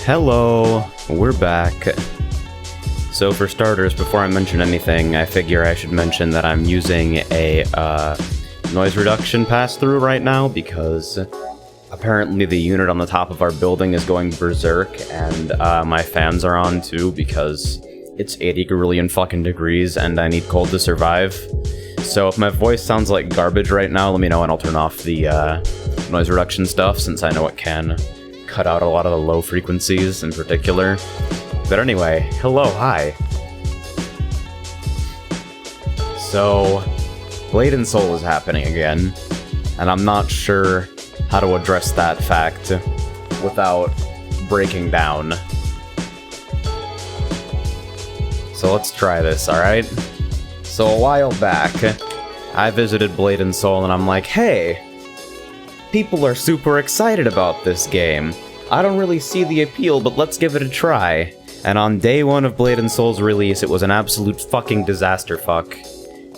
Hello, we're back. So for starters, before I mention anything, I figure I should mention that I'm using a noise reduction pass-through right now because apparently the unit on the top of our building is going berserk, and my fans are on too because it's 80 gorillion fucking degrees and I need cold to survive. So if my voice sounds like garbage right now, let me know and I'll turn off the noise reduction stuff, since I know it can cut out a lot of the low frequencies in particular. But anyway, hello, hi. So, Blade and Soul is happening again, and I'm not sure how to address that fact without breaking down. So let's try this, alright? So a while back, I visited Blade and Soul and I'm like, hey, people are super excited about this game. I don't really see the appeal, but let's give it a try. And on day one of Blade and Soul's release, it was an absolute fucking disaster fuck.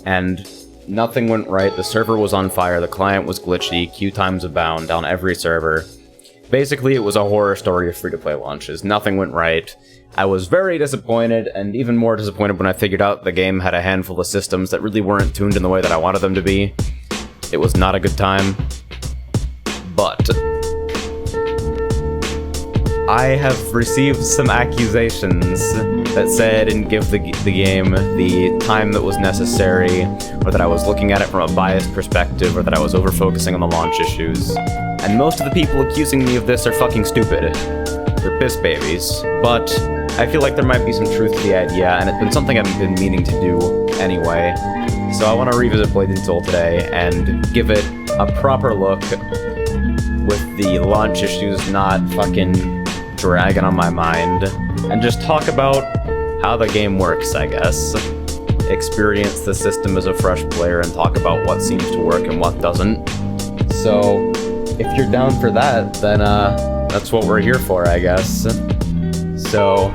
And nothing went right, the server was on fire, the client was glitchy, queue times abound on every server. Basically, it was a horror story of free-to-play launches. Nothing went right. I was very disappointed, and even more disappointed when I figured out the game had a handful of systems that really weren't tuned in the way that I wanted them to be. It was not a good time. But I have received some accusations that said I didn't give the game the time that was necessary, or that I was looking at it from a biased perspective, or that I was over-focusing on the launch issues. And most of the people accusing me of this are fucking stupid. They're piss babies. But I feel like there might be some truth to the idea, and it's been something I've been meaning to do anyway. So I want to revisit Blade and Soul today and give it a proper look with the launch issues not fucking dragging on my mind, and just talk about how the game works, I guess. Experience the system as a fresh player and talk about what seems to work and what doesn't. So, if you're down for that, then that's what we're here for, I guess. So,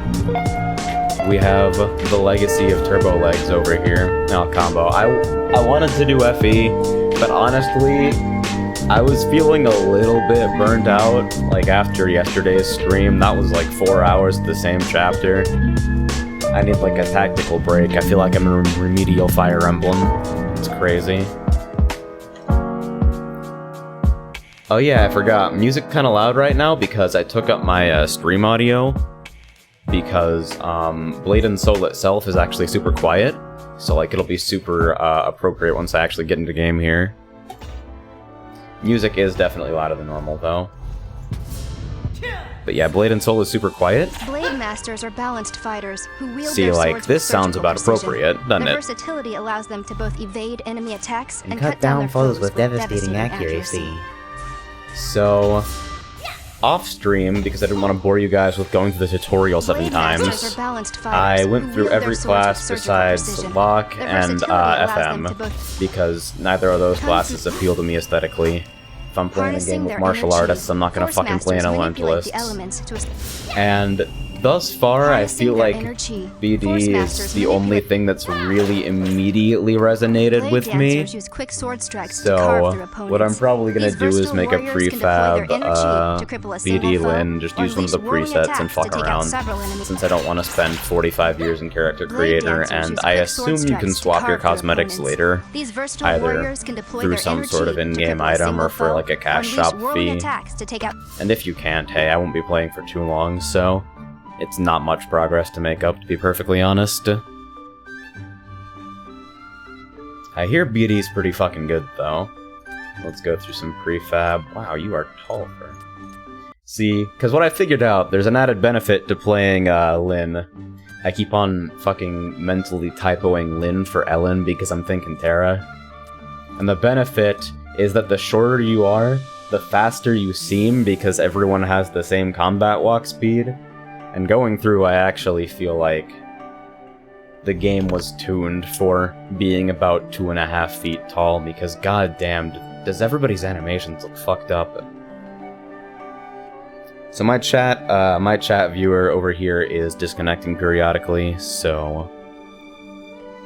we have the Legacy of Turbo Legs over here. Now, combo. I wanted to do FE, but honestly, I was feeling a little bit burnt out, like after yesterday's stream. That was like 4 hours of the same chapter. I need like a tactical break. I feel like I'm in Remedial Fire Emblem. It's crazy. Oh yeah, I forgot. Music kinda loud right now because I took up my stream audio. Because Blade and Soul itself is actually super quiet. So like it'll be super appropriate once I actually get into game here. Music is definitely louder than normal, though. But yeah, Blade and Soul is super quiet. Blade masters are balanced fighters who wield See, their like, swords this with sounds surgical about precision. appropriate, doesn't Their it? versatility allows them to both evade enemy attacks and cut down foes with devastating accuracy. So, off-stream, because I didn't want to bore you guys with going through the tutorial 7 Blade masters times, are balanced I fighters went who through wield every their swords class with surgical besides precision. Locke Their and versatility allows them to FM, both because neither of those classes appeal to me aesthetically. If I'm playing a harnessing game with their martial energy, artists, I'm not gonna Force fucking play an masters manipulate elementalist. the elements to And thus far, I harnessing feel their like inner chi. Force BD is masters the only manipulate- thing that's really immediately resonated Blade with me. dancers use quick sword strikes to carve So, through opponents. what I'm probably gonna These do is versatile make a warriors can deploy prefab their energy to cripple a single BD foe, Lin, just or use one of the unleash whirling presets and attacks fuck to take out around, several enemies. since I don't want to spend 45 years in Character Blade Creator, dancers and use I quick sword assume you can strikes to swap your carve through cosmetics opponents. later, These versatile either warriors can deploy through their some energy sort of to in-game cripple a item single or for foe, like a cash unleash shop whirling fee. attacks to take out. And if you can't, hey, I won't be playing for too long, so it's not much progress to make up, to be perfectly honest. I hear BD's pretty fucking good, though. Let's go through some prefab. Wow, you are tall for... See, because what I figured out, there's an added benefit to playing Lin. I keep on fucking mentally typoing Lin for Ellen because I'm thinking Terra. And the benefit is that the shorter you are, the faster you seem because everyone has the same combat walk speed. And going through, I actually feel like the game was tuned for being about 2.5 feet tall because goddamn, does everybody's animations look fucked up. So my chat viewer over here is disconnecting periodically, so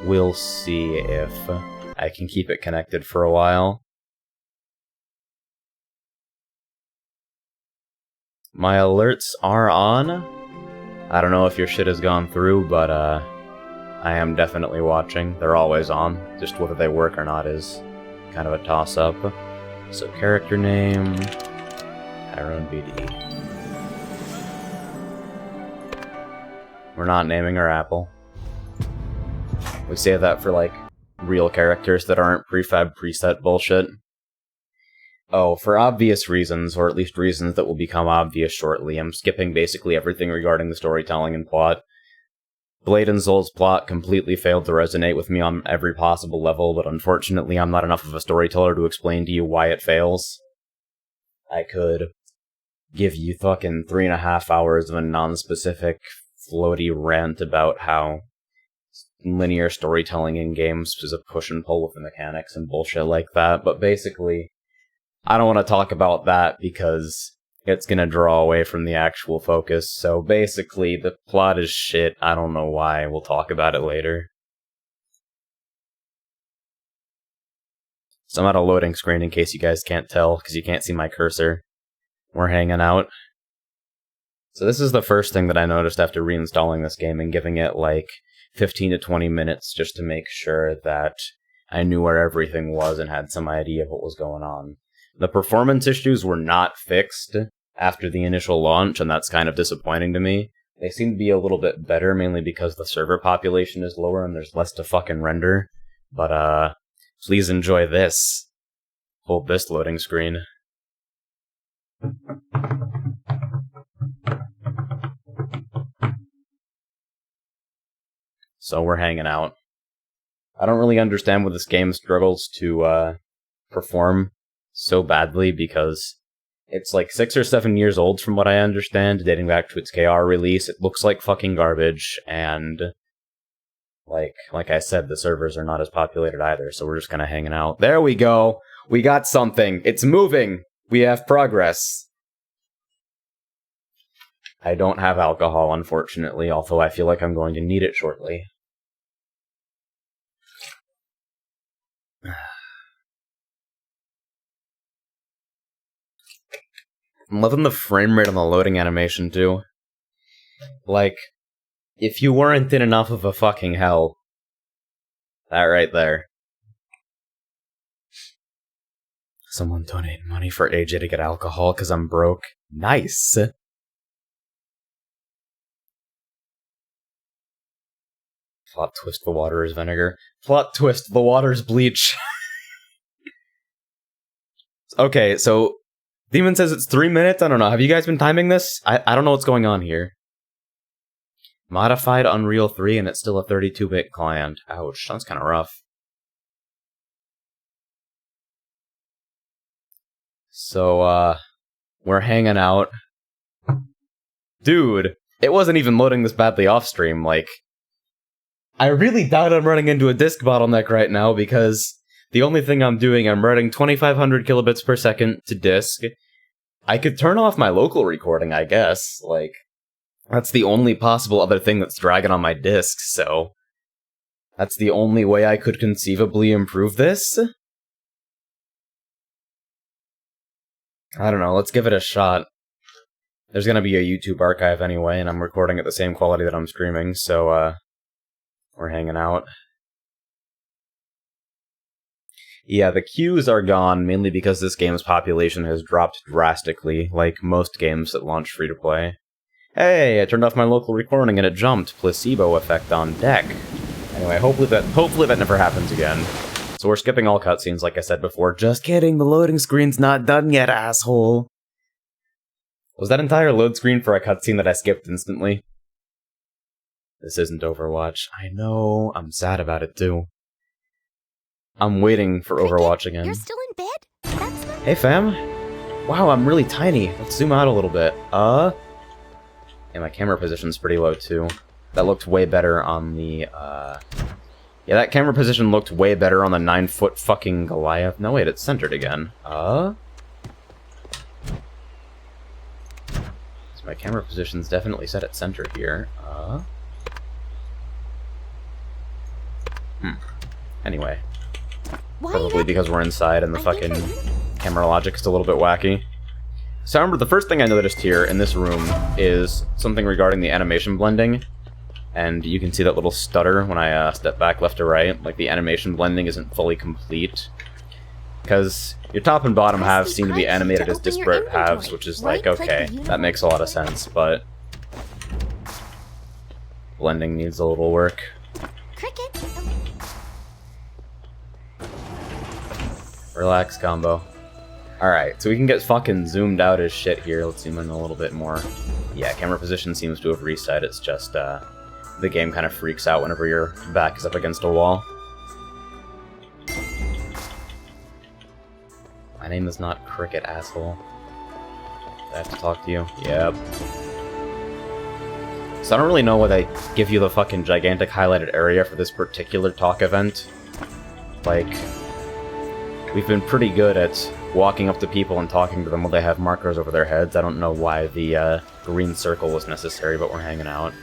we'll see if I can keep it connected for a while. My alerts are on. I don't know if your shit has gone through, but I am definitely watching. They're always on. Just whether they work or not is kind of a toss-up. So character name, Tyrone BD. We're not naming our apple. We save that for, like, real characters that aren't prefab preset bullshit. Oh, for obvious reasons, or at least reasons that will become obvious shortly, I'm skipping basically everything regarding the storytelling and plot. Blade and Soul's plot completely failed to resonate with me on every possible level, but unfortunately I'm not enough of a storyteller to explain to you why it fails. I could give you fucking 3.5 hours of a non-specific, floaty rant about how linear storytelling in games is a push and pull with the mechanics and bullshit like that, but basically, I don't want to talk about that because it's going to draw away from the actual focus. So basically, the plot is shit. I don't know why. We'll talk about it later. So I'm at a loading screen in case you guys can't tell, because you can't see my cursor. We're hanging out. So this is the first thing that I noticed after reinstalling this game and giving it like 15 to 20 minutes just to make sure that I knew where everything was and had some idea of what was going on. The performance issues were not fixed after the initial launch, and that's kind of disappointing to me. They seem to be a little bit better, mainly because the server population is lower and there's less to fucking render. But, please enjoy this. Hold this loading screen. So we're hanging out. I don't really understand why this game struggles to, perform so badly, because it's like 6 or 7 years old from what I understand, dating back to its KR release. It looks like fucking garbage, and like I said, the servers are not as populated either, so we're just kind of hanging out. There we go! We got something! It's moving! We have progress! I don't have alcohol, unfortunately, although I feel like I'm going to need it shortly. I'm loving the frame rate on the loading animation, too. Like, if you weren't in enough of a fucking hell, that right there. Someone donate money for AJ to get alcohol because I'm broke. Nice! Plot twist, the water is vinegar. Plot twist, the water is bleach. Okay, so Demon says it's 3 minutes? I don't know. Have you guys been timing this? I don't know what's going on here. Modified Unreal 3 and it's still a 32-bit client. Ouch, sounds kind of rough. So, we're hanging out. Dude, it wasn't even loading this badly off-stream, like... I really doubt I'm running into a disk bottleneck right now, because the only thing I'm doing, I'm writing 2500 kilobits per second to disk. I could turn off my local recording, I guess. Like, that's the only possible other thing that's dragging on my disk, so... That's the only way I could conceivably improve this? I don't know, let's give it a shot. There's gonna be a YouTube archive anyway, and I'm recording at the same quality that I'm streaming, so, we're hanging out. Yeah, the queues are gone, mainly because this game's population has dropped drastically, like most games that launch free-to-play. Hey, I turned off my local recording and it jumped. Placebo effect on deck. Anyway, hopefully that never happens again. So we're skipping all cutscenes, like I said before. Just kidding, the loading screen's not done yet, asshole! Was that entire load screen for a cutscene that I skipped instantly? This isn't Overwatch. I know, I'm sad about it too. I'm waiting for Overwatch again. You're still in bed? That's not... Hey fam! Wow, I'm really tiny. Let's zoom out a little bit. Yeah, my camera position's pretty low too. That looked way better on the, Yeah, that camera position looked way better on the 9-foot fucking Goliath. No, wait, it's centered again. So my camera position's definitely set at center here. Anyway. Probably because we're inside and the fucking camera logic's a little bit wacky. So I remember the first thing I noticed here in this room is something regarding the animation blending. And you can see that little stutter when I step back left to right. Like, the animation blending isn't fully complete. Because your top and bottom halves seem to be animated as disparate halves, which is like, okay, that makes a lot of sense, but blending needs a little work. Cricket. Relax, combo. Alright, so we can get fucking zoomed out as shit here. Let's zoom in a little bit more. Yeah, camera position seems to have reset. It's just, the game kind of freaks out whenever your back is up against a wall. My name is not Cricket, asshole. Do I have to talk to you? Yep. So I don't really know why they give you the fucking gigantic highlighted area for this particular talk event. Like, we've been pretty good at walking up to people and talking to them while they have markers over their heads. I don't know why the green circle was necessary, but we're hanging out.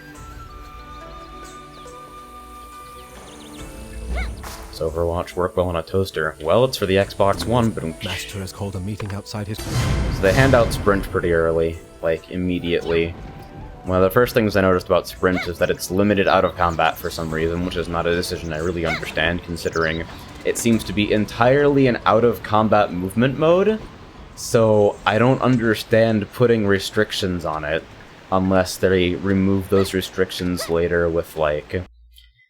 Does Overwatch work well on a toaster? Well, it's for the Xbox One, but... Master has called a meeting outside his... So they hand out Sprint pretty early, like, immediately. One of the first things I noticed about Sprint is that it's limited out of combat for some reason, which is not a decision I really understand, considering it seems to be entirely an out-of-combat movement mode, so I don't understand putting restrictions on it, unless they remove those restrictions later with, like,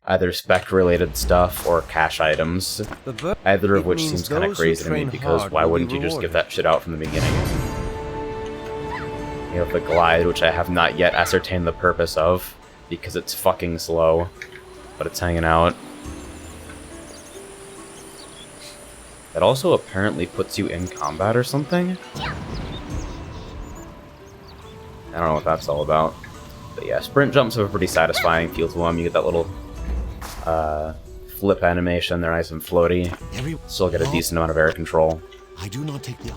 either spec-related stuff or cache items, either of which seems kind of crazy to me, because why wouldn't you just give that shit out from the beginning? You have the glide, which I have not yet ascertained the purpose of, because it's fucking slow, but it's hanging out. It also apparently puts you in combat or something? I don't know what that's all about. But yeah, sprint jumps have a pretty satisfying feel to them. You get that little flip animation, they're nice and floaty. Still get a decent amount of air control. I do not take the...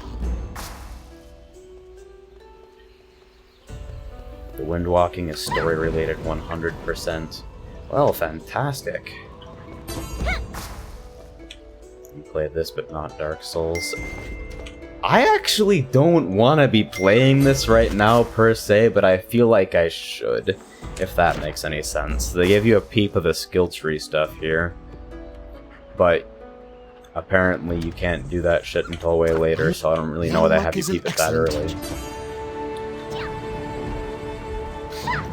The wind walking is story related 100%. Well, fantastic. You played this, but not Dark Souls. I actually don't want to be playing this right now, per se, but I feel like I should, if that makes any sense. They give you a peep of the skill tree stuff here, but apparently you can't do that shit until way later, so I don't really know why they have you peep it that early.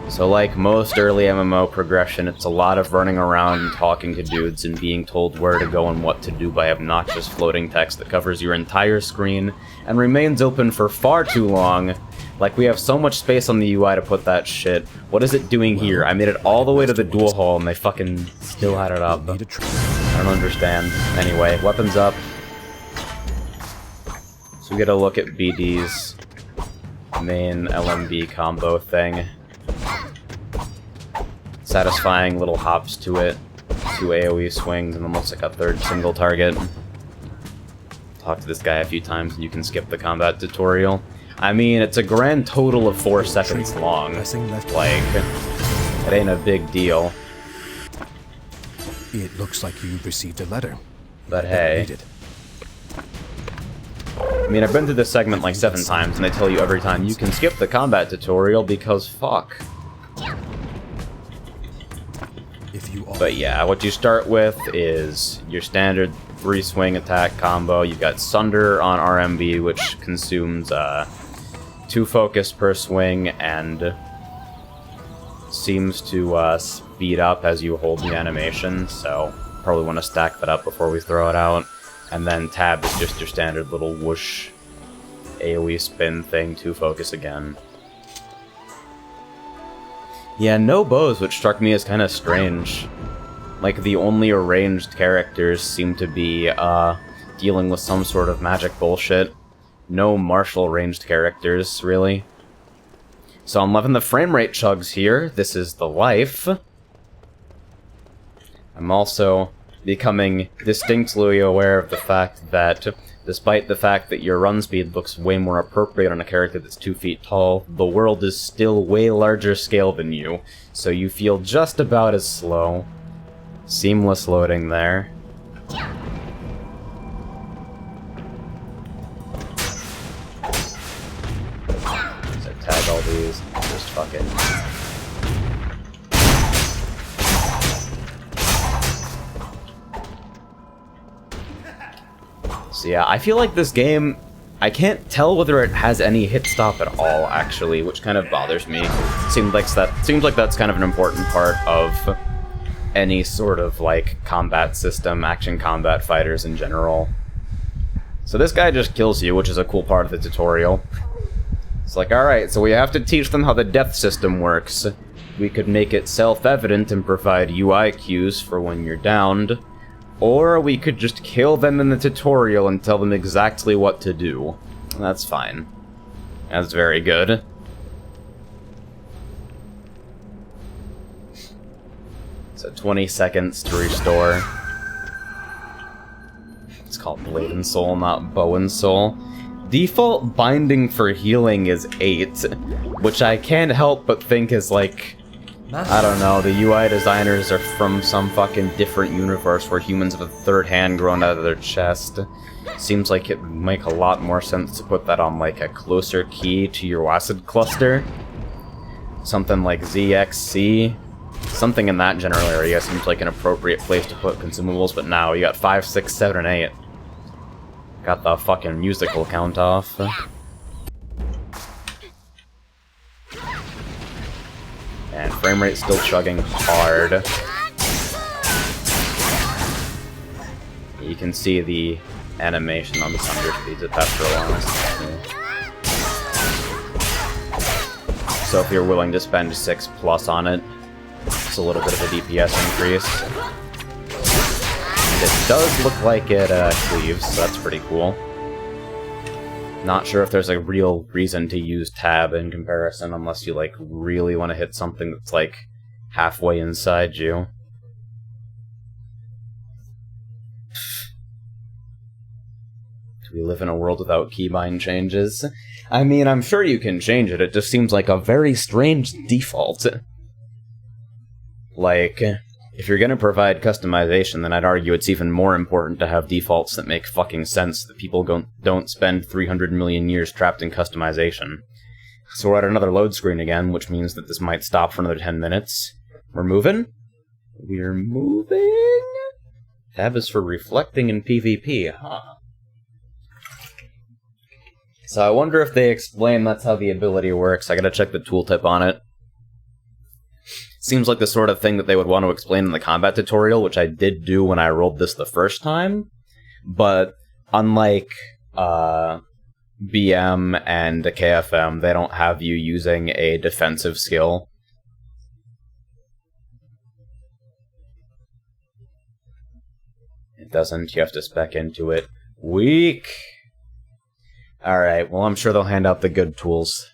So like most early MMO progression, it's a lot of running around and talking to dudes and being told where to go and what to do by obnoxious floating text that covers your entire screen and remains open for far too long. Like, we have so much space on the UI to put that shit. What is it doing here? I made it all the way to the duel hall and they fucking still had it up. I don't understand. Anyway, weapons up. So we get a look at BD's main LMB combo thing. Satisfying little hops to it, 2 AoE swings, and almost like a third single target. Talk to this guy a few times and you can skip the combat tutorial. I mean, it's a grand total of 4 seconds long. Like, it ain't a big deal. It looks like you received a letter. But hey. I mean, I've been through this segment like 7 times, and they tell you every time you can skip the combat tutorial because fuck. But yeah, what you start with is your standard 3-swing attack combo. You've got Sunder on RMB, which consumes 2 focus per swing and seems to speed up as you hold the animation, so probably want to stack that up before we throw it out. And then Tab is just your standard little whoosh AoE spin thing, 2 focus again. Yeah, no bows, which struck me as kind of strange. Like, the only arranged characters seem to be, dealing with some sort of magic bullshit. No martial ranged characters, really. So I'm loving the frame rate chugs here. This is the life. I'm also becoming distinctly aware of the fact that, despite the fact that your run speed looks way more appropriate on a character that's 2 feet tall, the world is still way larger scale than you, so you feel just about as slow. Seamless loading there. Fuck it. So yeah, I feel like this game, I can't tell whether it has any hit stop at all, actually, which kind of bothers me. Seems like that's kind of an important part of any sort of, like, combat system, action combat fighters in general. So this guy just kills you, which is a cool part of the tutorial. It's like, alright, so we have to teach them how the death system works. We could make it self-evident and provide UI cues for when you're downed. Or we could just kill them in the tutorial and tell them exactly what to do. That's fine. That's very good. So 20 seconds to restore. It's called Blade and Soul, not Bow and Soul. Default binding for healing is 8, which I can't help but think is like, I don't know, the UI designers are from some fucking different universe where humans have a third hand grown out of their chest. Seems like it would make a lot more sense to put that on like a closer key to your WASD cluster. Something like ZXC. Something in that general area seems like an appropriate place to put consumables, but now you got 5, 6, 7, and 8. Got the fucking musical count off. And frame rate's still chugging hard. You can see the animation on the thunder speeds after a while. So if you're willing to spend 6+ on it, it's a little bit of a DPS increase. And it does look like it cleaves, so that's pretty cool. Not sure if there's a real reason to use tab in comparison unless you, like, really want to hit something that's, like, halfway inside you. Do we live in a world without keybind changes? I mean, I'm sure you can change it, it just seems like a very strange default. Like, if you're gonna provide customization, then I'd argue it's even more important to have defaults that make fucking sense, that people don't spend 300 million years trapped in customization. So we're at another load screen again, which means that this might stop for another 10 minutes. We're moving? We're moving? Tab is for reflecting in PvP, huh? So I wonder if they explain that's how the ability works. I gotta check the tooltip on it. Seems like the sort of thing that they would want to explain in the combat tutorial, which I did do when I rolled this the first time. But unlike BM and KFM, they don't have you using a defensive skill. It doesn't. You have to spec into it. Weak! Alright, well I'm sure they'll hand out the good tools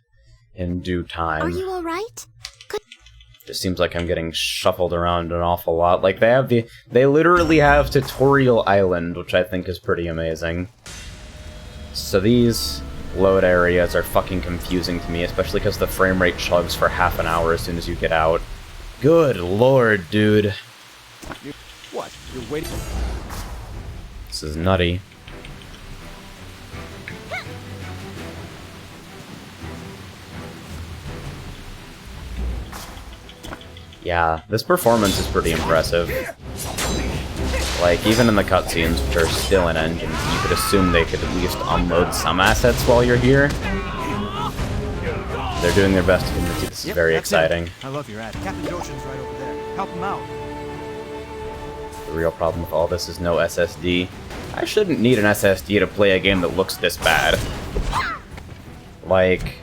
in due time. Are you alright? Just seems like I'm getting shuffled around an awful lot. Like, they literally have Tutorial Island, which I think is pretty amazing. So these load areas are fucking confusing to me, especially because the frame rate chugs for half an hour as soon as you get out. Good lord, dude. What? You're waiting? This is nutty. Yeah, this performance is pretty impressive. Like, even in the cutscenes, which are still in engine, you could assume they could at least unload some assets while you're here. They're doing their best to convince you this is very exciting. I love your ad. Captain Ocean's right over there. Help him out. The real problem with all this is no SSD. I shouldn't need an SSD to play a game that looks this bad. Like...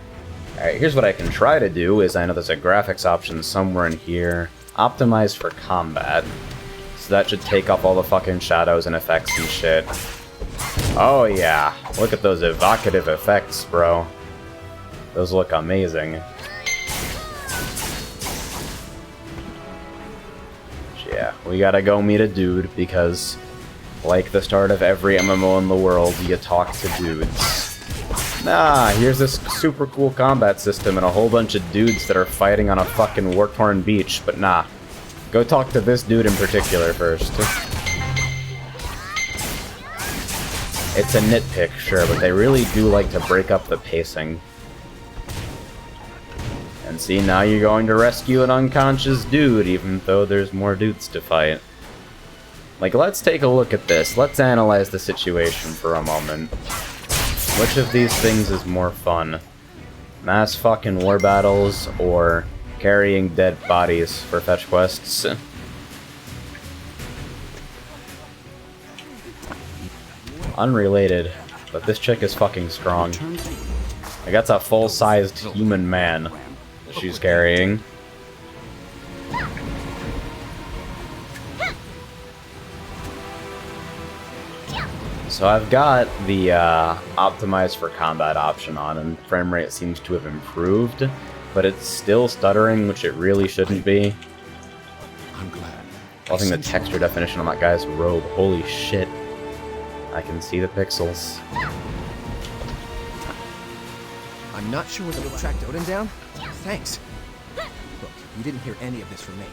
Alright, here's what I can try to do, is I know there's a graphics option somewhere in here. Optimize for combat. So that should take off all the fucking shadows and effects and shit. Oh yeah, look at those evocative effects, bro. Those look amazing. Yeah, we gotta go meet a dude, because, like the start of every MMO in the world, you talk to dudes. Nah, here's this super cool combat system and a whole bunch of dudes that are fighting on a fucking war-torn beach, but nah. Go talk to this dude in particular first. It's a nitpick, sure, but they really do like to break up the pacing. And And see, now you're going to rescue an unconscious dude, even though there's more dudes to fight. Like, let's take a look at this. Let's analyze the situation for a moment. Which of these things is more fun? Mass fucking war battles, or carrying dead bodies for fetch quests? Unrelated, but this chick is fucking strong. Like, that's a full-sized human man that she's carrying. So I've got the optimized for combat option on, and frame rate seems to have improved, but it's still stuttering, which it really shouldn't be. I'm glad. Loving the texture definition on that guy's robe. Holy shit. I can see the pixels. I'm not sure whether we'll track Odin down. Thanks. Look, you didn't hear any of this from me.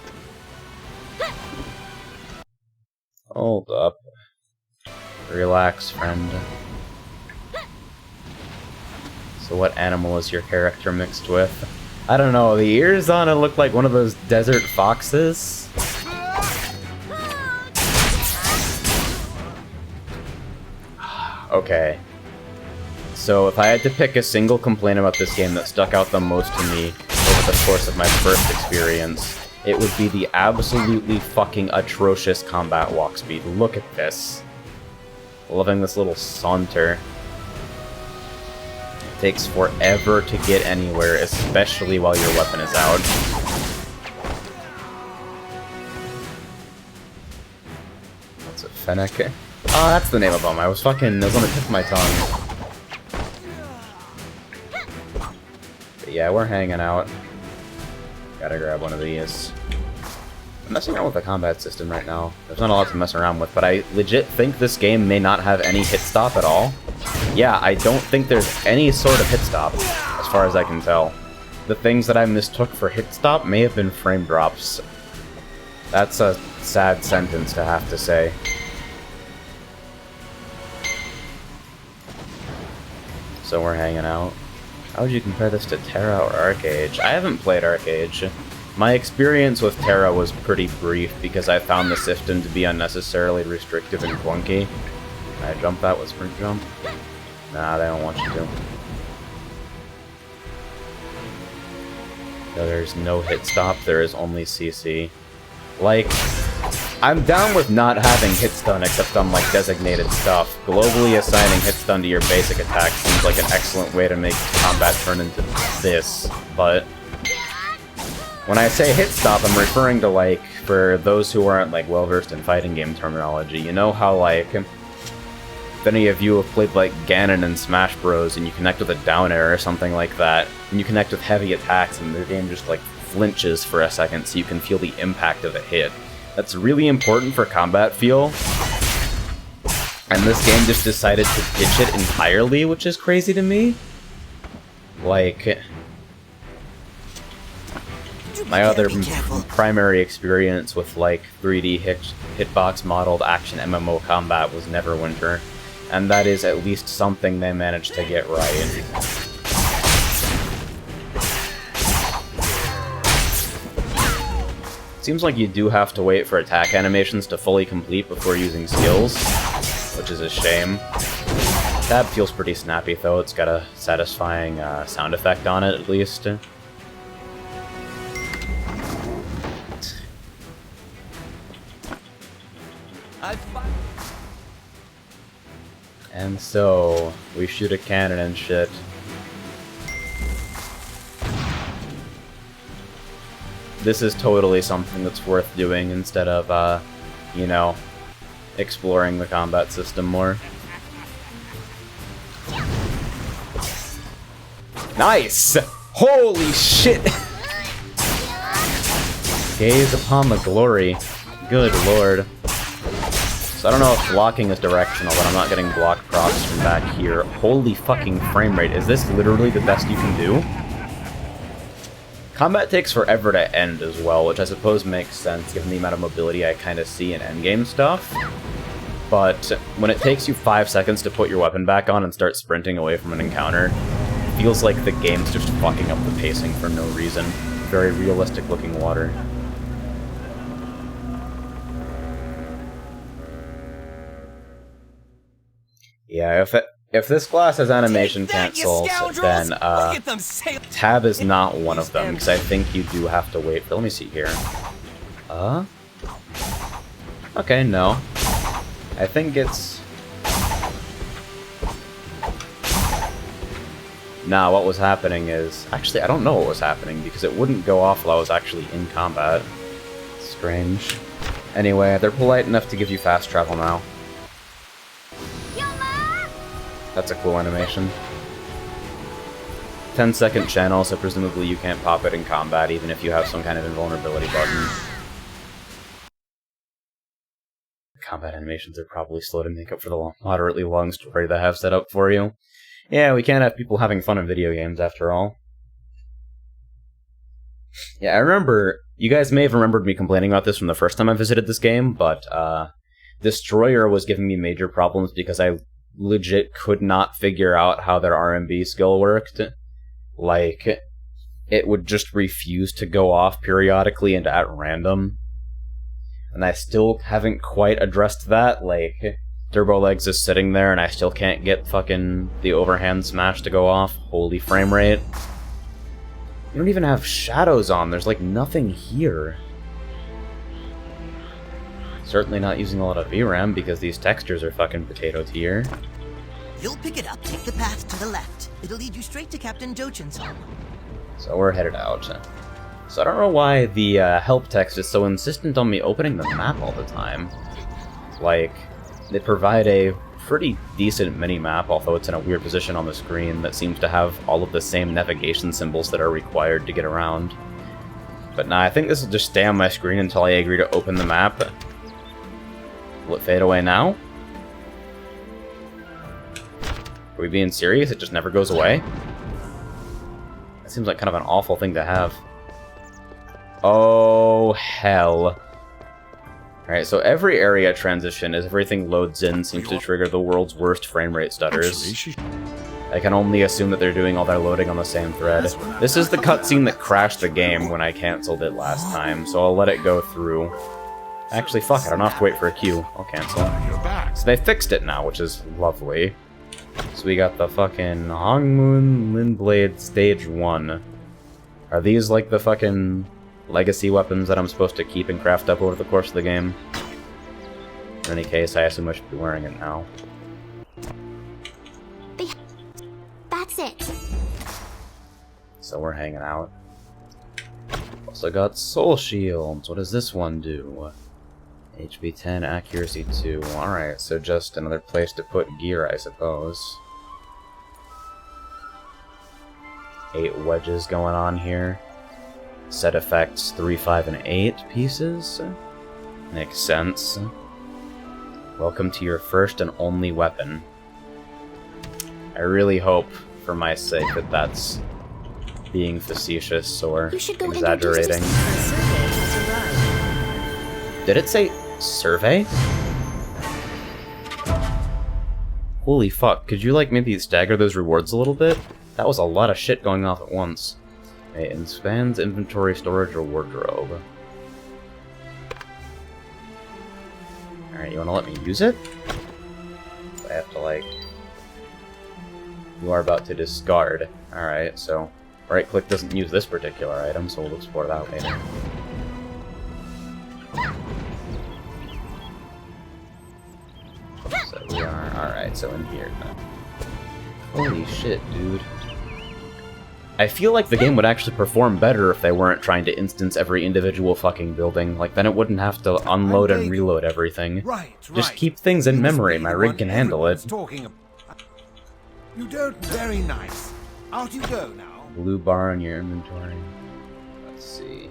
Hold up. Relax, friend. So what animal is your character mixed with? I don't know, the ears on it look like one of those desert foxes. Okay. So if I had to pick a single complaint about this game that stuck out the most to me over the course of my first experience, it would be the absolutely fucking atrocious combat walk speed. Look at this. Loving this little saunter. It takes forever to get anywhere, especially while your weapon is out. What's it, Fennec? Oh, that's the name of them. I was on the tip of my tongue. But yeah, we're hanging out. Gotta grab one of these. I'm messing around with the combat system right now. There's not a lot to mess around with, but I legit think this game may not have any hit stop at all. Yeah, I don't think there's any sort of hit stop, as far as I can tell. The things that I mistook for hit stop may have been frame drops. That's a sad sentence to have to say. So we're hanging out. How would you compare this to Terra or Arcade? I haven't played Arcade. My experience with Terra was pretty brief because I found the Sifton to be unnecessarily restrictive and clunky. Can I jump that with sprint jump? Nah, they don't want you to. No, there's no hit stop, there is only CC. Like, I'm down with not having hit stun except on like designated stuff. Globally assigning hit stun to your basic attack seems like an excellent way to make combat turn into this, but when I say hit stop, I'm referring to, like, for those who aren't, like, well-versed in fighting game terminology, you know how, like, if any of you have played, like, Ganon and Smash Bros. And you connect with a down air or something like that, and you connect with heavy attacks and the game just, like, flinches for a second so you can feel the impact of a hit. That's really important for combat feel, and this game just decided to ditch it entirely, which is crazy to me. Like, my other primary experience with, like, 3D hitbox modeled action MMO combat was Neverwinter, and that is at least something they managed to get right. Seems like you do have to wait for attack animations to fully complete before using skills, which is a shame. Tab feels pretty snappy though, it's got a satisfying sound effect on it at least. And so, we shoot a cannon and shit. This is totally something that's worth doing instead of, you know, exploring the combat system more. Nice! Holy shit! Gaze upon the glory. Good lord. So I don't know if blocking is directional, but I'm not getting block procs from back here. Holy fucking frame rate. Is this literally the best you can do? Combat takes forever to end as well, which I suppose makes sense given the amount of mobility I kind of see in endgame stuff. But when it takes you 5 seconds to put your weapon back on and start sprinting away from an encounter, feels like the game's just fucking up the pacing for no reason. Very realistic looking water. Yeah, if this class has animation cancels, then tab is not one of them, because I think you do have to wait for, let me see here. Okay, no. I think it's... Nah, what was happening is... Actually, I don't know what was happening, because it wouldn't go off while I was actually in combat. Strange. Anyway, they're polite enough to give you fast travel now. That's a cool animation. 10-second channel, so presumably you can't pop it in combat, even if you have some kind of invulnerability button. Combat animations are probably slow to make up for the moderately long story they have set up for you. Yeah, we can't have people having fun in video games, after all. Yeah, I remember... You guys may have remembered me complaining about this from the first time I visited this game, but, Destroyer was giving me major problems because I legit could not figure out how their RMB skill worked. Like, it would just refuse to go off periodically and at random. And I still haven't quite addressed that, like, Turbo Legs is sitting there and I still can't get fucking the overhand smash to go off. Holy frame rate. You don't even have shadows on, there's like nothing here. Certainly not using a lot of VRAM because these textures are fucking potato tier. You'll pick it up, take the path to the left. It'll lead you straight to Captain Dochin's home. So we're headed out. So I don't know why the help text is so insistent on me opening the map all the time. Like, they provide a pretty decent mini-map, although it's in a weird position on the screen that seems to have all of the same navigation symbols that are required to get around. But nah, I think this will just stay on my screen until I agree to open the map. Will it fade away now? Are we being serious? It just never goes away? That seems like kind of an awful thing to have. Oh, hell. Alright, so every area transition, as everything loads in, seems to trigger the world's worst frame rate stutters. I can only assume that they're doing all their loading on the same thread. This is the cutscene that crashed the game when I cancelled it last time, so I'll let it go through. Actually, fuck, I don't have to wait for a queue. I'll cancel. So they fixed it now, which is lovely. So we got the fucking Hongmoon Lindblade Stage 1. Are these like the fucking legacy weapons that I'm supposed to keep and craft up over the course of the game? In any case, I assume I should be wearing it now. That's it. So we're hanging out. Also got Soul Shields. What does this one do? HP 10, Accuracy 2. Alright, so just another place to put gear, I suppose. 8 wedges going on here. Set effects 3, 5, and 8 pieces. Makes sense. Welcome to your first and only weapon. I really hope, for my sake, that that's being facetious or exaggerating. Did it say survey? Holy fuck, could you like maybe stagger those rewards a little bit? That was a lot of shit going off at once. It expands inventory, storage, or wardrobe. Alright, you wanna let me use it? I have to like... You are about to discard. Alright, so right click doesn't use this particular item, so we'll explore that later. So we are... Alright, so in here then. Holy shit, dude. I feel like the game would actually perform better if they weren't trying to instance every individual fucking building. Like, then it wouldn't have to unload and reload everything. Just keep things in memory, my rig can handle it. You don't very nice. Out you go now. Blue bar in your inventory. Let's see.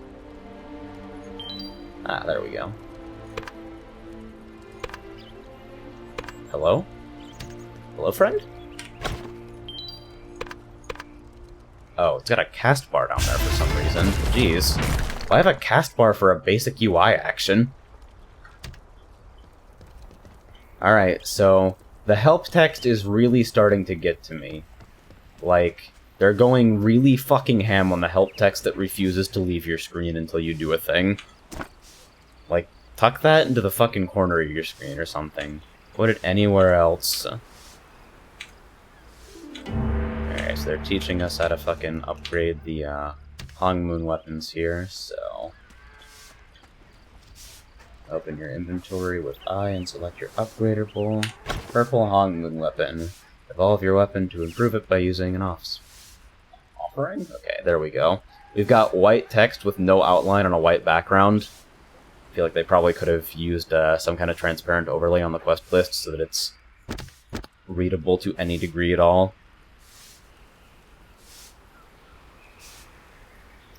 Ah, there we go. Hello? Hello, friend? Oh, it's got a cast bar down there for some reason. Jeez. Why have a cast bar for a basic UI action? Alright, so the help text is really starting to get to me. Like, They're going really fucking ham on the help text that refuses to leave your screen until you do a thing. Like, tuck that into the fucking corner of your screen or something. Put it anywhere else. Alright, so they're teaching us how to fucking upgrade the Hong Moon weapons here, so... Open your inventory with I and select your upgradable purple Hong Moon weapon. Evolve your weapon to improve it by using an offering? Okay, there we go. We've got white text with no outline on a white background. I feel like they probably could have used some kind of transparent overlay on the quest list so that it's readable to any degree at all.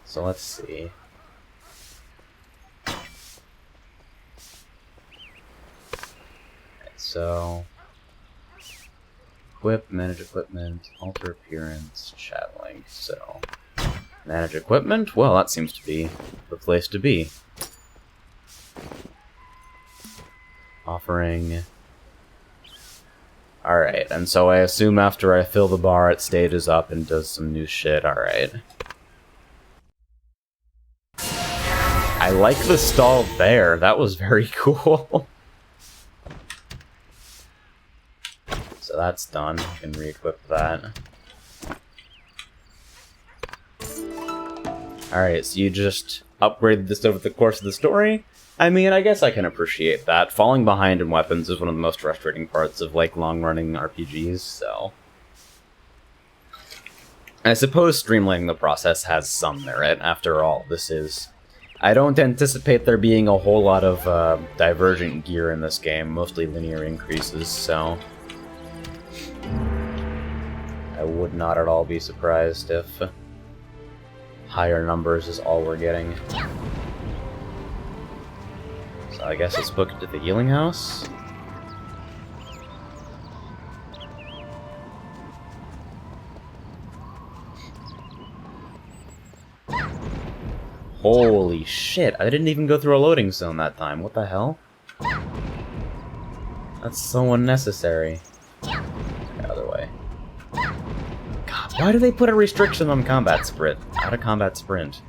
So let's see. So, equip, manage equipment, alter appearance, chat link. So, manage equipment? Well, that seems to be the place to be. Offering. Alright, and so I assume after I fill the bar, it stages up and does some new shit. Alright. I like the stall there. That was very cool. So that's done. I can re-equip that. Alright, so you just upgraded this over the course of the story? I mean, I guess I can appreciate that. Falling behind in weapons is one of the most frustrating parts of, like, long-running RPGs, so... I suppose streamlining the process has some merit. After all, this is... I don't anticipate there being a whole lot of divergent gear in this game, mostly linear increases, so... I would not at all be surprised if higher numbers is all we're getting. So I guess it's booked to the healing house. Holy shit, I didn't even go through a loading zone that time. What the hell? That's so unnecessary. The other way. God, why do they put a restriction on combat sprint? Out of combat sprint.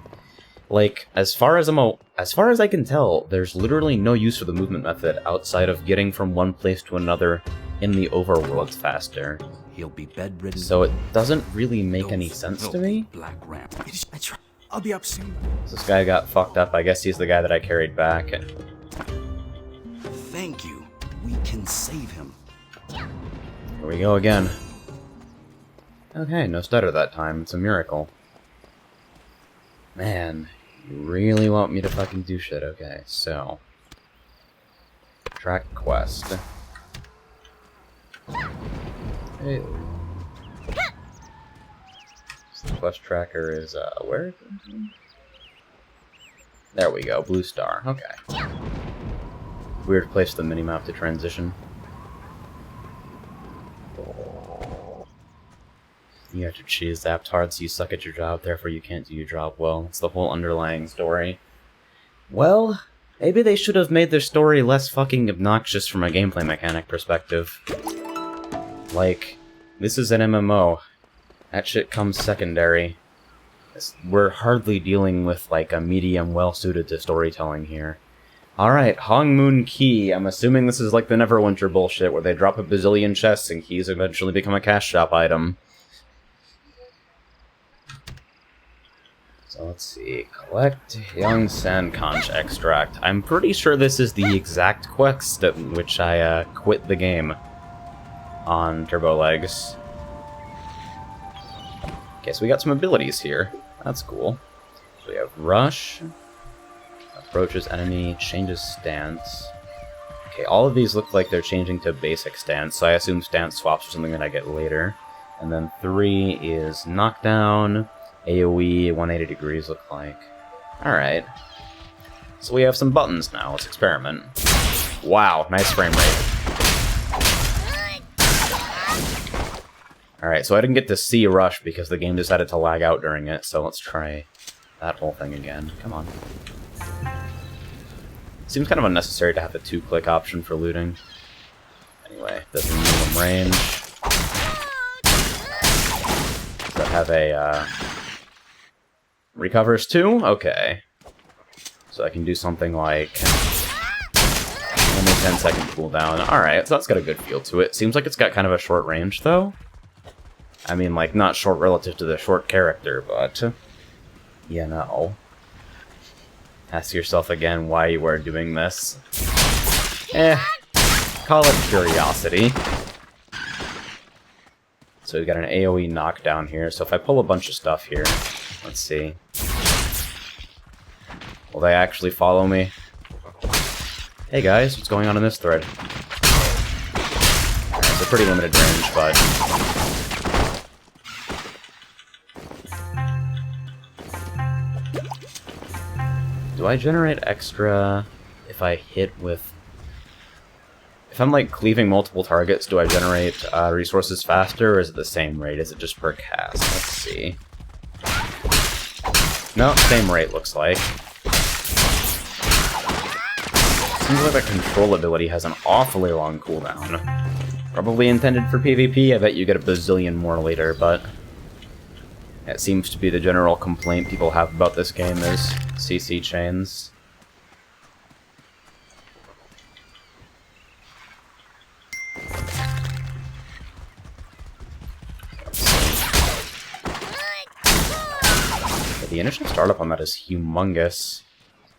Like, as far as I can tell, there's literally no use for the movement method outside of getting from one place to another in the overworld faster. He'll be bedridden. So it doesn't really make any sense to me. Black ramp. I'll be up soon. So this guy got fucked up. I guess he's the guy that I carried back. Thank you. We can save him. Here we go again. Okay, no stutter that time. It's a miracle. Man, you really want me to fucking do shit. Okay, so... Track quest. Hey. So the quest tracker is, where? There we go, blue star. Okay. Weird place for the minimap to transition. You got your cheese zapped hard, so you suck at your job, therefore you can't do your job well. It's the whole underlying story. Well, maybe they should have made their story less fucking obnoxious from a gameplay mechanic perspective. Like, this is an MMO. That shit comes secondary. We're hardly dealing with, like, a medium well-suited to storytelling here. Alright, Hong Moon Key. I'm assuming this is like the Neverwinter bullshit, where they drop a bazillion chests and keys eventually become a cash shop item. So let's see. Collect Young Sand Conch Extract. I'm pretty sure this is the exact quest at which I quit the game on Turbo Legs. Okay, so we got some abilities here. That's cool. So we have Rush. Approaches enemy, changes stance. Okay, all of these look like they're changing to basic stance, so I assume stance swaps are something that I get later. And then 3 is knockdown, AoE, 180 degrees look like. Alright. So we have some buttons now, let's experiment. Wow, nice frame rate. Alright, so I didn't get to see Rush because the game decided to lag out during it, so let's try that whole thing again. Come on. Seems kind of unnecessary to have the 2-click option for looting. Anyway, doesn't minimum range. Does that have a, recovers too? Okay. So I can do something like... only 10-second cooldown. Alright, so that's got a good feel to it. Seems like it's got kind of a short range, though. I mean, like, not short relative to the short character, but... you know. Ask yourself again why you are doing this. Call it curiosity. So we've got an AoE knockdown here, so if I pull a bunch of stuff here, let's see. Will they actually follow me? Hey guys, what's going on in this thread? It's a pretty limited range, but... do I generate extra if I hit with... if I'm, like, cleaving multiple targets, do I generate resources faster, or is it the same rate? Is it just per cast? Let's see. No, same rate, looks like. Seems like the control ability has an awfully long cooldown. Probably intended for PvP, I bet you get a bazillion more later, but... it seems to be the general complaint people have about this game is CC chains. The initial startup on that is humongous.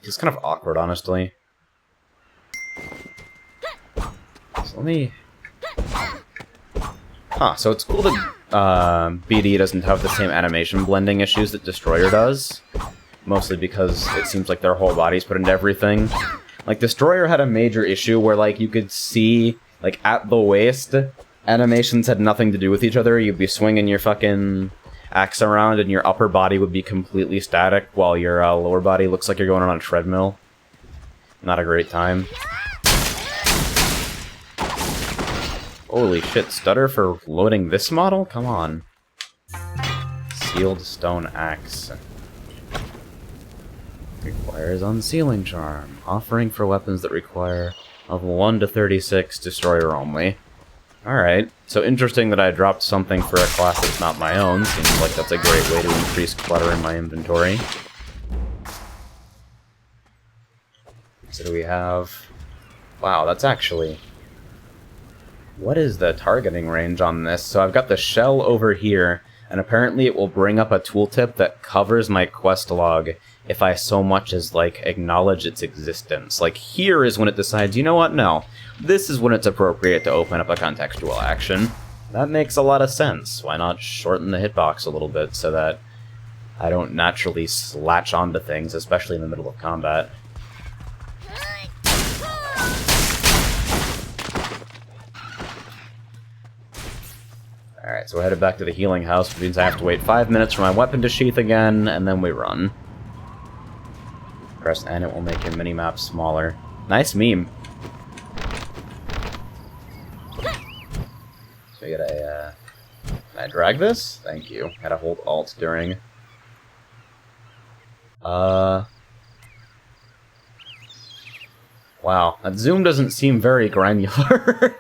It's kind of awkward, honestly. So let me... huh, so it's cool that BD doesn't have the same animation blending issues that Destroyer does. Mostly because it seems like their whole body's put into everything. Like, Destroyer had a major issue where, like, you could see, like, at the waist, animations had nothing to do with each other. You'd be swinging your fucking axe around and your upper body would be completely static while your lower body looks like you're going on a treadmill. Not a great time. Holy shit, stutter for loading this model? Come on. Sealed stone axe. Requires unsealing charm. Offering for weapons that require level 1 to 36, destroyer only. Alright, so interesting that I dropped something for a class that's not my own. Seems like that's a great way to increase clutter in my inventory. So do we have... wow, that's actually... what is the targeting range on this? So I've got the shell over here, and apparently it will bring up a tooltip that covers my quest log if I so much as, like, acknowledge its existence. Like, here is when it decides, you know what, no. This is when it's appropriate to open up a contextual action. That makes a lot of sense. Why not shorten the hitbox a little bit so that I don't naturally latch onto things, especially in the middle of combat. Alright, so we're headed back to the healing house, which means I have to wait 5 minutes for my weapon to sheath again, and then we run. Press N, it will make your minimap smaller. Nice meme. So we get a, can I drag this? Thank you. Had to hold Alt during. Wow, that zoom doesn't seem very granular.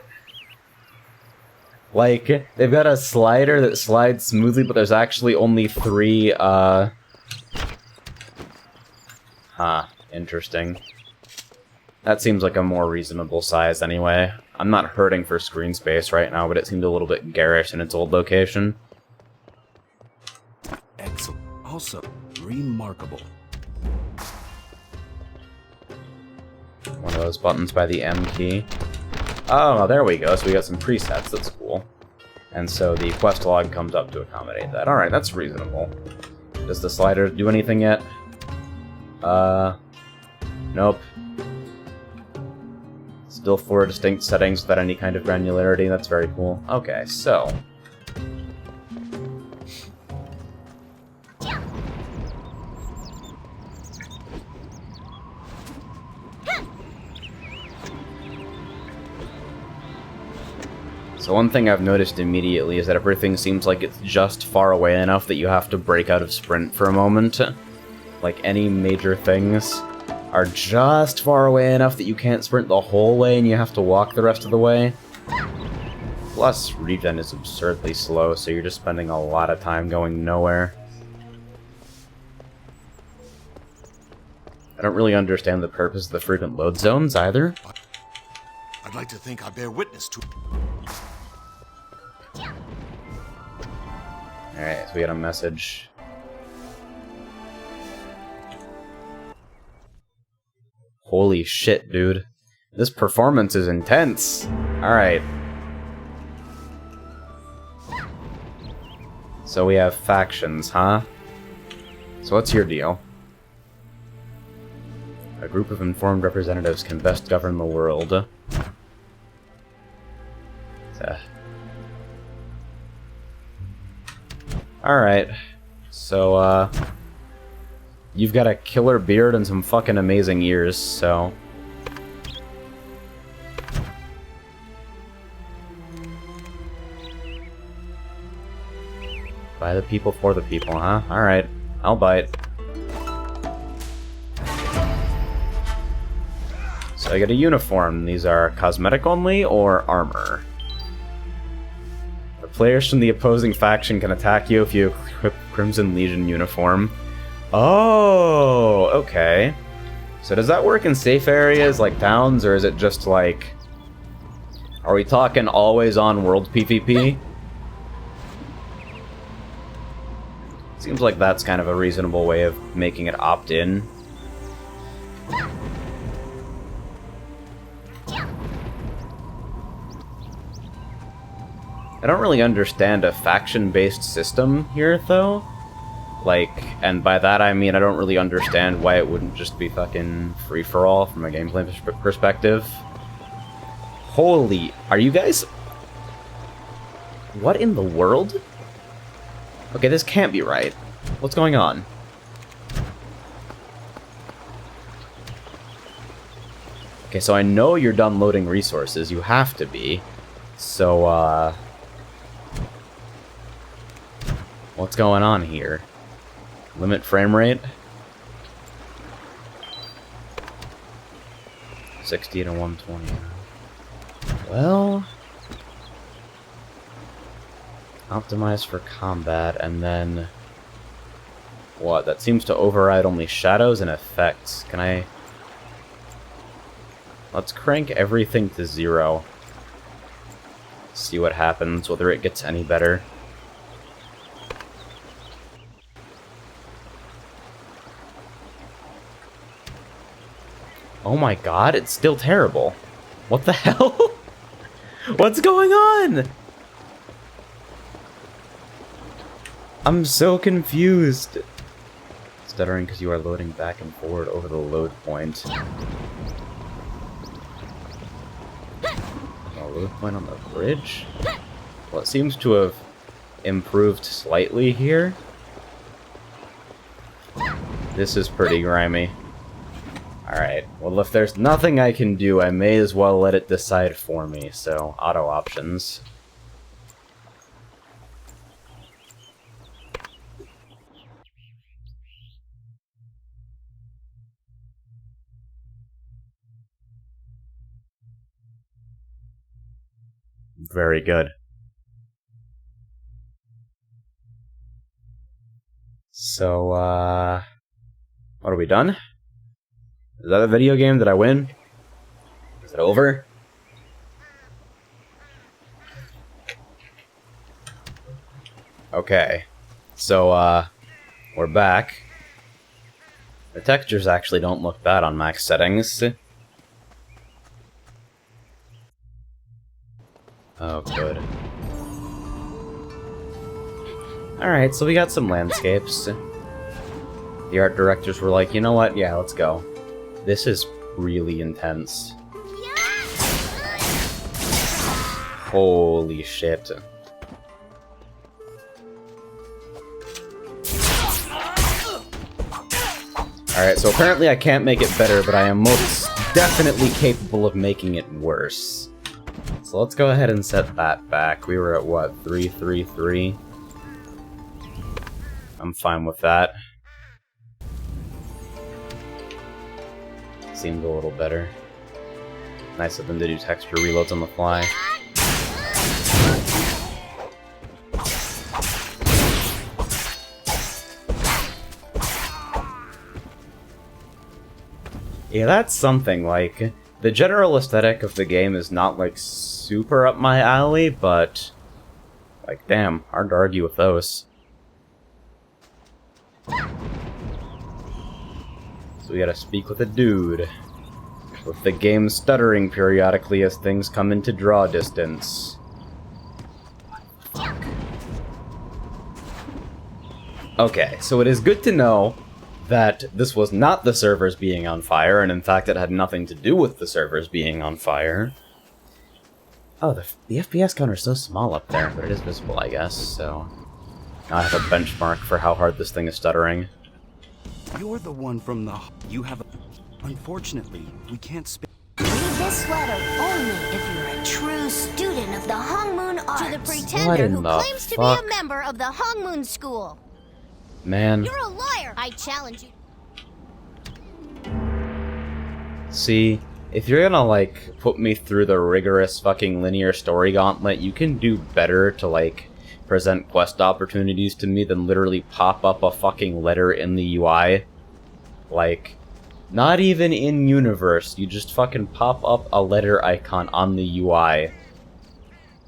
Like, they've got a slider that slides smoothly, but there's actually only 3, interesting. That seems like a more reasonable size anyway. I'm not hurting for screen space right now, but it seemed a little bit garish in its old location. Excellent. Also, remarkable. One of those buttons by the M key. Oh, there we go. So we got some presets. That's cool. And so the quest log comes up to accommodate that. Alright, that's reasonable. Does the slider do anything yet? Nope. Still 4 distinct settings without any kind of granularity. That's very cool. Okay, so... so one thing I've noticed immediately is that everything seems like it's just far away enough that you have to break out of sprint for a moment. Like, any major things are just far away enough that you can't sprint the whole way and you have to walk the rest of the way. Plus, regen is absurdly slow, so you're just spending a lot of time going nowhere. I don't really understand the purpose of the frequent load zones, either. I'd like to think I bear witness to... Alright, so we got a message. Holy shit, dude. This performance is intense. Alright. So we have factions, huh? So what's your deal? A group of informed representatives can best govern the world. Alright. So, you've got a killer beard and some fucking amazing ears, so... By the people, for the people, huh? Alright, I'll bite. So I get a uniform. These are cosmetic only, or armor? The players from the opposing faction can attack you if you equip Crimson Legion uniform. Oh, okay. So does that work in safe areas like towns, or is it just like... Are we talking always on world PvP? Seems like that's kind of a reasonable way of making it opt-in. I don't really understand a faction-based system here, though. Like, and by that I mean I don't really understand why it wouldn't just be fucking free-for-all from a gameplay perspective. Holy... Are you guys... What in the world? Okay, this can't be right. What's going on? Okay, so I know you're done loading resources. You have to be. So, what's going on here? Limit frame rate? 60 to 120. Well... Optimize for combat, and then... What? That seems to override only shadows and effects. Can I... Let's crank everything to 0. See what happens, whether it gets any better. Oh my god, it's still terrible. What the hell? What's going on? I'm so confused. Stuttering because you are loading back and forward over the load point. A load point on the bridge? Well, it seems to have improved slightly here. This is pretty grimy. Alright, well if there's nothing I can do, I may as well let it decide for me, so auto options. Very good. So, what are we done? Is that a video game? Did I win? Is it over? Okay. So, we're back. The textures actually don't look bad on max settings. Oh, good. Alright, so we got some landscapes. The art directors were like, you know what? Yeah, let's go. This is really intense. Holy shit. Alright, so apparently I can't make it better, but I am most definitely capable of making it worse. So let's go ahead and set that back. We were at, what, 333? I'm fine with that. Seemed a little better. Nice of them to do texture reloads on the fly. Yeah, that's something, like, the general aesthetic of the game is not, like, super up my alley, but, like, damn, hard to argue with those. So we gotta speak with a dude, with the game stuttering periodically as things come into draw distance. Okay, so it is good to know that this was not the servers being on fire, and in fact it had nothing to do with the servers being on fire. Oh, the FPS counter is so small up there, but it is visible, I guess, so... Now I have a benchmark for how hard this thing is stuttering. You're the one from the... You have a... Unfortunately, we can't speak... Read this letter only if you're a true student of the Hongmoon Arts. To the What pretender in who the claims to be fuck? a member of the Hongmoon School. Man. You're a liar. I challenge you. See, if you're gonna, like, put me through the rigorous fucking linear story gauntlet, you can do better to, like, present quest opportunities to me than literally pop up a fucking letter in the UI. Like, not even in universe, you just fucking pop up a letter icon on the UI.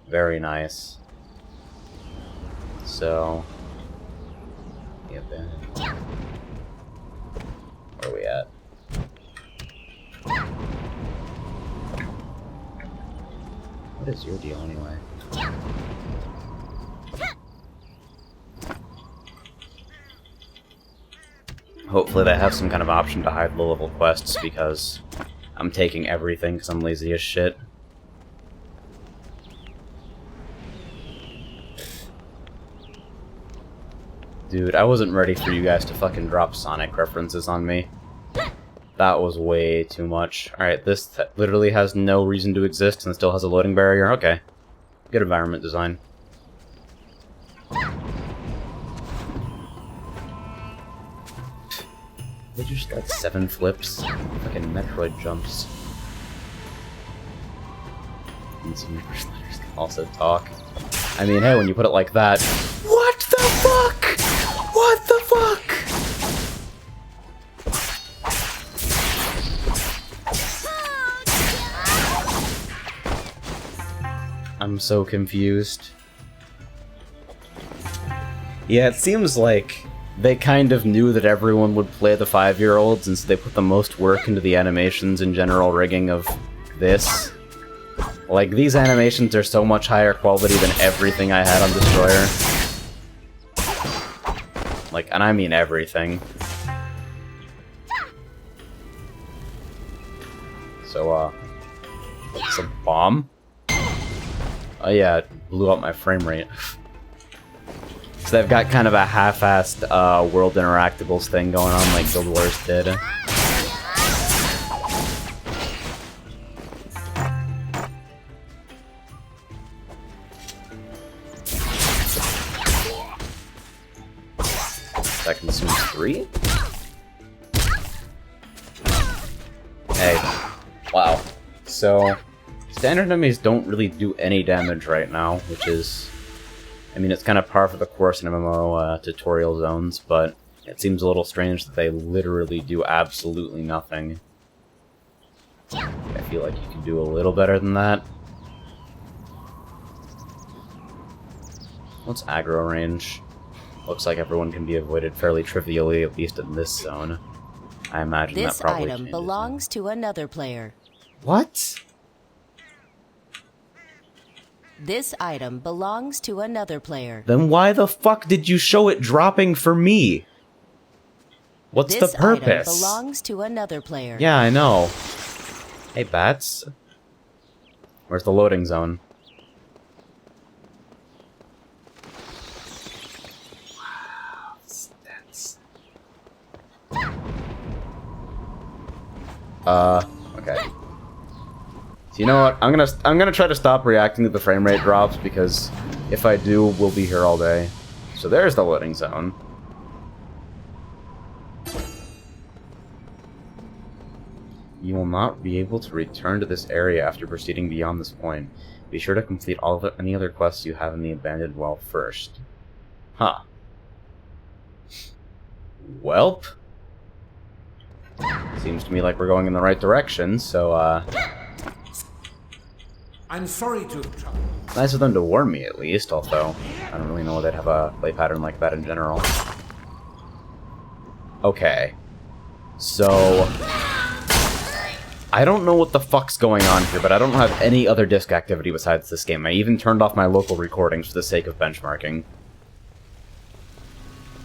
Very nice. So... yeah, then... where are we at? What is your deal, anyway? Hopefully they have some kind of option to hide low-level quests, because I'm taking everything because I'm lazy as shit. Dude, I wasn't ready for you guys to fucking drop Sonic references on me. That was way too much. Alright, this literally has no reason to exist and still has a loading barrier. Okay. Good environment design. They just got 7 flips. Fucking Metroid jumps. And some letters can also talk. I mean, hey, when you put it like that... What the fuck?! What the fuck?! I'm so confused. Yeah, it seems like they kind of knew that everyone would play the 5-year-olds, and so they put the most work into the animations and general rigging of this. Like, these animations are so much higher quality than everything I had on Destroyer. Like, and I mean everything. So, it's a bomb? Oh yeah, it blew up my frame rate. So they've got kind of a half-assed World Interactables thing going on, like Guild Wars did. That consumes 3? Hey. Wow. So... standard enemies don't really do any damage right now, which is... I mean, it's kind of par for the course in MMO tutorial zones, but it seems a little strange that they literally do absolutely nothing. I feel like you can do a little better than that. What's aggro range? Looks like everyone can be avoided fairly trivially, at least in this zone. I imagine This that probably item changes belongs to another player. What? This item belongs to another player. Then why the fuck did you show it dropping for me? What's This the purpose? item belongs to another player. Yeah, I know. Hey, bats. Where's the loading zone? Wow, stats. Okay. So you know what? I'm gonna try to stop reacting to the frame rate drops, because if I do, we'll be here all day. So there's the loading zone. You will not be able to return to this area after proceeding beyond this point. Be sure to complete any other quests you have in the abandoned well first. Huh. Welp? Seems to me like we're going in the right direction, so, I'm sorry to have troubled. nice of them to warn me, at least, although I don't really know they'd have a play pattern like that in general. Okay. So... I don't know what the fuck's going on here, but I don't have any other disc activity besides this game. I even turned off my local recordings for the sake of benchmarking.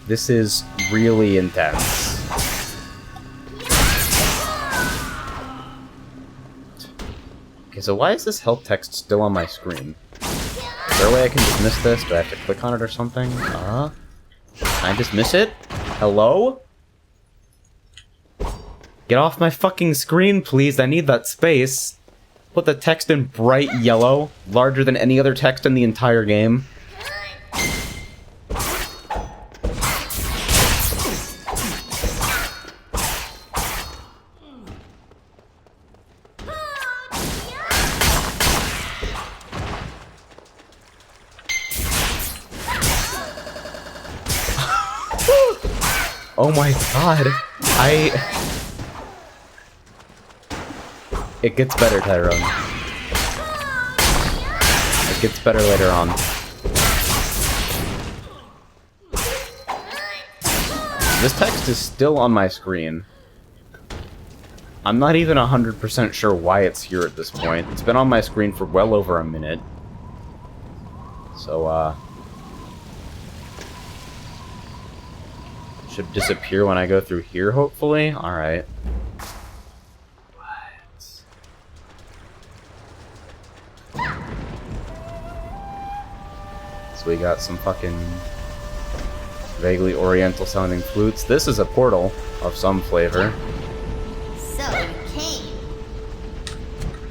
This is really intense. Okay, so why is this help text still on my screen? Is there a way I can dismiss this? Do I have to click on it or something? Can I dismiss it? Hello? Get off my fucking screen, please. I need that space. Put the text in bright yellow, larger than any other text in the entire game. Oh my god. It gets better, Tyrone. It gets better later on. This text is still on my screen. I'm not even 100% sure why it's here at this point. It's been on my screen for well over a minute. So, should disappear when I go through here, hopefully? Alright. So we got some fucking vaguely oriental sounding flutes. This is a portal of some flavor. So you came.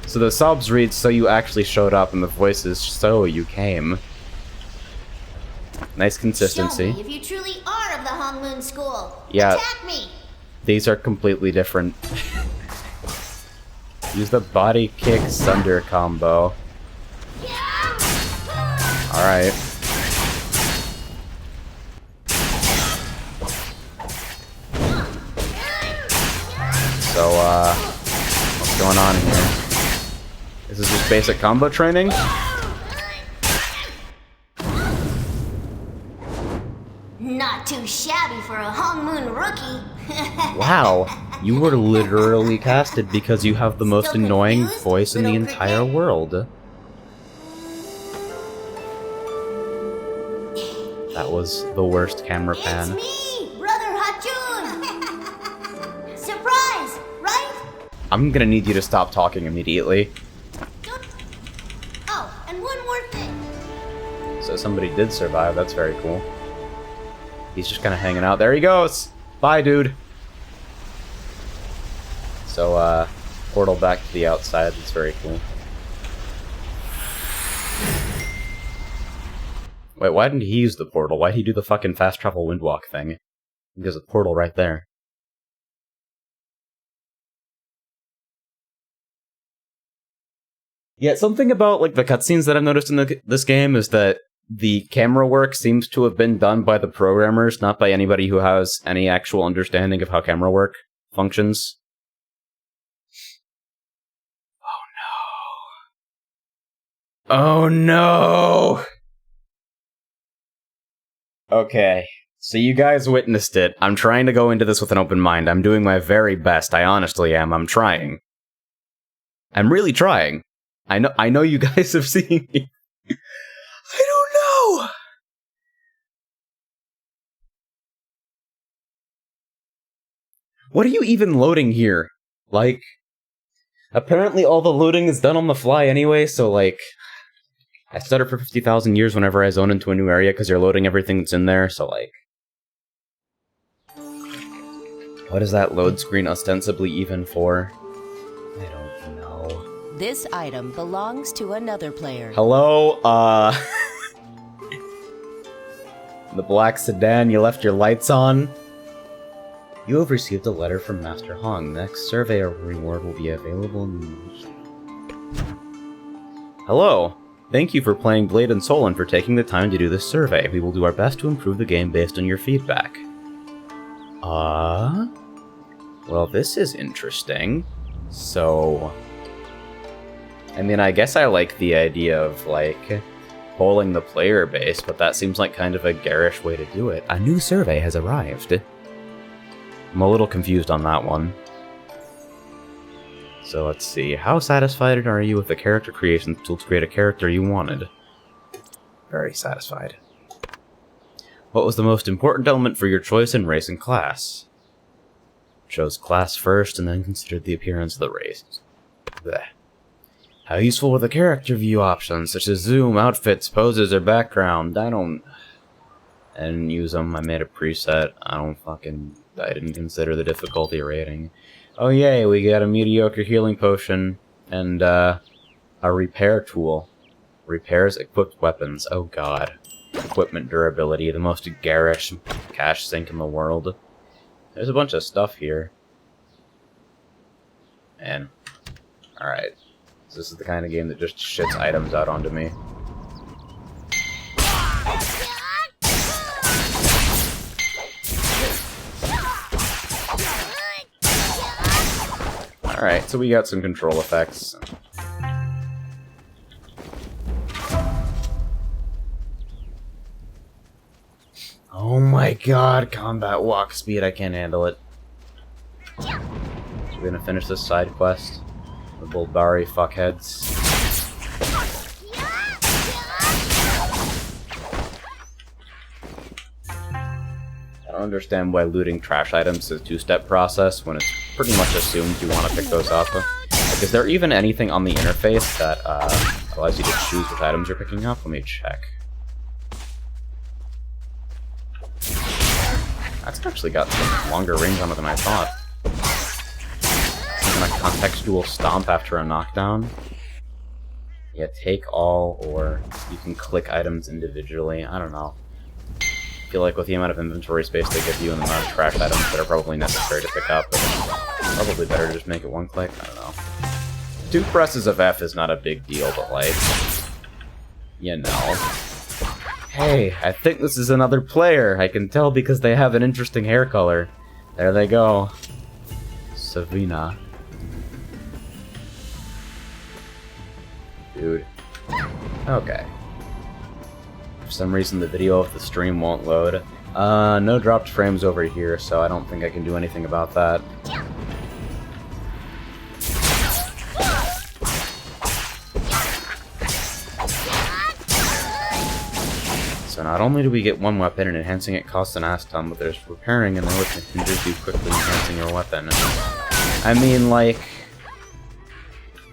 So the subs read, "So you actually showed up," and the voice is, "So you came." Nice consistency. Show me if you truly are of the Hongmoon School. Yeah. Attack me. These are completely different. Use the body kick thunder combo. Alright. So, what's going on here? Is this just basic combo training? Not too shabby for a Hongmoon rookie. Wow, you were literally casted because you have the most Still annoying confused, voice in the little entire cricket? world. That was the worst camera pan. It's me, Brother Hachun. Surprise, right? I'm gonna need you to stop talking immediately. Don't... Oh, and one more thing. So somebody did survive, that's very cool. He's just kind of hanging out. There he goes! Bye, dude! So, portal back to the outside, that's very cool. Wait, why didn't he use the portal? Why'd he do the fucking fast travel windwalk thing? There's a portal right there. Yeah, something about, like, the cutscenes that I've noticed in this game is that the camera work seems to have been done by the programmers, not by anybody who has any actual understanding of how camera work functions. Oh no. Oh no! Okay, so you guys witnessed it. I'm trying to go into this with an open mind. I'm doing my very best. I honestly am. I'm trying. I'm really trying. I know you guys have seen me. I don't know! What are you even loading here? Like, apparently all the loading is done on the fly anyway, so like, I stutter for 50,000 years whenever I zone into a new area because you're loading everything that's in there, so like... What is that load screen ostensibly even for? I don't know. This item belongs to another player. Hello, the black sedan, you left your lights on? You have received a letter from Master Hong. The next survey or reward will be available in... Hello. Thank you for playing Blade and Soul and for taking the time to do this survey. We will do our best to improve the game based on your feedback. Well, this is interesting. So... I mean, I guess I like the idea of, like, polling the player base, but that seems like kind of a garish way to do it. A new survey has arrived. I'm a little confused on that one. So let's see. How satisfied are you with the character creation tool to create a character you wanted? Very satisfied. What was the most important element for your choice in race and class? Chose class first and then considered the appearance of the race. Blech. How useful were the character view options, such as zoom, outfits, poses, or background? I didn't use them. I made a preset. I didn't consider the difficulty rating. Oh yay, we got a mediocre healing potion and a repair tool. Repairs equipped weapons. Oh god. Equipment durability, the most garish cash sink in the world. There's a bunch of stuff here. Man. Alright. This is the kind of game that just shits items out onto me. Alright, so we got some control effects. Oh my god, combat walk speed, I can't handle it. So we're gonna finish this side quest. The Bulbari fuckheads. I don't understand why looting trash items is a two-step process when it's pretty much assumed you want to pick those up. Like, is there even anything on the interface that allows you to choose which items you're picking up? Let me check. That's actually got some longer range on it than I thought. Some kind of contextual stomp after a knockdown. Yeah, take all, or you can click items individually. I don't know. I feel like with the amount of inventory space they give you and the amount of trash items that are probably necessary to pick up, it's probably better to just make it one click. I don't know. 2 presses of F is not a big deal, but like, you know. Hey, I think this is another player. I can tell because they have an interesting hair color. There they go. Savina. Dude. Okay. For some reason the video of the stream won't load. No dropped frames over here, so I don't think I can do anything about that. So not only do we get one weapon and enhancing it costs an ass ton, but there's repairing and which hinders you quickly enhancing your weapon. I mean, like...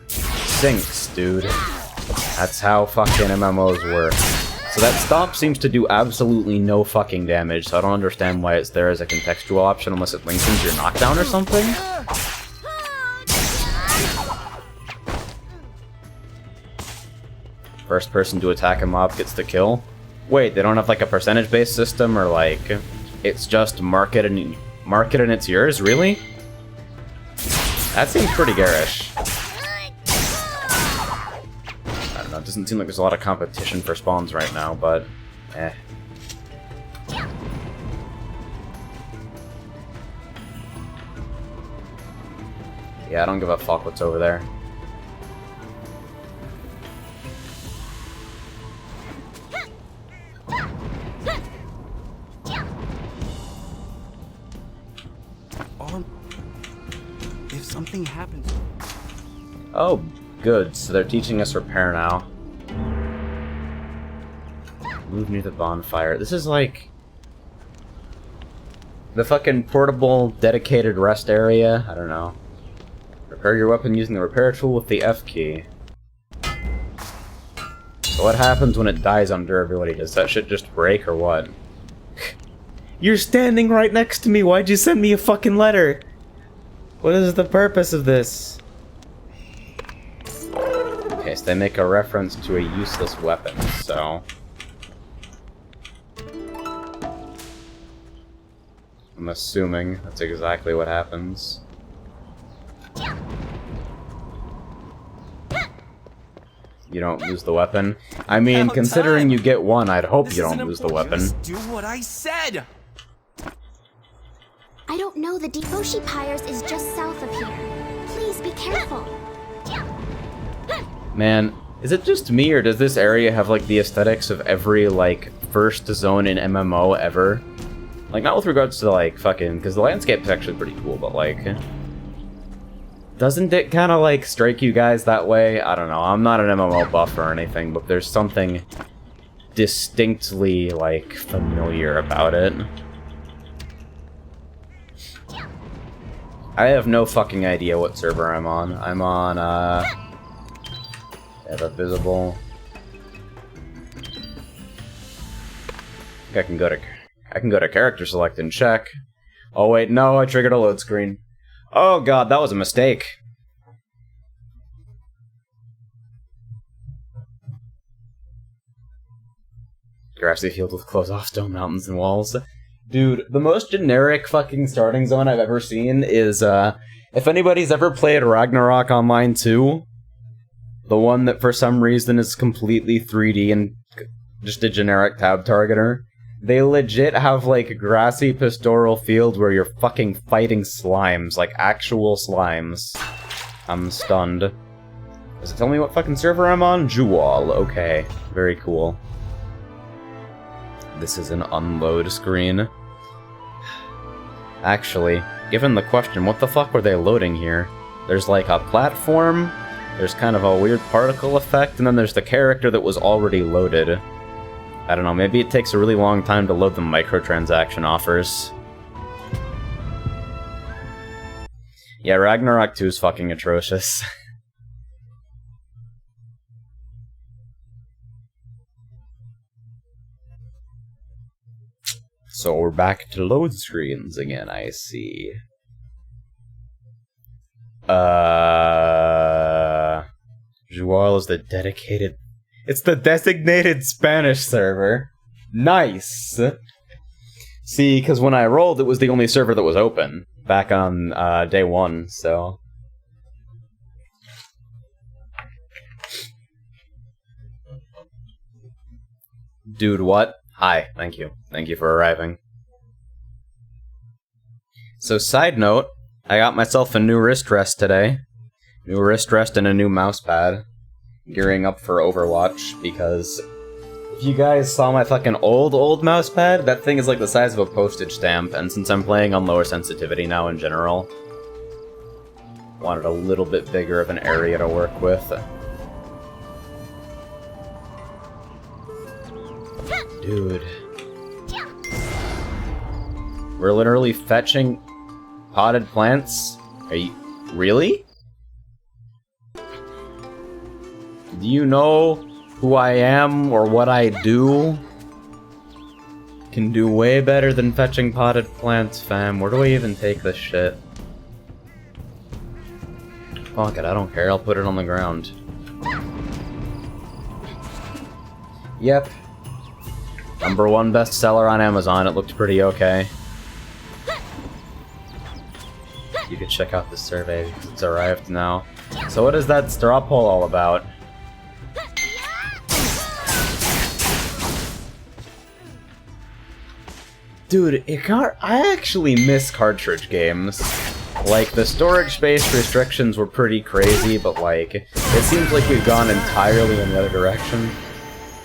sinks, dude. That's how fucking MMOs work. So that stomp seems to do absolutely no fucking damage, so I don't understand why it's there as a contextual option unless it lengthens your knockdown or something? First person to attack a mob gets the kill? Wait, they don't have like a percentage-based system, or like, it's just mark it and it's yours? Really? That seems pretty garish. I don't know, it doesn't seem like there's a lot of competition for spawns right now, but eh. Yeah, I don't give a fuck what's over there. If something happens... Oh, good. So they're teaching us repair now. Move near the bonfire. This is like... the fucking portable, dedicated rest area? I don't know. Repair your weapon using the repair tool with the F key. So what happens when it dies on durability? Does that shit just break or what? You're standing right next to me! Why'd you send me a fucking letter? What is the purpose of this? Okay, so they make a reference to a useless weapon, so... I'm assuming that's exactly what happens. You don't lose the weapon? I mean, About considering time. you get one, I'd hope This you isn't don't lose the important. weapon. Just do what I said. I don't know, the Deboshi Pyres is just south of here. Please be careful. Man, is it just me, or does this area have, like, the aesthetics of every, like, first zone in MMO ever? Like, not with regards to, like, fucking... Because the landscape is actually pretty cool, but, like... Doesn't it kind of, like, strike you guys that way? I don't know, I'm not an MMO buff or anything, but there's something distinctly, like, familiar about it. I have no fucking idea what server I'm on. I'm on, yeah, that's visible. I think I can go to character select and check. Oh wait, no, I triggered a load screen. Oh god, that was a mistake. Grassy field with closed-off stone mountains and walls. Dude, the most generic fucking starting zone I've ever seen is, if anybody's ever played Ragnarok Online 2, the one that for some reason is completely 3D and just a generic tab targeter, they legit have, like, a grassy pastoral field where you're fucking fighting slimes, like actual slimes. I'm stunned. Does it tell me what fucking server I'm on? Jewel, okay. Very cool. This is an unload screen. Actually, given the question, what the fuck were they loading here? There's like a platform, there's kind of a weird particle effect, and then there's the character that was already loaded. I don't know, maybe it takes a really long time to load the microtransaction offers. Yeah, Ragnarok 2 is fucking atrocious. So we're back to load screens again, I see. Jewel is the dedicated... It's the designated Spanish server. Nice! See, because when I rolled, it was the only server that was open. Back on, day one, so... Dude, what? Hi, thank you. Thank you for arriving. So, side note, I got myself a new wrist rest today. New wrist rest and a new mouse pad. Gearing up for Overwatch, because if you guys saw my fucking old mouse pad, that thing is like the size of a postage stamp, and since I'm playing on lower sensitivity now in general, wanted a little bit bigger of an area to work with. Dude. We're literally fetching potted plants? Are you... Really? Do you know who I am or what I do? Can do way better than fetching potted plants, fam. Where do I even take this shit? Fuck it, I don't care. I'll put it on the ground. Yep. #1 bestseller on Amazon. It looked pretty okay. You could check out the survey because it's arrived now. So what is that straw poll all about? Dude, I actually miss cartridge games. Like, the storage space restrictions were pretty crazy, but like, it seems like we've gone entirely in the other direction.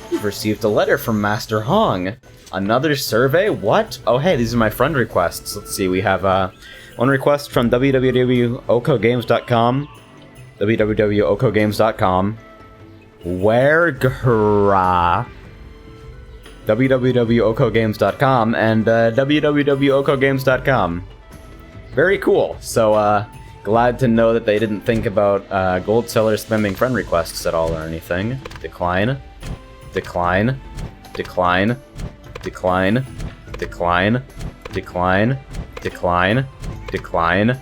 You've received a letter from Master Hong. Another survey? What? Oh hey, these are my friend requests. Let's see, we have one request from www.okogames.com, www.okogames.com, Wergra, www.okogames.com, and www.okogames.com. Very cool. So, glad to know that they didn't think about gold sellers spamming friend requests at all or anything. Decline. Decline. Decline. Decline. Decline. Decline. Decline. Decline.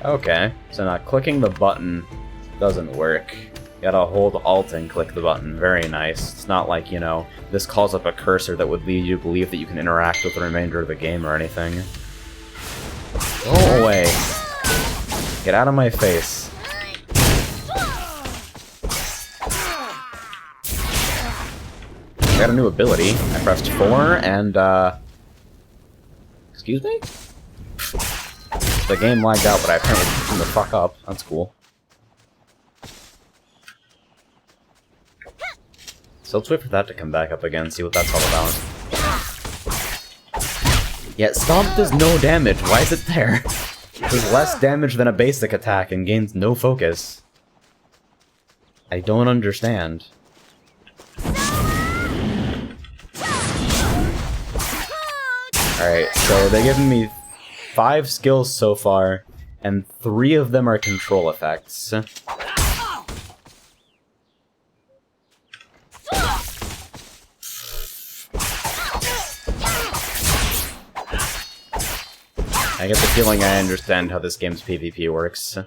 Okay, so now clicking the button doesn't work. You gotta hold Alt and click the button. Very nice. It's not like, you know, this calls up a cursor that would lead you to believe that you can interact with the remainder of the game or anything. Go away. Get out of my face. I got a new ability. I pressed 4 and, Excuse me? The game lagged out, but I apparently turned the fuck up. That's cool. So let's wait for that to come back up again, see what that's all about. Yeah, Stomp does no damage. Why is it there? It does less damage than a basic attack and gains no focus. I don't understand. Alright, so they've given me 5 skills so far, and 3 of them are control effects. I get the feeling I understand how this game's PvP works.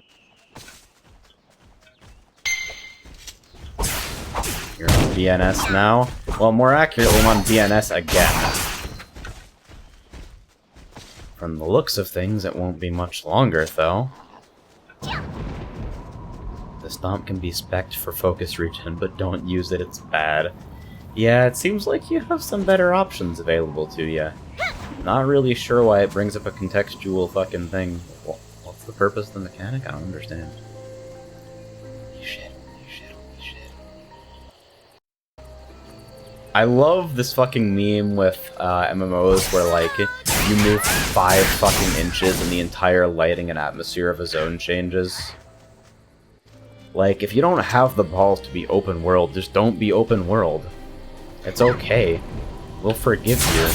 You're on DNS now? Well, more accurately, I'm on DNS again. From the looks of things, it won't be much longer, though. The Stomp can be spec'd for focus regen, but don't use it, it's bad. Yeah, it seems like you have some better options available to you. Not really sure why it brings up a contextual fucking thing. Well, what's the purpose of the mechanic? I don't understand. Holy shit, holy shit, holy shit. I love this fucking meme with MMOs where, like, you move 5 fucking inches and the entire lighting and atmosphere of a zone changes. Like, if you don't have the balls to be open world, just don't be open world. It's okay. We'll forgive you.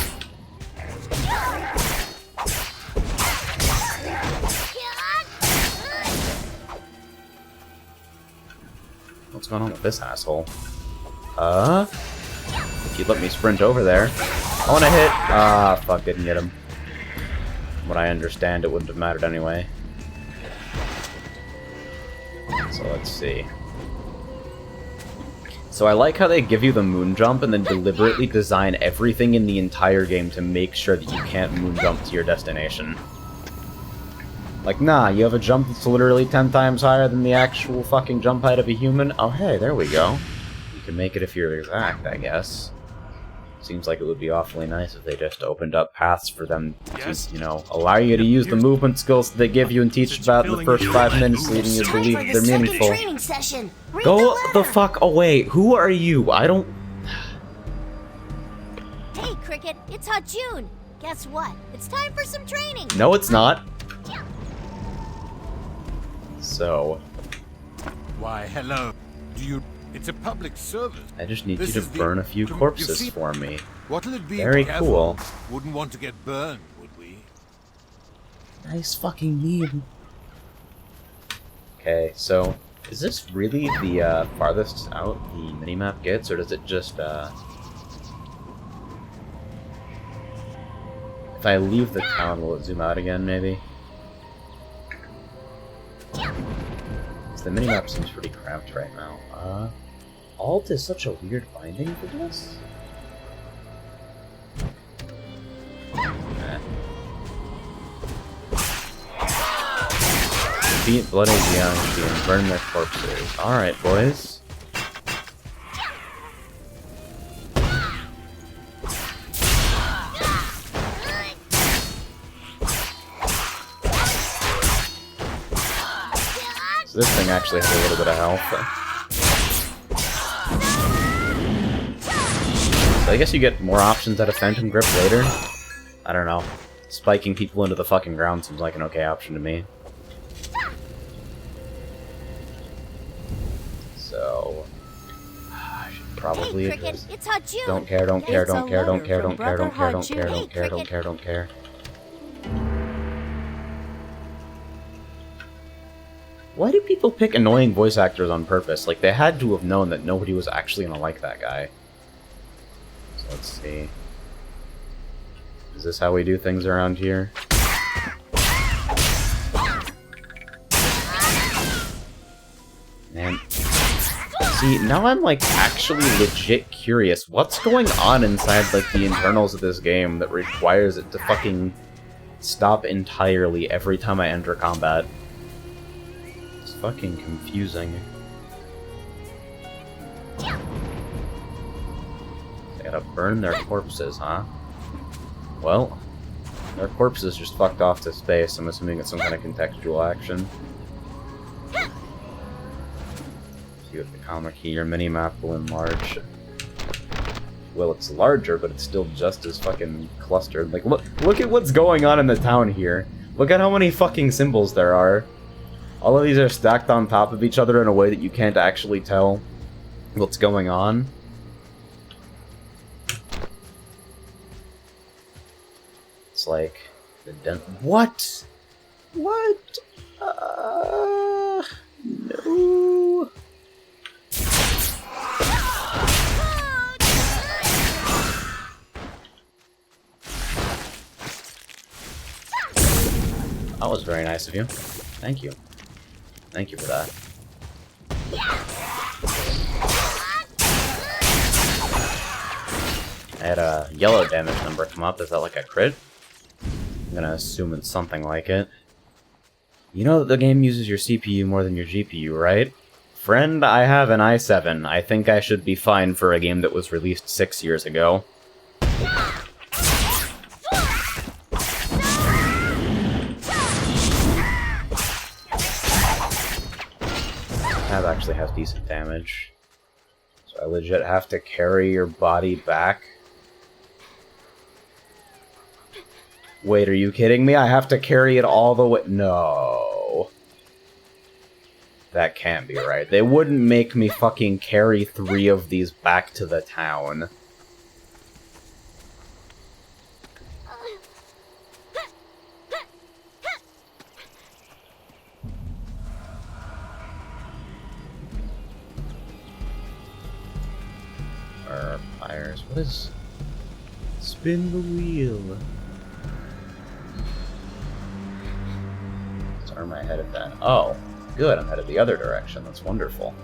What's going on with this asshole? If you'd let me sprint over there. I wanna hit! Ah, fuck, didn't get him. From what I understand, it wouldn't have mattered anyway. So let's see. So I like how they give you the moon jump and then deliberately design everything in the entire game to make sure that you can't moon jump to your destination. Like, nah, you have a jump that's literally 10 times higher than the actual fucking jump height of a human? Oh, hey, there we go. You can make it if you're exact, I guess. Seems like it would be awfully nice if they just opened up paths for them to, you know, allow you to use the movement skills that they give you and teach about in the first 5 minutes, leading you to believe that they're meaningful. Go the fuck away! Who are you? I don't... Hey, Cricket, it's Hot June. Guess what? It's time for some training. No, it's not. So... Why, hello. Do you... It's a public service. I just need This you is to the- burn a few you corpses see- for me. What'll it be? Very Careful. cool. Wouldn't want to get burned, would we? Nice fucking meme. Okay, so... Is this really the farthest out the minimap gets, or does it just, If I leave the town, will it zoom out again, maybe? The minimap seems pretty cramped right now. Alt is such a weird binding for this? Beat bloody Jiangxi and burn their corpses. Alright, boys. So this thing actually has a little bit of health. So I guess you get more options out of Phantom Grip later. I don't know. Spiking people into the fucking ground seems like an okay option to me. So... I should probably... Hey, Cricket, it's Hot June. Don't care, don't care, It's don't a care, don't letter care, from don't care, don't Brother care, don't Hot care, June. don't care, don't Cricket. care, don't care. Why do people pick annoying voice actors on purpose? Like, they had to have known that nobody was actually gonna like that guy. So let's see. Is this how we do things around here? Man. See, now I'm, like, actually legit curious. What's going on inside, like, the internals of this game that requires it to fucking stop entirely every time I enter combat? It's fucking confusing. They gotta burn their corpses, huh? Well, Our corpses just fucked off to space. I'm assuming it's some kind of contextual action. See with the comma key, your mini-map will enlarge. Well, it's larger, but it's still just as fucking clustered. Like, look at what's going on in the town here. Look at how many fucking symbols there are. All of these are stacked on top of each other in a way that you can't actually tell what's going on. It's like the what? What? No. That was very nice of you. Thank you. Thank you for that. I had a yellow damage number come up. Is that like a crit? I'm gonna assume it's something like it. You know that the game uses your CPU more than your GPU, right? Friend, I have an i7. I think I should be fine for a game that was released 6 years ago. Tab actually has decent damage. So I legit have to carry your body back. Wait, are you kidding me? I have to carry it all the way? No. That can't be right. They wouldn't make me fucking carry 3 of these back to the town. Fires. What is... Spin the wheel. So where am I headed then? Oh, good, I'm headed the other direction. That's wonderful.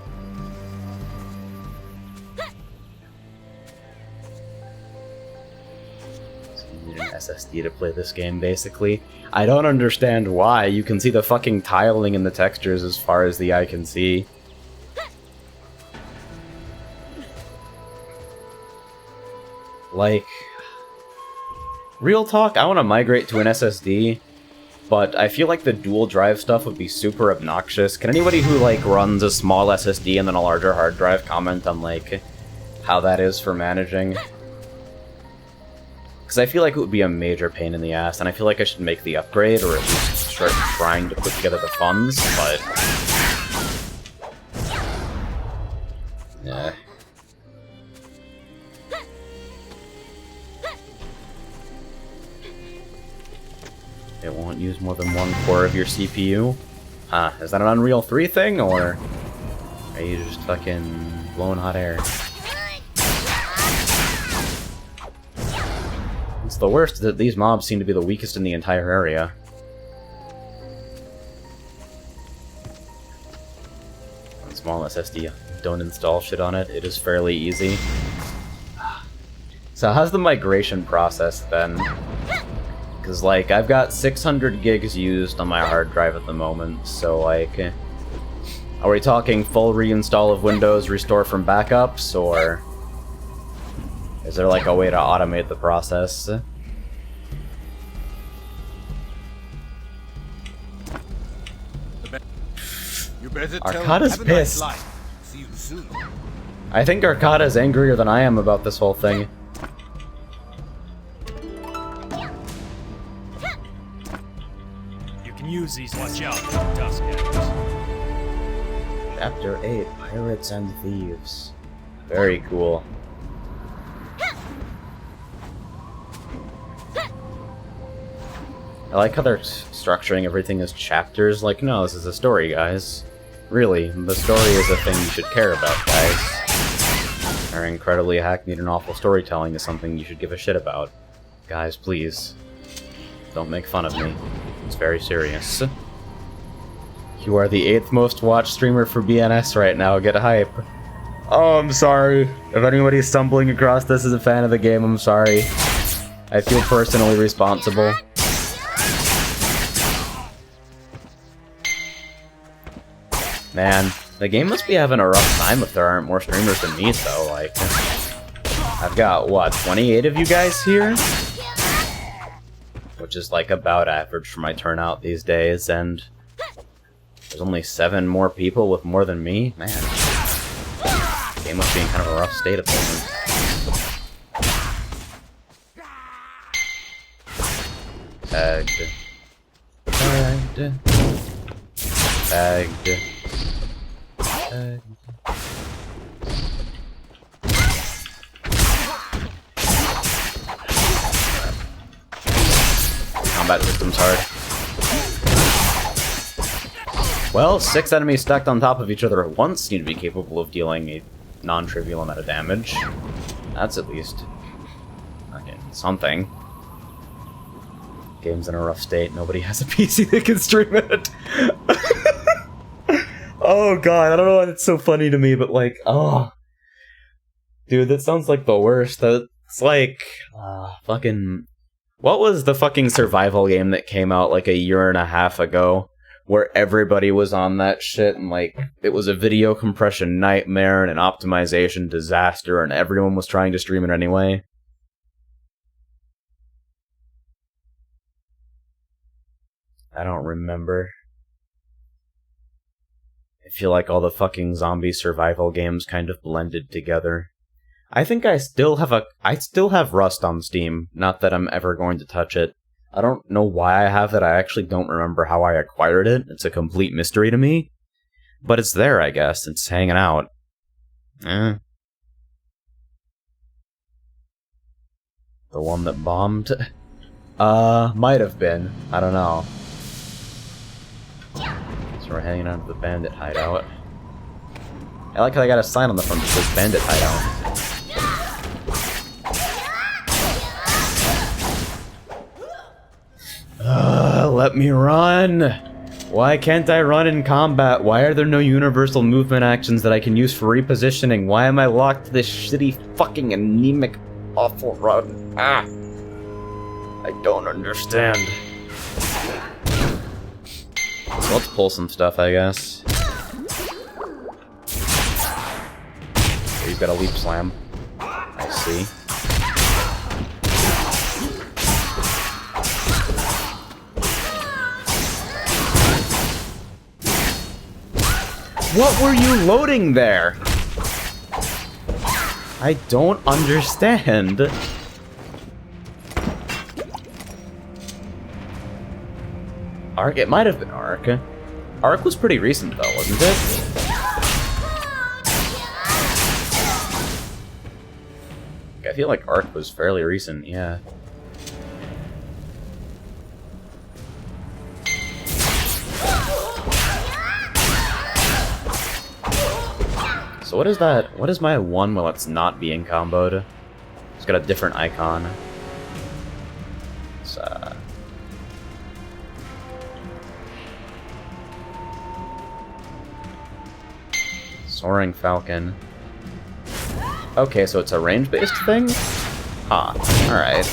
So you need an SSD to play this game, basically. I don't understand why. You can see the fucking tiling in the textures as far as the eye can see. Like, real talk, I want to migrate to an SSD, but I feel like the dual drive stuff would be super obnoxious. Can anybody who, like, runs a small SSD and then a larger hard drive comment on, like, how that is for managing? Because I feel like it would be a major pain in the ass, and I feel like I should make the upgrade, or at least start trying to put together the funds, but... yeah. It won't use more than 1 core of your CPU? Huh, is that an Unreal 3 thing, or are you just fucking blowing hot air? It's the worst that these mobs seem to be the weakest in the entire area. On small SSD, don't install shit on it, it is fairly easy. So how's the migration process then? Because, like, I've got 600 gigs used on my hard drive at the moment, so, like, are we talking full reinstall of Windows, restore from backups, or is there, like, a way to automate the process? Arcada's pissed. See you soon. I think Arcada's angrier than I am about this whole thing. Use these, watch out, dust cats. Chapter 8, Pirates and Thieves. Very cool. I like how they're structuring everything as chapters. Like, no, this is a story, guys. Really, the story is a thing you should care about, guys. Our incredibly hackneyed and awful storytelling is something you should give a shit about. Guys, please. Don't make fun of me. It's very serious. You are the 8th most watched streamer for BNS right now. Get hype. Oh, I'm sorry. If anybody's stumbling across this as a fan of the game, I'm sorry. I feel personally responsible. Man, the game must be having a rough time if there aren't more streamers than me, though. Like, I've got, what, 28 of you guys here? which is like about average for my turnout these days, and there's only 7 more people with more than me? Man. Game must be in kind of a rough state at the moment. Tagged. Tagged. Tagged. Tagged. Combat system's hard. Well, 6 enemies stacked on top of each other at once need to be capable of dealing a non-trivial amount of damage. That's at least something. Game's in a rough state. Nobody has a PC that can stream it. Oh god, I don't know why that's so funny to me, but like, oh. Dude, that sounds like the worst. That's like, fucking... What was the fucking survival game that came out like a year and a half ago? Where everybody was on that shit, and like, it was a video compression nightmare and an optimization disaster, and everyone was trying to stream it anyway. I don't remember. I feel like all the fucking zombie survival games kind of blended together. I think I still have Rust on Steam, not that I'm ever going to touch it. I don't know why I have it, I actually don't remember how I acquired it, it's a complete mystery to me. But it's there, I guess, it's hanging out. The one that bombed? Might have been, I don't know. So we're hanging out at the bandit hideout. I like how they got a sign on the front that says bandit hideout. Let me run! Why can't I run in combat? Why are there no universal movement actions that I can use for repositioning? Why am I locked to this shitty, fucking anemic, awful run? Ah! I don't understand. So let's pull some stuff, I guess. He's got a leap slam. I see. What were you loading there? I don't understand. Arc? It might have been Arc. Arc was pretty recent though, wasn't it? I feel like Arc was fairly recent, yeah. So what is that? What is my one while it's not being comboed? It's got a different icon. It's, Soaring Falcon. Okay, so it's a range-based thing? Huh, alright.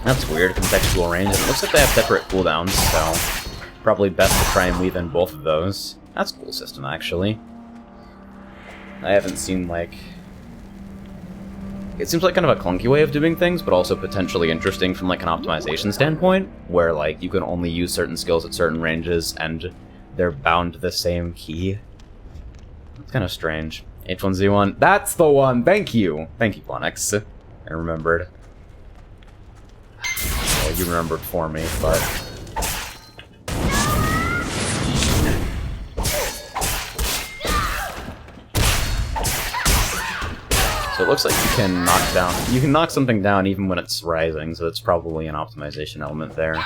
That's weird, contextual range. It looks like they have separate cooldowns, so probably best to try and weave in both of those. That's a cool system, actually. I haven't seen, like... It seems like kind of a clunky way of doing things, but also potentially interesting from, like, an optimization standpoint, where, like, you can only use certain skills at certain ranges, and they're bound to the same key. It's kind of strange. H1Z1. That's the one! Thank you! Thank you, Plonix. I remembered. Well, you remembered for me, but... So it looks like you can knock something down even when it's rising, so that's probably an optimization element there.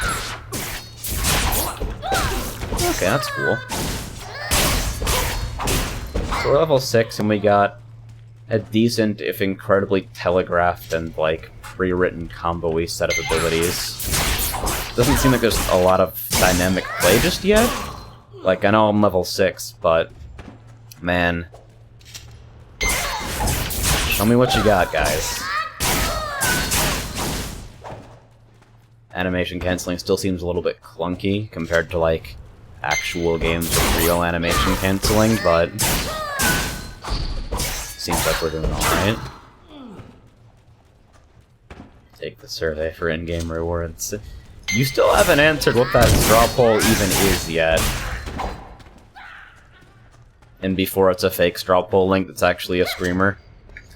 Okay, that's cool. So we're level 6 and we got a decent, if incredibly telegraphed and, like, pre-written combo-y set of abilities. Doesn't seem like there's a lot of dynamic play just yet. Like, I know I'm level 6, but... man... Show me what you got, guys. Animation canceling still seems a little bit clunky compared to, like, actual games with real animation canceling, but... seems like we're doing alright. Take the survey for in-game rewards. You still haven't answered what that straw poll even is yet. And before it's a fake straw poll link that's actually a screamer.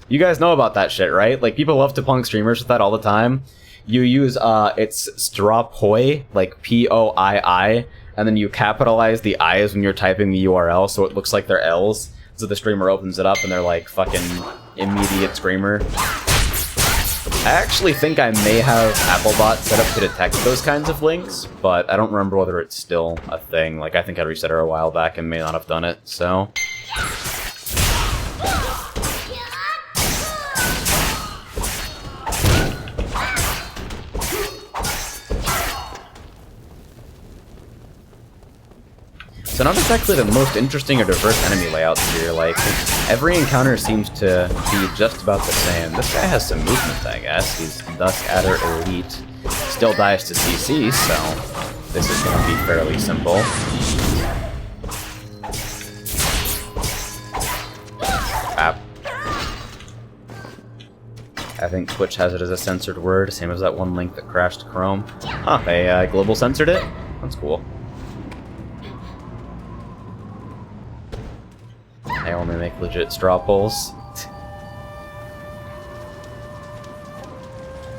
You guys know about that shit, right? Like, people love to punk streamers with that all the time. You use, it's strawpoi, like P-O-I-I, and then you capitalize the I's when you're typing the URL so it looks like they're L's. So the streamer opens it up and they're like, fucking immediate screamer. I actually think I may have Applebot set up to detect those kinds of links, but I don't remember whether it's still a thing. Like, I think I reset her a while back and may not have done it, so... So not exactly the most interesting or diverse enemy layouts here, like, every encounter seems to be just about the same. This guy has some movement, I guess. He's Dusk Adder Elite. Still dies to CC, so this is going to be fairly simple. I think Twitch has it as a censored word, same as that one link that crashed Chrome. Huh, they global censored it? That's cool. I only make legit straw polls.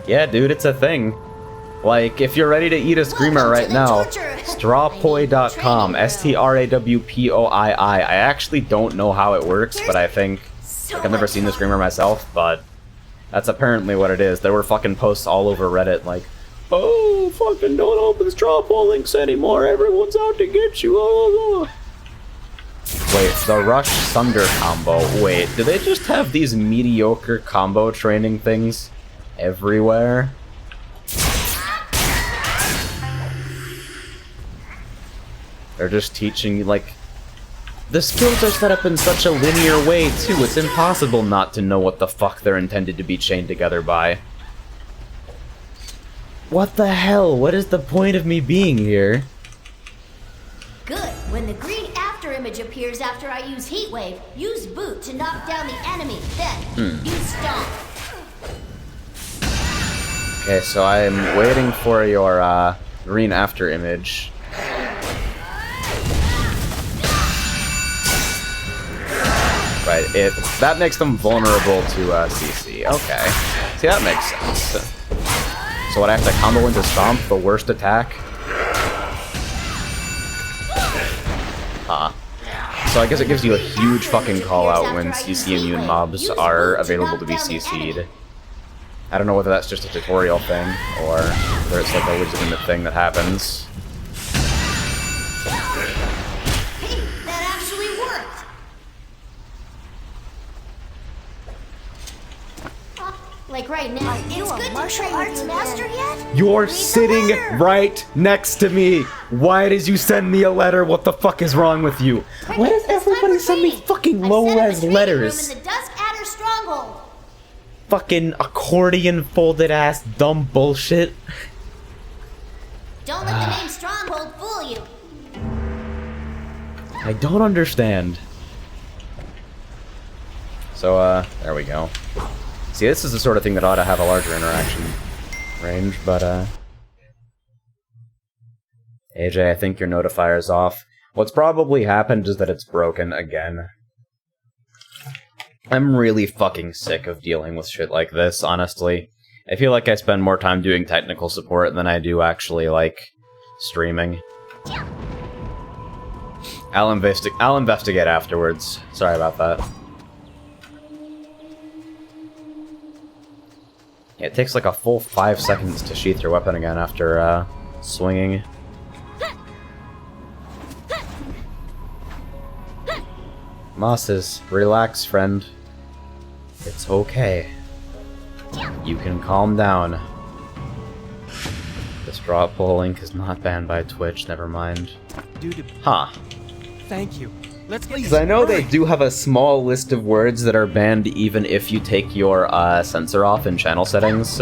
Yeah, dude, it's a thing. Like, if you're ready to eat a screamer right now, strawpoi.com, S-T-R-A-W-P-O-I-I. I actually don't know how it works, but I think... Like, I've never seen the screamer myself, but that's apparently what it is. There were fucking posts all over Reddit like, oh, fucking don't open straw poll links anymore, everyone's out to get you, oh. Wait, the Rush Thunder combo. Wait, do they just have these mediocre combo training things everywhere? They're just teaching, like... The skills are set up in such a linear way, too, it's impossible not to know what the fuck they're intended to be chained together by. What the hell? What is the point of me being here? Good. When the green after image appears after I use Heat Wave, use Boot to knock down the enemy. Then, use Stomp. Okay, so I'm waiting for your green after image. Right, that makes them vulnerable to CC. Okay. See, that makes sense. So what, I have to combo into Stomp, the worst attack? So I guess it gives you a huge fucking call out when CC immune mobs are available to be CC'd. I don't know whether that's just a tutorial thing, or whether it's like a legitimate thing that happens. Hey, that actually worked! Like right now, it's good to train arts master yet? You're sitting right next to me! Why did you send me a letter? What the fuck is wrong with you? Why does everybody send me fucking low-res letters? In the Dusk Adder Stronghold. Fucking accordion folded ass dumb bullshit. Don't let the name Stronghold fool you. I don't understand. So, there we go. See, this is the sort of thing that ought to have a larger interaction range, but, AJ, I think your notifier's off. What's probably happened is that it's broken again. I'm really fucking sick of dealing with shit like this, honestly. I feel like I spend more time doing technical support than I do actually, like, streaming. I'll investigate afterwards. Sorry about that. Yeah, it takes like a full 5 seconds to sheath your weapon again after, swinging. Mosses, relax, friend. It's okay. You can calm down. The straw poll link is not banned by Twitch, never mind. Huh. Thank you. Let's get Because I know they do have a small list of words that are banned even if you take your censor off in channel settings.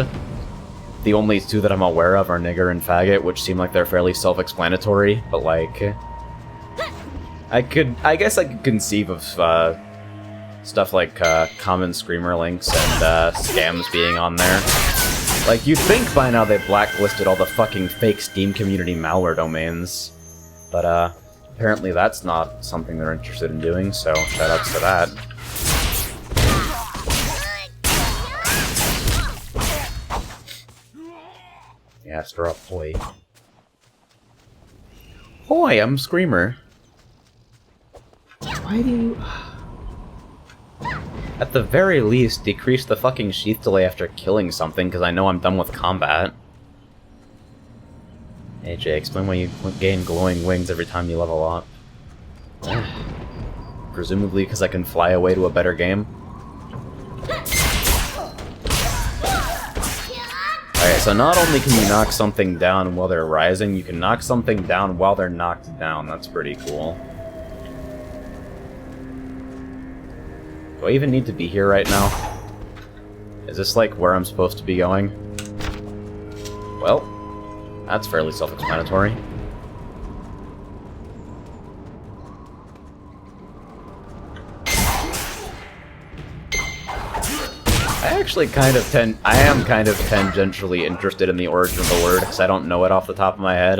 The only two that I'm aware of are nigger and faggot, which seem like they're fairly self-explanatory, but like... I guess I could conceive of stuff like common screamer links and scams being on there. Like, you'd think by now they blacklisted all the fucking fake Steam community malware domains. But, apparently that's not something they're interested in doing, so shoutouts to that. Yeah, stir up, hoy. Hoy, I'm Screamer. Why do you... At the very least, decrease the fucking sheath delay after killing something, because I know I'm done with combat. AJ, explain why you gain glowing wings every time you level up. Presumably because I can fly away to a better game. Alright, so not only can you knock something down while they're rising, you can knock something down while they're knocked down. That's pretty cool. Do I even need to be here right now? Is this, like, where I'm supposed to be going? Well, that's fairly self-explanatory. I am kind of tangentially interested in the origin of the word, because I don't know it off the top of my head.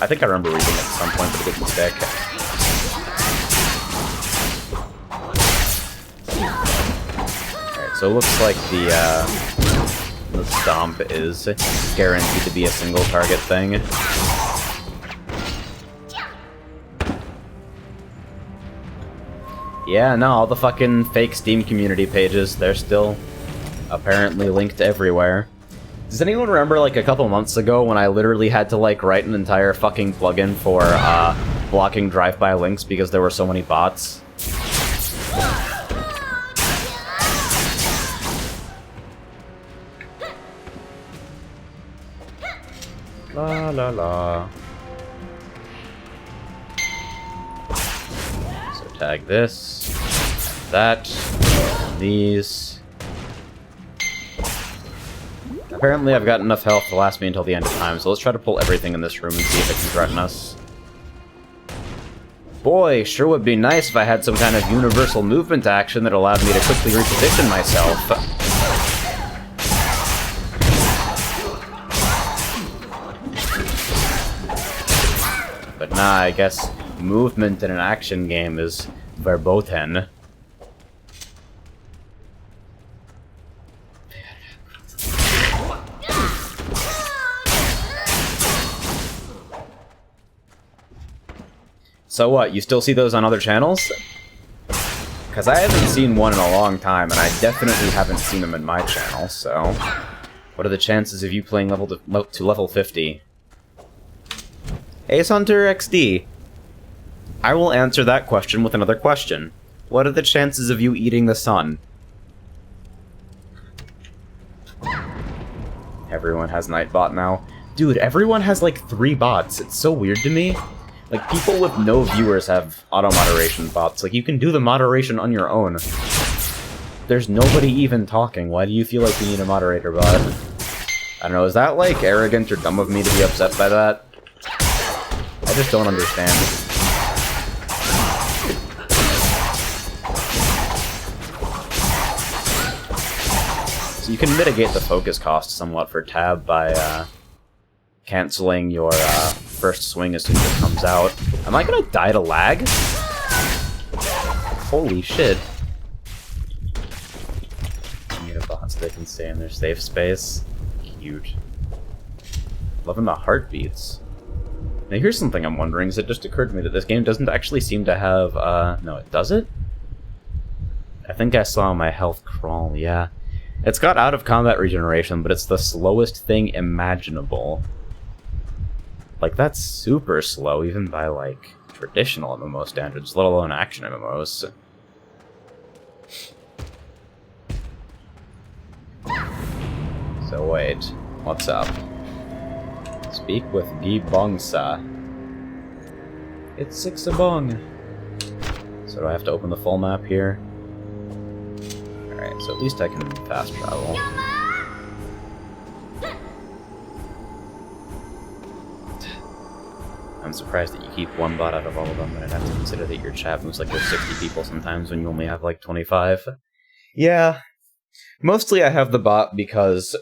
I think I remember reading it at some point, but it didn't stick. Alright, so it looks like the stomp is guaranteed to be a single target thing. Yeah, no, all the fucking fake Steam community pages, they're still apparently linked everywhere. Does anyone remember, like, a couple months ago when I literally had to, like, write an entire fucking plugin for, blocking drive-by links because there were so many bots? La la la. So tag this, that, and these. Apparently I've got enough health to last me until the end of time, so let's try to pull everything in this room and see if it can threaten us. Boy, sure would be nice if I had some kind of universal movement action that allowed me to quickly reposition myself. But nah, I guess movement in an action game is verboten. So what, you still see those on other channels? Because I haven't seen one in a long time, and I definitely haven't seen them in my channel, so... What are the chances of you playing level to level 50? Ace Hunter XD. I will answer that question with another question. What are the chances of you eating the sun? Everyone has Nightbot now. Dude, everyone has like 3 bots. It's so weird to me. Like, people with no viewers have auto-moderation bots. Like, you can do the moderation on your own. There's nobody even talking. Why do you feel like you need a moderator bot? I don't know, is that, like, arrogant or dumb of me to be upset by that? I just don't understand. So you can mitigate the focus cost somewhat for Tab by, canceling your, first swing as soon as it comes out. Am I gonna die to lag? Holy shit. I need a bots that can stay in their safe space. Cute. Loving the heartbeats. Now here's something I'm wondering, is it just occurred to me that this game doesn't actually seem to have, no, it does it? I think I saw my health crawl, yeah. It's got out of combat regeneration, but it's the slowest thing imaginable. Like, that's super slow, even by, like, traditional MMO standards, let alone action MMOs. So wait, what's up? Speak with Gi Bongsa. It's Sixabong. So do I have to open the full map here? Alright, so at least I can fast travel. I'm surprised that you keep one bot out of all of them, and I'd have to consider that your chat moves like there's 60 people sometimes when you only have like 25. Yeah. Mostly I have the bot because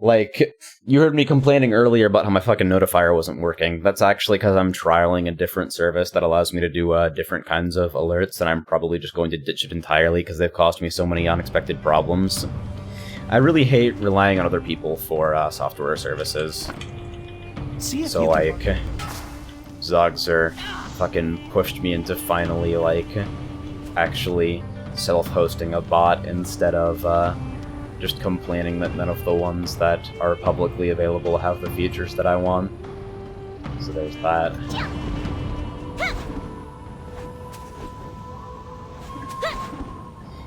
Like, you heard me complaining earlier about how my fucking notifier wasn't working. That's actually because I'm trialing a different service that allows me to do different kinds of alerts, and I'm probably just going to ditch it entirely because they've caused me so many unexpected problems. I really hate relying on other people for software services. So, like, Zogzer fucking pushed me into finally, like, actually self-hosting a bot instead of, just complaining that none of the ones that are publicly available have the features that I want. So there's that.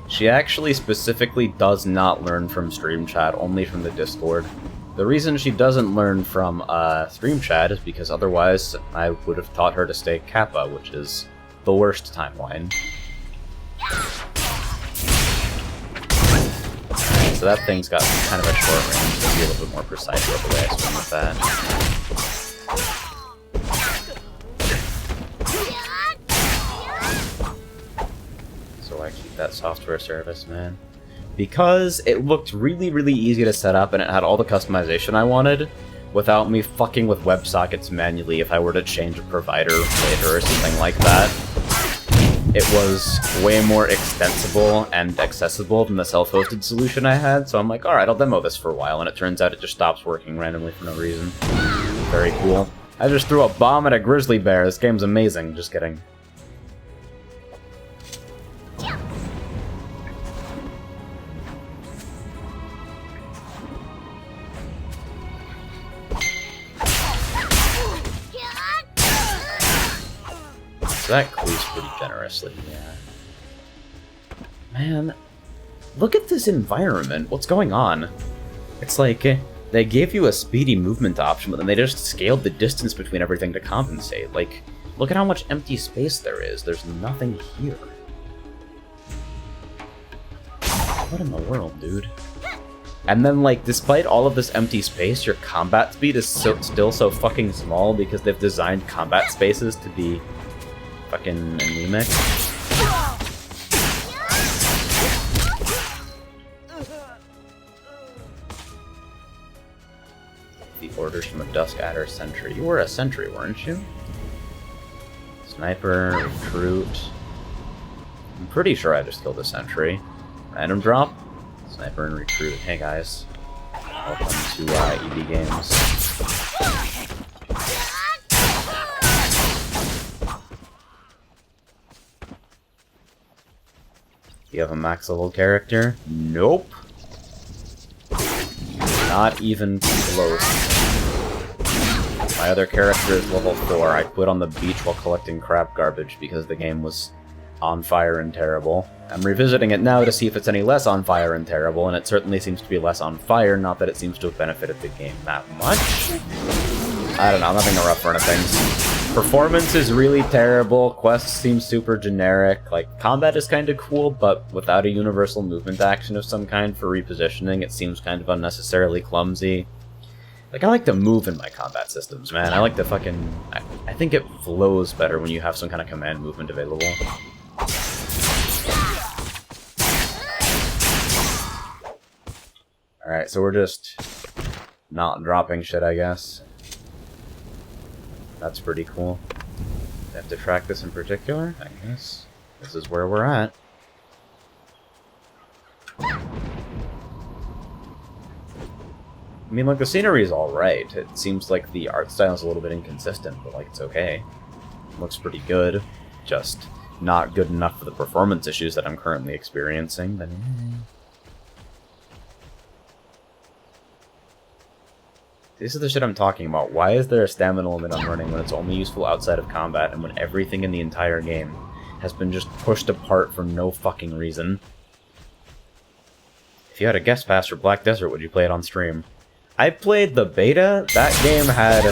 She actually specifically does not learn from Stream Chat, only from the Discord. The reason she doesn't learn from Stream Chat is because otherwise I would have taught her to stay Kappa, which is the worst timeline. So that thing's got kind of a short range, to be a little bit more precise with the way I swing with that. So I keep that software service, man. Because it looked really, really easy to set up and it had all the customization I wanted, without me fucking with WebSockets manually if I were to change a provider later or something like that. It was way more extensible and accessible than the self-hosted solution I had, so I'm like, alright, I'll demo this for a while, and it turns out it just stops working randomly for no reason. Very cool. I just threw a bomb at a grizzly bear. This game's amazing. Just kidding. So that clues pretty generously, yeah. Man, look at this environment. What's going on? It's like, they gave you a speedy movement option, but then they just scaled the distance between everything to compensate. Like, look at how much empty space there is. There's nothing here. What in the world, dude? And then, like, despite all of this empty space, your combat speed is still so fucking small because they've designed combat spaces to be fucking anemic. The orders from a Dusk Adder sentry. You were a sentry, weren't you? Sniper, recruit. I'm pretty sure I just killed a sentry. Random drop. Sniper and recruit. Hey guys. Welcome to EB Games. Do you have a max level character? Nope. Not even close. My other character is level 4. I quit on the beach while collecting crap garbage because the game was on fire and terrible. I'm revisiting it now to see if it's any less on fire and terrible, and it certainly seems to be less on fire, not that it seems to have benefited the game that much. I don't know, I'm having a rough run of things. Performance is really terrible, quests seem super generic, like, combat is kinda cool, but without a universal movement action of some kind for repositioning, it seems kind of unnecessarily clumsy. Like, I like to move in my combat systems, man. I like to fucking... I think it flows better when you have some kind of command movement available. Alright, so we're just not dropping shit, I guess. That's pretty cool. I have to track this in particular, I guess. This is where we're at. I mean, like, the scenery is alright. It seems like the art style is a little bit inconsistent, but, like, it's okay. It looks pretty good. Just not good enough for the performance issues that I'm currently experiencing, but... This is the shit I'm talking about. Why is there a stamina limit on running when it's only useful outside of combat, and when everything in the entire game has been just pushed apart for no fucking reason? If you had a guest pass for Black Desert, would you play it on stream? I played the beta. That game had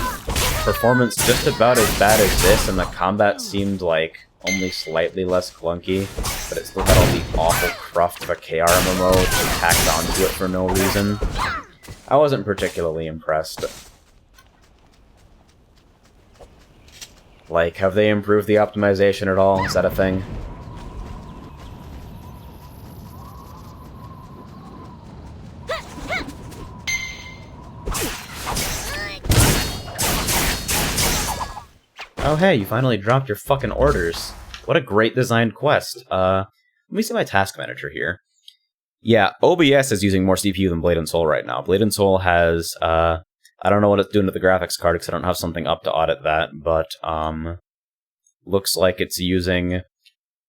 performance just about as bad as this, and the combat seemed like only slightly less clunky, but it still had all the awful cruft of a KR MMO just tacked onto it for no reason. I wasn't particularly impressed. Like, have they improved the optimization at all? Is that a thing? Oh hey, you finally dropped your fucking orders. What a great designed quest. Let me see my task manager here. Yeah, OBS is using more CPU than Blade & Soul right now. Blade & Soul has, I don't know what it's doing to the graphics card because I don't have something up to audit that, but, looks like it's using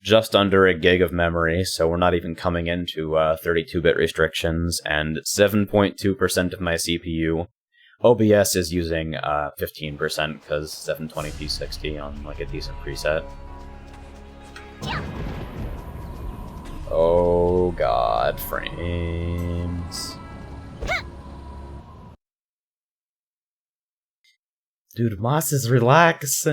just under a gig of memory, so we're not even coming into 32-bit restrictions, and 7.2% of my CPU. OBS is using 15% because 720p 60 on like a decent preset. Oh god, frames. Dude, Mosses, relax!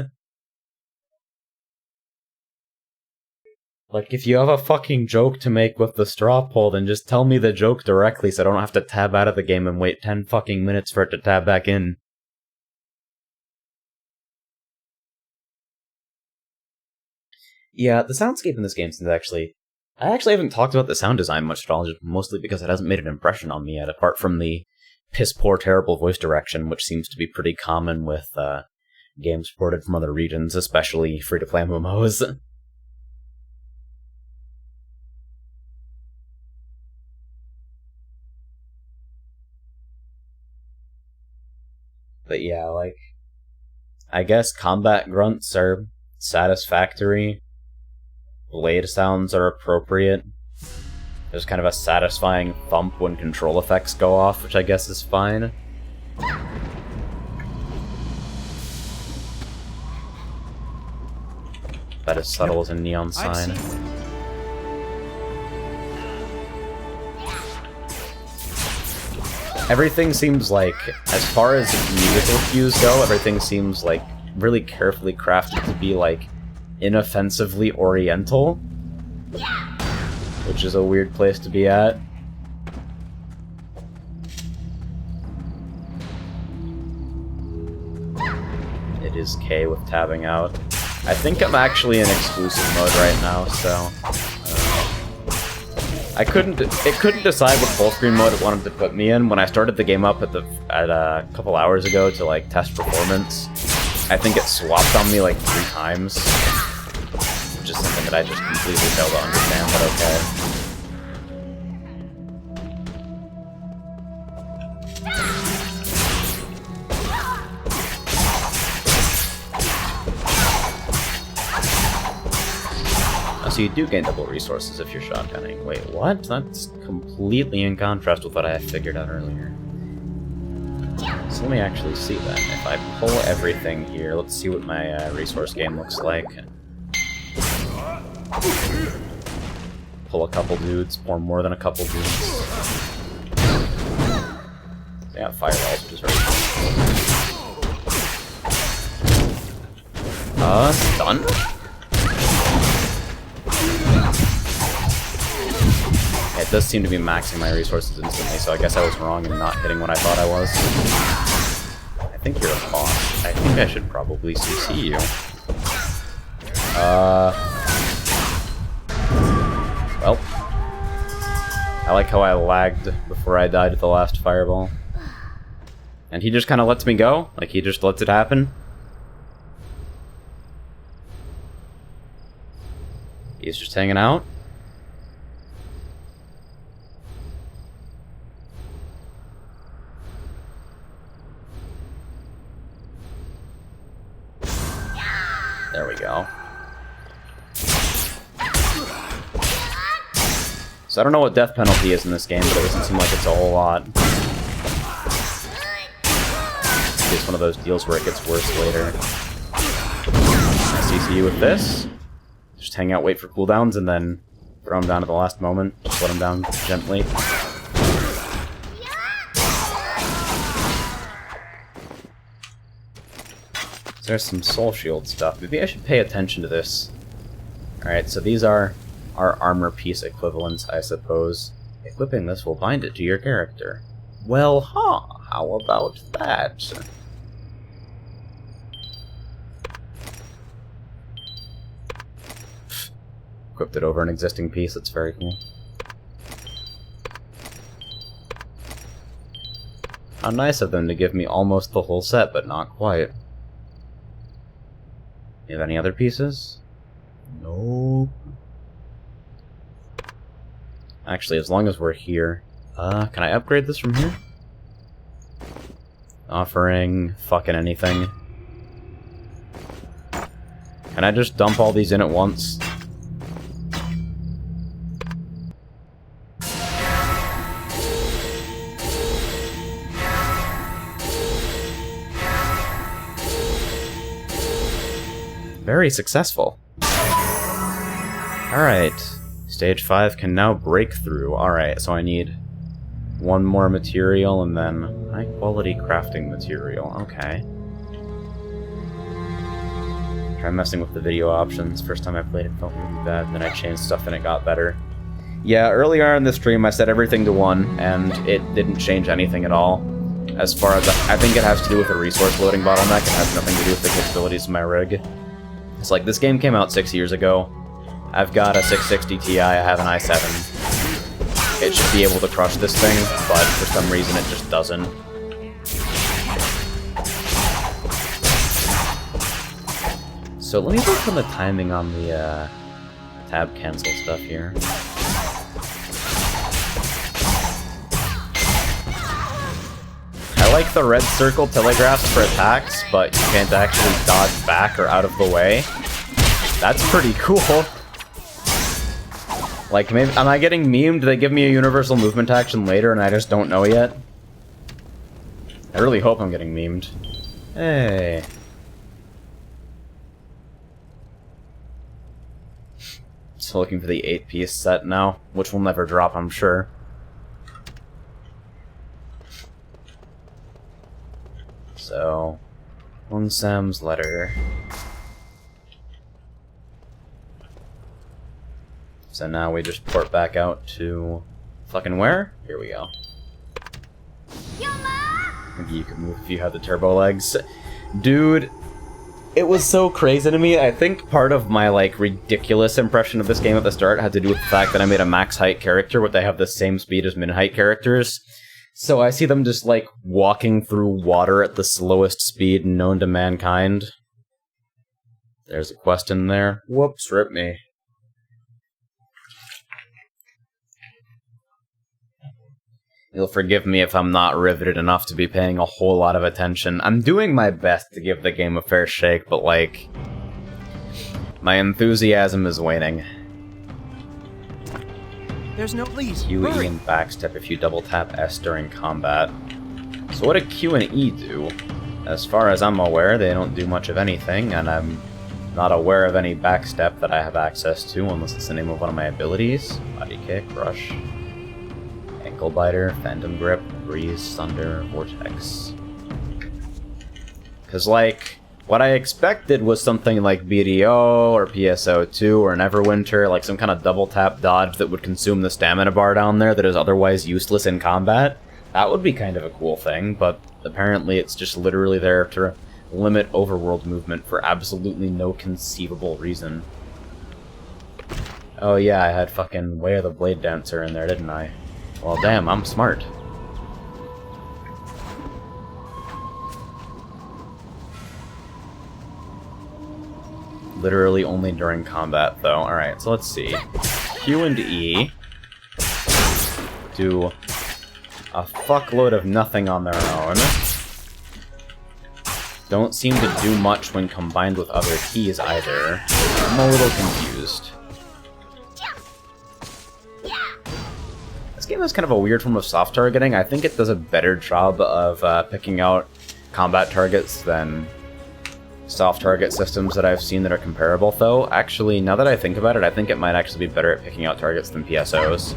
Like, if you have a fucking joke to make with the straw poll, then just tell me the joke directly so I don't have to tab out of the game and wait 10 fucking minutes for it to tab back in. Yeah, the soundscape in this game seems actually... I actually haven't talked about the sound design much at all, just mostly because it hasn't made an impression on me yet, apart from the piss-poor terrible voice direction, which seems to be pretty common with games ported from other regions, especially free-to-play MMOs. But yeah, like, I guess combat grunts are satisfactory. Blade sounds are appropriate. There's kind of a satisfying thump when control effects go off, which I guess is fine. That is subtle as a neon sign. Everything seems like, as far as musical cues go, everything seems like really carefully crafted to be like inoffensively oriental, which is a weird place to be at. It is K with tabbing out. I think I'm actually in exclusive mode right now, so it couldn't decide what full screen mode it wanted to put me in. When I started the game up at a couple hours ago to like test performance, I think it swapped on me like 3 times, which is something that I just completely failed to understand, but okay. So you do gain double resources if you're shotgunning. Wait, what? That's completely in contrast with what I figured out earlier. So let me actually see then. If I pull everything here, let's see what my resource gain looks like. Pull a couple dudes, or more than a couple dudes. They have fireballs, which is very cool. Stun? It does seem to be maxing my resources instantly, so I guess I was wrong in not hitting what I thought I was. I think you're a boss. I think I should probably CC you. Well. I like how I lagged before I died at the last fireball. And he just kind of lets me go? Like, he just lets it happen? He's just hanging out? There we go. So I don't know what death penalty is in this game, but it doesn't seem like it's a whole lot. It's one of those deals where it gets worse later. I CC you with this. Just hang out, wait for cooldowns, and then throw him down at the last moment. Just let him down gently. There's some soul shield stuff. Maybe I should pay attention to this. Alright, so these are our armor piece equivalents, I suppose. Equipping this will bind it to your character. Well, how about that? Equipped it over an existing piece, that's very cool. How nice of them to give me almost the whole set, but not quite. You have any other pieces? Nope. Actually, as long as we're here... can I upgrade this from here? Offering... fucking anything. Can I just dump all these in at once? Very successful. Alright. Stage 5 can now break through. Alright, so I need one more material and then high quality crafting material. Okay. Try messing with the video options. First time I played it felt really bad, then I changed stuff and it got better. Yeah, earlier in the stream I set everything to 1 and it didn't change anything at all. As far as I think it has to do with a resource loading bottleneck. It has nothing to do with the capabilities of my rig. It's like, this game came out 6 years ago. I've got a 660 Ti, I have an i7. It should be able to crush this thing, but for some reason it just doesn't. So let me work on the timing on the tab cancel stuff here. I like the red circle telegraphs for attacks, but you can't actually dodge back or out of the way. That's pretty cool. Like, maybe, am I getting memed? Do they give me a universal movement action later and I just don't know yet? I really hope I'm getting memed. Hey. So looking for the 8-piece set now, which will never drop, I'm sure. So, one Sam's letter. So now we just port back out to fucking where? Here we go. Maybe you could move if you had the turbo legs. Dude, it was so crazy to me. I think part of my, like, ridiculous impression of this game at the start had to do with the fact that I made a max height character, but they have the same speed as min height characters. So I see them just, like, walking through water at the slowest speed known to mankind. There's a quest in there. Whoops, rip me. You'll forgive me if I'm not riveted enough to be paying a whole lot of attention. I'm doing my best to give the game a fair shake, but, like, my enthusiasm is waning. There's no please. Q, E, and backstep if you double tap S during combat. So what do Q and E do? As far as I'm aware, they don't do much of anything, and I'm not aware of any backstep that I have access to, unless it's the name of one of my abilities. Body kick, rush, ankle biter, phantom grip, breeze, thunder, vortex. Because, like, what I expected was something like BDO, or PSO2, or Neverwinter, like some kind of double-tap dodge that would consume the stamina bar down there that is otherwise useless in combat. That would be kind of a cool thing, but apparently it's just literally there to limit overworld movement for absolutely no conceivable reason. Oh yeah, I had fucking Way of the Blade Dancer in there, didn't I? Well damn, I'm smart. Literally only during combat, though. Alright, so let's see. Q and E do a fuckload of nothing on their own. Don't seem to do much when combined with other keys, either. I'm a little confused. This game is kind of a weird form of soft targeting. I think it does a better job of picking out combat targets than soft target systems that I've seen that are comparable, though. Actually, now that I think about it, I think it might actually be better at picking out targets than PSOs.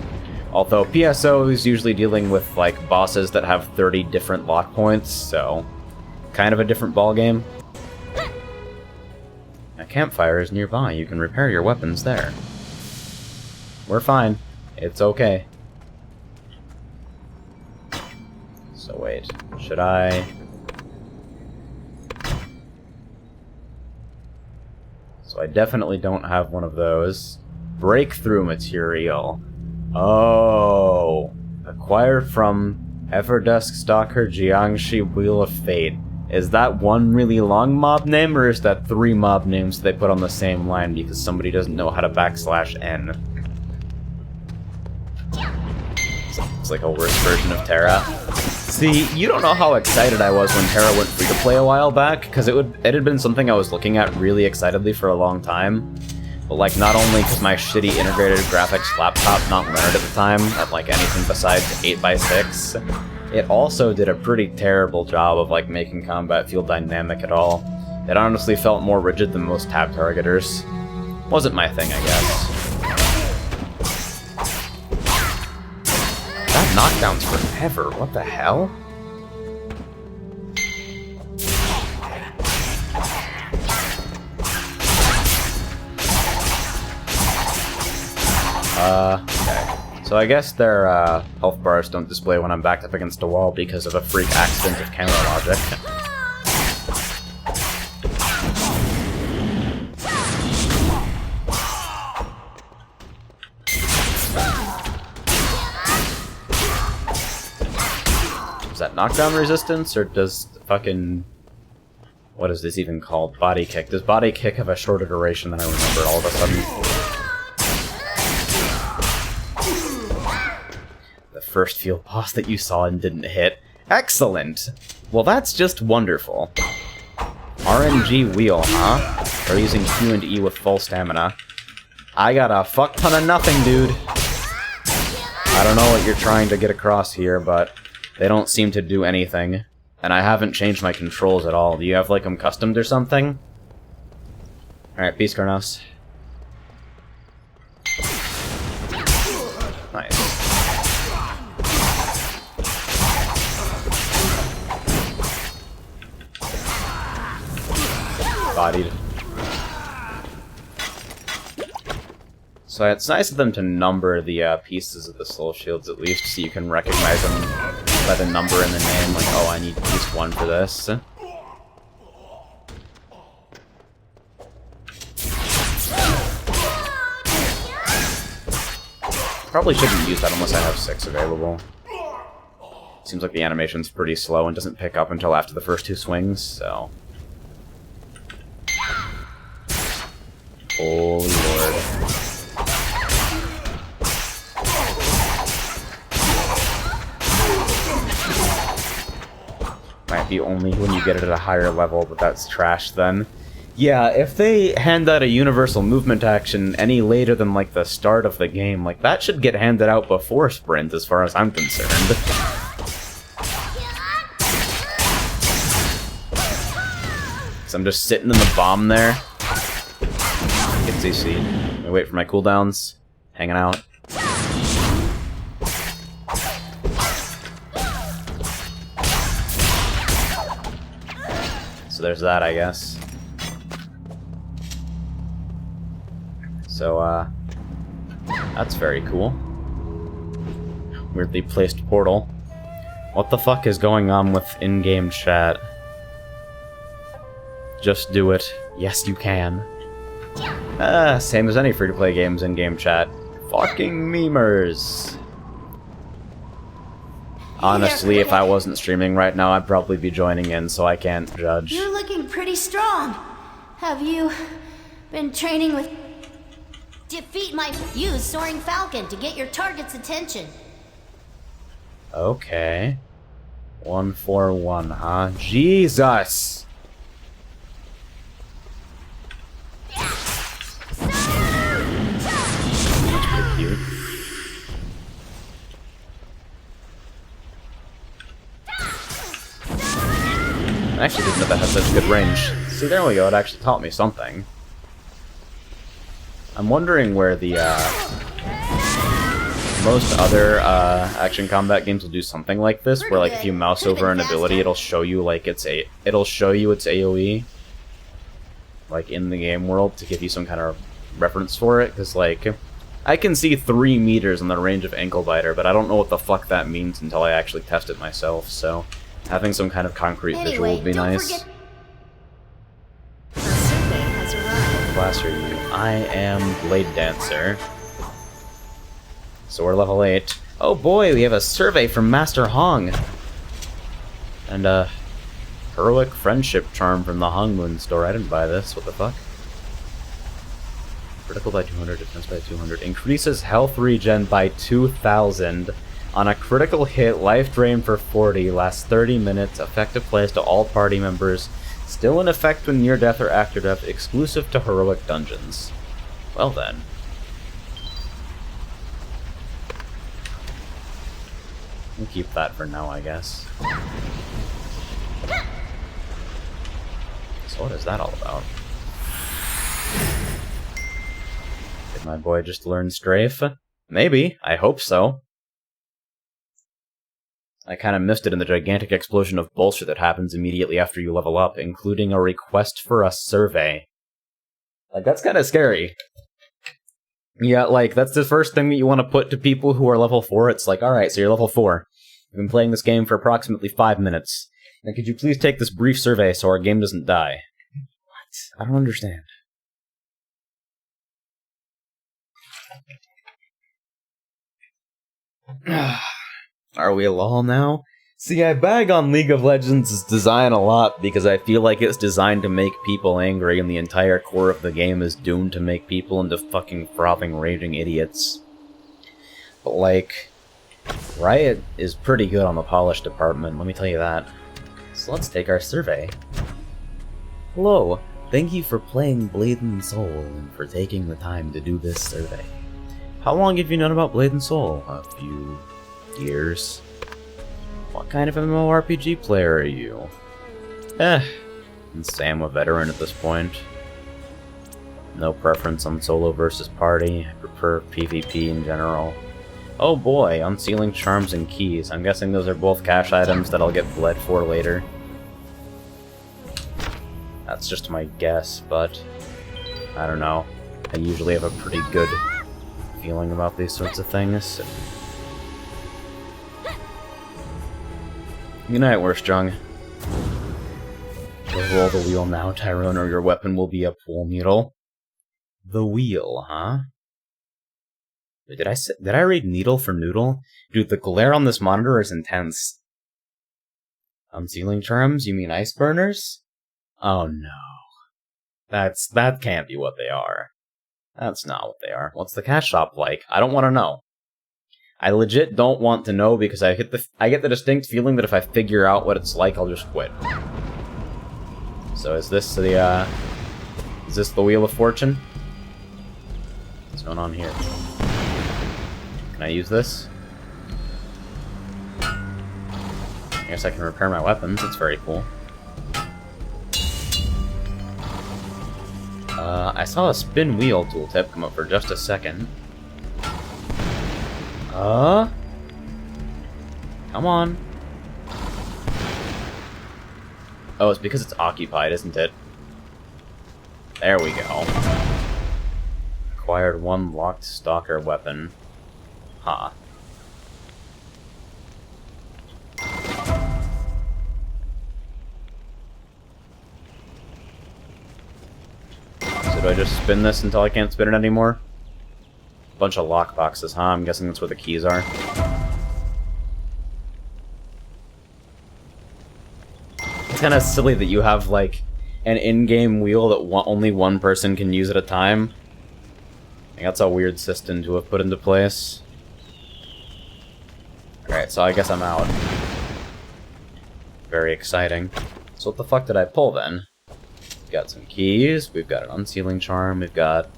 Although PSO is usually dealing with, like, bosses that have 30 different lock points, so kind of a different ballgame. A campfire is nearby. You can repair your weapons there. We're fine. It's okay. So wait, should I... So I definitely don't have one of those. Breakthrough material. Oh. Acquired from Everdusk Stalker Jiangshi Wheel of Fate. Is that one really long mob name, or is that 3 mob names they put on the same line because somebody doesn't know how to \n? It's like a worse version of Terra. See, you don't know how excited I was when Terra went free to play a while back, because it had been something I was looking at really excitedly for a long time. But like, not only because my shitty integrated graphics laptop not rendered at the time at like anything besides 8x6, it also did a pretty terrible job of like making combat feel dynamic at all. It honestly felt more rigid than most tab targeters. Wasn't my thing, I guess. That knockdown's forever, what the hell? Okay. So I guess their health bars don't display when I'm backed up against a wall because of a freak accident of camera logic. Is that knockdown resistance, or does fucking... what is this even called? Body kick. Does body kick have a shorter duration than I remember all of a sudden? First field boss that you saw and didn't hit. Excellent! Well, that's just wonderful. RNG wheel, huh? Or using Q and E with full stamina. I got a fuck ton of nothing, dude. I don't know what you're trying to get across here, but they don't seem to do anything. And I haven't changed my controls at all. Do you have, like, them customed or something? Alright, peace, Karnos. Nice. Bodied. So it's nice of them to number the pieces of the soul shields at least, so you can recognize them by the number in the name, like, oh, I need piece 1 for this. Probably shouldn't use that unless I have 6 available. Seems like the animation's pretty slow and doesn't pick up until after the first 2 swings, so... Holy lord. Might be only when you get it at a higher level, but that's trash then. Yeah, if they hand out a universal movement action any later than, like, the start of the game, like, that should get handed out before sprint, as far as I'm concerned. So I'm just sitting in the bomb there. Get CC. I wait for my cooldowns. Hanging out. So there's that, I guess. So, that's very cool. Weirdly placed portal. What the fuck is going on with in-game chat? Just do it. Yes, you can. Same as any free-to-play games in-game chat. Fucking memers! Honestly, if I wasn't streaming right now, I'd probably be joining in, so I can't judge. You're looking pretty strong. Have you been training with... Defeat my... Use Soaring Falcon to get your target's attention. Okay. 141, huh? Jesus! That's pretty cute. I actually didn't know that had such good range. See, there we go, it actually taught me something. I'm wondering where the, most other, action combat games will do something like this, where, like, if you mouse over an ability, it'll show you, like, its AoE, like, in the game world, to give you some kind of reference for it, because, like, I can see 3 meters in the range of Ankle Biter, but I don't know what the fuck that means until I actually test it myself, so having some kind of concrete visual would be nice. What class are you? I am Blade Dancer. So we're level 8. Oh boy, we have a survey from Master Hong! And, Heroic Friendship Charm from the Hongmoon store. I didn't buy this. What the fuck? Critical by 200, defense by 200. Increases health regen by 2,000. On a critical hit, life drain for 40. Lasts 30 minutes. Effective plays to all party members. Still in effect when near death or after death. Exclusive to heroic dungeons. Well then. We'll keep that for now, I guess. So what is that all about? Did my boy just learn strafe? Maybe. I hope so. I kinda missed it in the gigantic explosion of bullshit that happens immediately after you level up, including a request for a survey. Like, that's kinda scary. Yeah, like, that's the first thing that you want to put to people who are level 4. It's like, alright, so you're level 4. You've been playing this game for approximately 5 minutes. Now could you please take this brief survey so our game doesn't die? What? I don't understand. Are we lol now? See, I bag on League of Legends' design a lot because I feel like it's designed to make people angry and the entire core of the game is doomed to make people into fucking frothing, raging idiots. But like, Riot is pretty good on the polish department, let me tell you that. So let's take our survey. Hello, thank you for playing Blade and Soul and for taking the time to do this survey. How long have you known about Blade and Soul? A few years. What kind of MMORPG player are you? And say I'm a veteran at this point. No preference on solo versus party. I prefer PvP in general. Oh boy, unsealing charms and keys. I'm guessing those are both cash items that I'll get bled for later. That's just my guess, but I don't know. I usually have a pretty good feeling about these sorts of things. Good night, Worstrung. You'll roll the wheel now, Tyrone, or your weapon will be a pool needle. The wheel, huh? Wait, did I read needle for noodle? Dude, the glare on this monitor is intense. Unsealing charms? You mean ice burners? Oh no. That can't be what they are. That's not what they are. What's the cash shop like? I don't want to know. I legit don't want to know because I get the distinct feeling that if I figure out what it's like, I'll just quit. So is this the Wheel of Fortune? What's going on here? Can I use this? I guess I can repair my weapons. That's very cool. I saw a spin wheel tooltip come up for just a second. Come on. Oh, it's because it's occupied, isn't it? There we go. Acquired one locked stalker weapon. Huh. So do I just spin this until I can't spin it anymore? Bunch of lockboxes, huh? I'm guessing that's where the keys are. It's kind of silly that you have, like, an in-game wheel that only one person can use at a time. I think that's a weird system to have put into place. Alright, so I guess I'm out. Very exciting. So what the fuck did I pull, then? We've got some keys, we've got an unsealing charm, we've got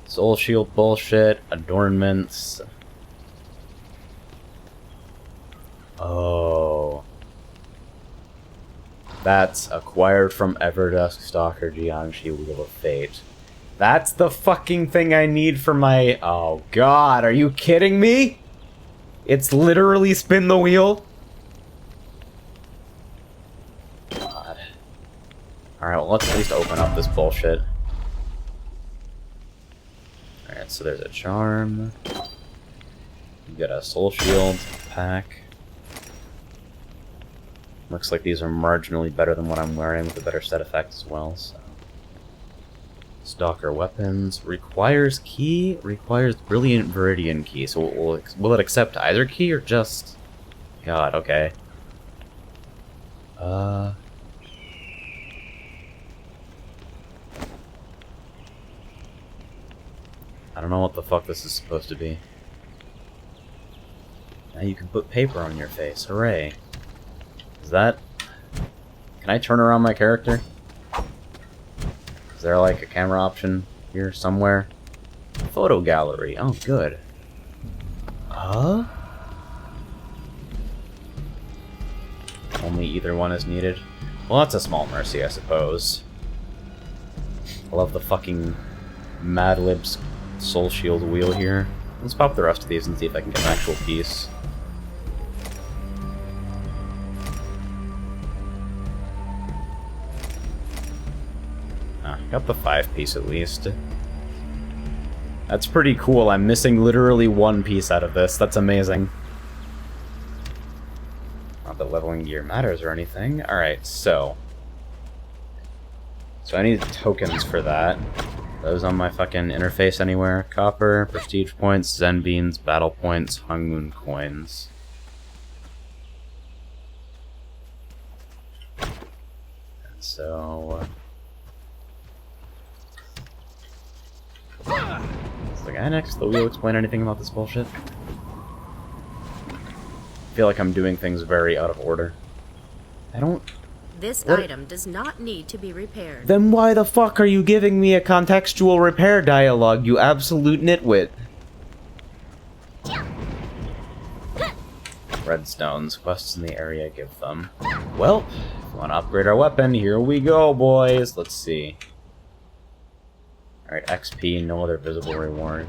soul shield bullshit, adornments. Oh. That's acquired from Everdusk Stalker Jiangshi Wheel of Fate. That's the fucking thing I need for my... Oh god, are you kidding me? It's literally spin the wheel? God. Alright, well let's at least open up this bullshit. Alright, so there's a charm. You got a soul shield pack. Looks like these are marginally better than what I'm wearing with a better set effect as well, so. Stalker weapons. Requires key? Requires brilliant viridian key. So will it accept either key or just... God, okay. I don't know what the fuck this is supposed to be. Now you can put paper on your face. Hooray. Is that... Can I turn around my character? Is there like a camera option here somewhere? Photo gallery. Oh, good. Huh? Only either one is needed. Well, that's a small mercy, I suppose. I love the fucking Mad Libs Soul Shield wheel here. Let's pop the rest of these and see if I can get an actual piece. Got the 5-piece at least. That's pretty cool. I'm missing literally 1 piece out of this. That's amazing. Not that leveling gear matters or anything. Alright, so I need tokens for that. Those on my fucking interface anywhere. Copper, prestige points, Zen beans, battle points, Hung Moon coins. And so... Does the guy next to the wheel explain anything about this bullshit? I feel like I'm doing things very out of order. I don't... This item does not need to be repaired. Then why the fuck are you giving me a contextual repair dialogue, you absolute nitwit? Redstones. Quests in the area give them. Well, if we want to upgrade our weapon, here we go, boys. Let's see. Alright, XP, no other visible reward.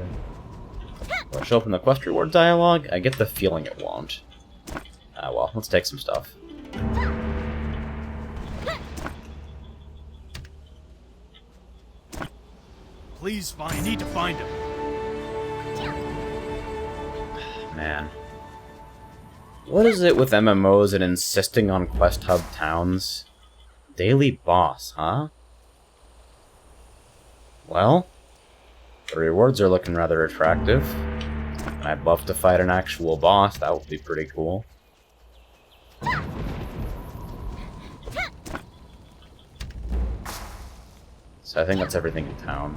Will it show up in the quest reward dialogue? I get the feeling it won't. Ah, well, let's take some stuff. Please find. I need to find him. Man. What is it with MMOs and insisting on quest hub towns? Daily boss, huh? Well, the rewards are looking rather attractive. And I'd love to fight an actual boss, that would be pretty cool. So I think that's everything in town.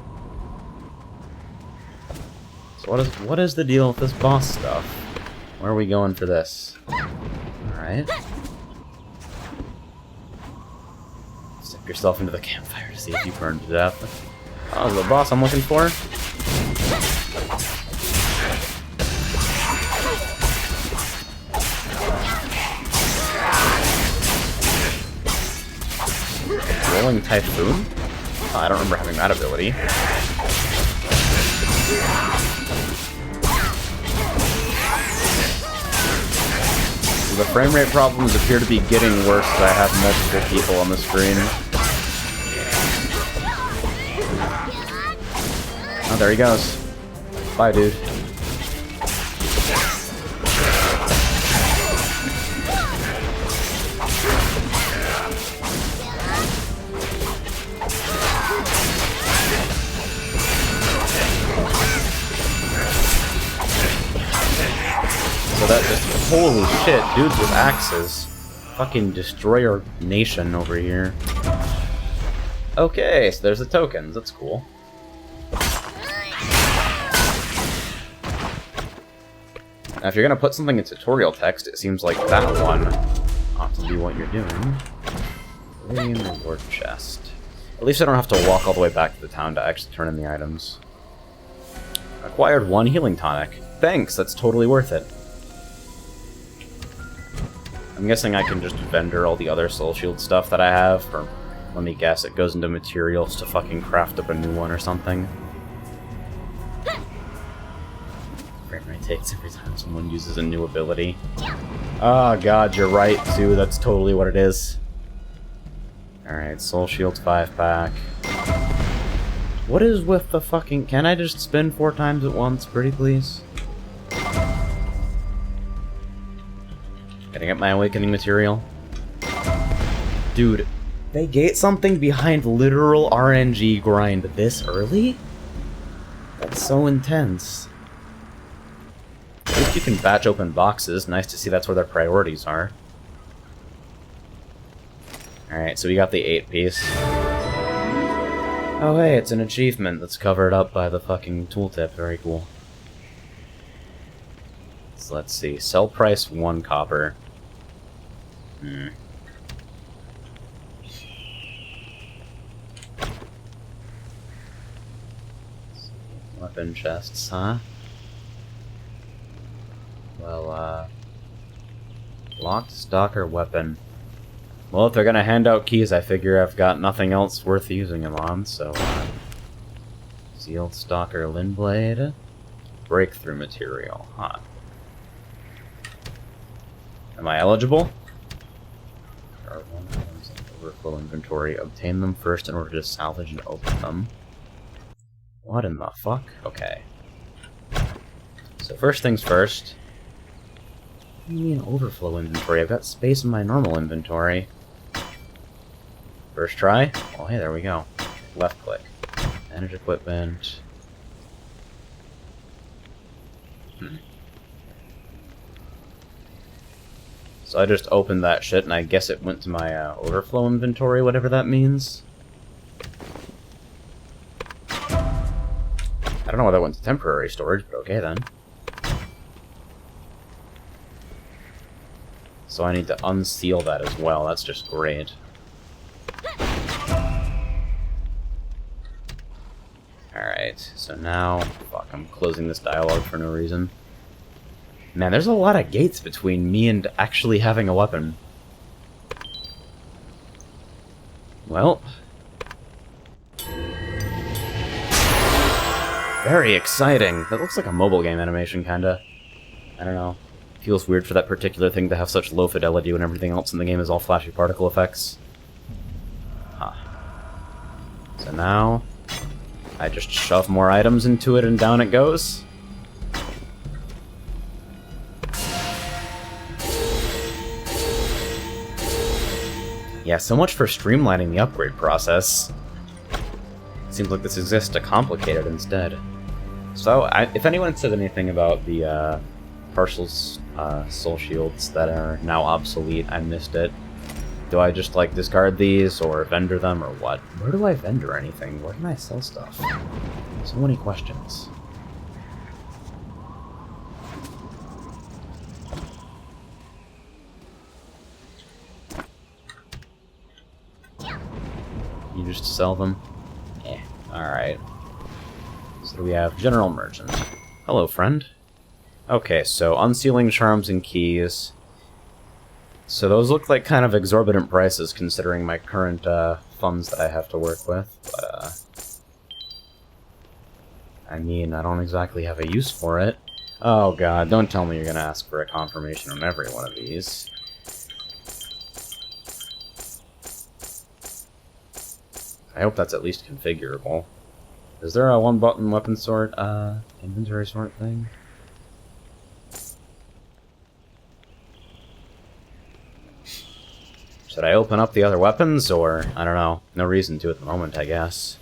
So what is the deal with this boss stuff? Where are we going for this? Alright. Stick yourself into the campfire to see if you burn to death. Oh, the boss I'm looking for? Rolling Typhoon? Oh, I don't remember having that ability. The frame rate problems appear to be getting worse as I have multiple people on the screen. Oh, there he goes. Bye, dude. So that just... Holy shit, dudes with axes. Fucking destroy our nation over here. Okay, so there's the tokens. That's cool. Now, if you're gonna put something in tutorial text, it seems like that one ought to be what you're doing. Iridium reward chest. At least I don't have to walk all the way back to the town to actually turn in the items. Acquired 1 healing tonic. Thanks, that's totally worth it. I'm guessing I can just vendor all the other soul shield stuff that I have, or let me guess, it goes into materials to fucking craft up a new one or something. Frame rate takes every time someone uses a new ability. Oh god, you're right too, that's totally what it is. Alright, soul shield 5-pack. What is with the fucking... Can I just spin 4 times at once, pretty please? Getting up my awakening material. Dude, they gate something behind literal RNG grind this early? That's so intense. At least you can batch open boxes. Nice to see that's where their priorities are. Alright, so we got the 8-piece. Oh hey, it's an achievement that's covered up by the fucking tooltip. Very cool. So let's see. Sell price 1 copper. Weapon chests, huh? Well, locked stalker weapon. Well, if they're gonna hand out keys, I figure I've got nothing else worth using them on, so, sealed stalker Lindblade. Breakthrough material, huh? Am I eligible? There are 1 items in overflow inventory. Obtain them first in order to salvage and open them. What in the fuck? Okay. So first things first. What do you mean overflow inventory? I've got space in my normal inventory. First try? Oh hey, there we go. Left click. Manage equipment. So I just opened that shit and I guess it went to my overflow inventory, whatever that means. I don't know why that went to temporary storage, but okay then. So I need to unseal that as well, that's just great. Alright, so now... Fuck, I'm closing this dialogue for no reason. Man, there's a lot of gates between me and actually having a weapon. Well... Very exciting! That looks like a mobile game animation, kinda. I don't know. Feels weird for that particular thing to have such low fidelity when everything else in the game is all flashy particle effects. Huh. So now... I just shove more items into it and down it goes? Yeah, so much for streamlining the upgrade process. Seems like this exists to complicate it instead. So, if anyone said anything about the partial soul shields that are now obsolete, I missed it. Do I just, like, discard these, or vendor them, or what? Where do I vendor anything? Where can I sell stuff? So many questions. You just sell them? Eh, alright. So we have General Merchant. Hello, friend. Okay, so unsealing charms and keys. So those look like kind of exorbitant prices considering my current funds that I have to work with, but I mean, I don't exactly have a use for it. Oh god, don't tell me you're gonna ask for a confirmation on every one of these. I hope that's at least configurable. Is there a one-button weapon sort, inventory sort thing? Should I open up the other weapons, or, I don't know, no reason to at the moment, I guess.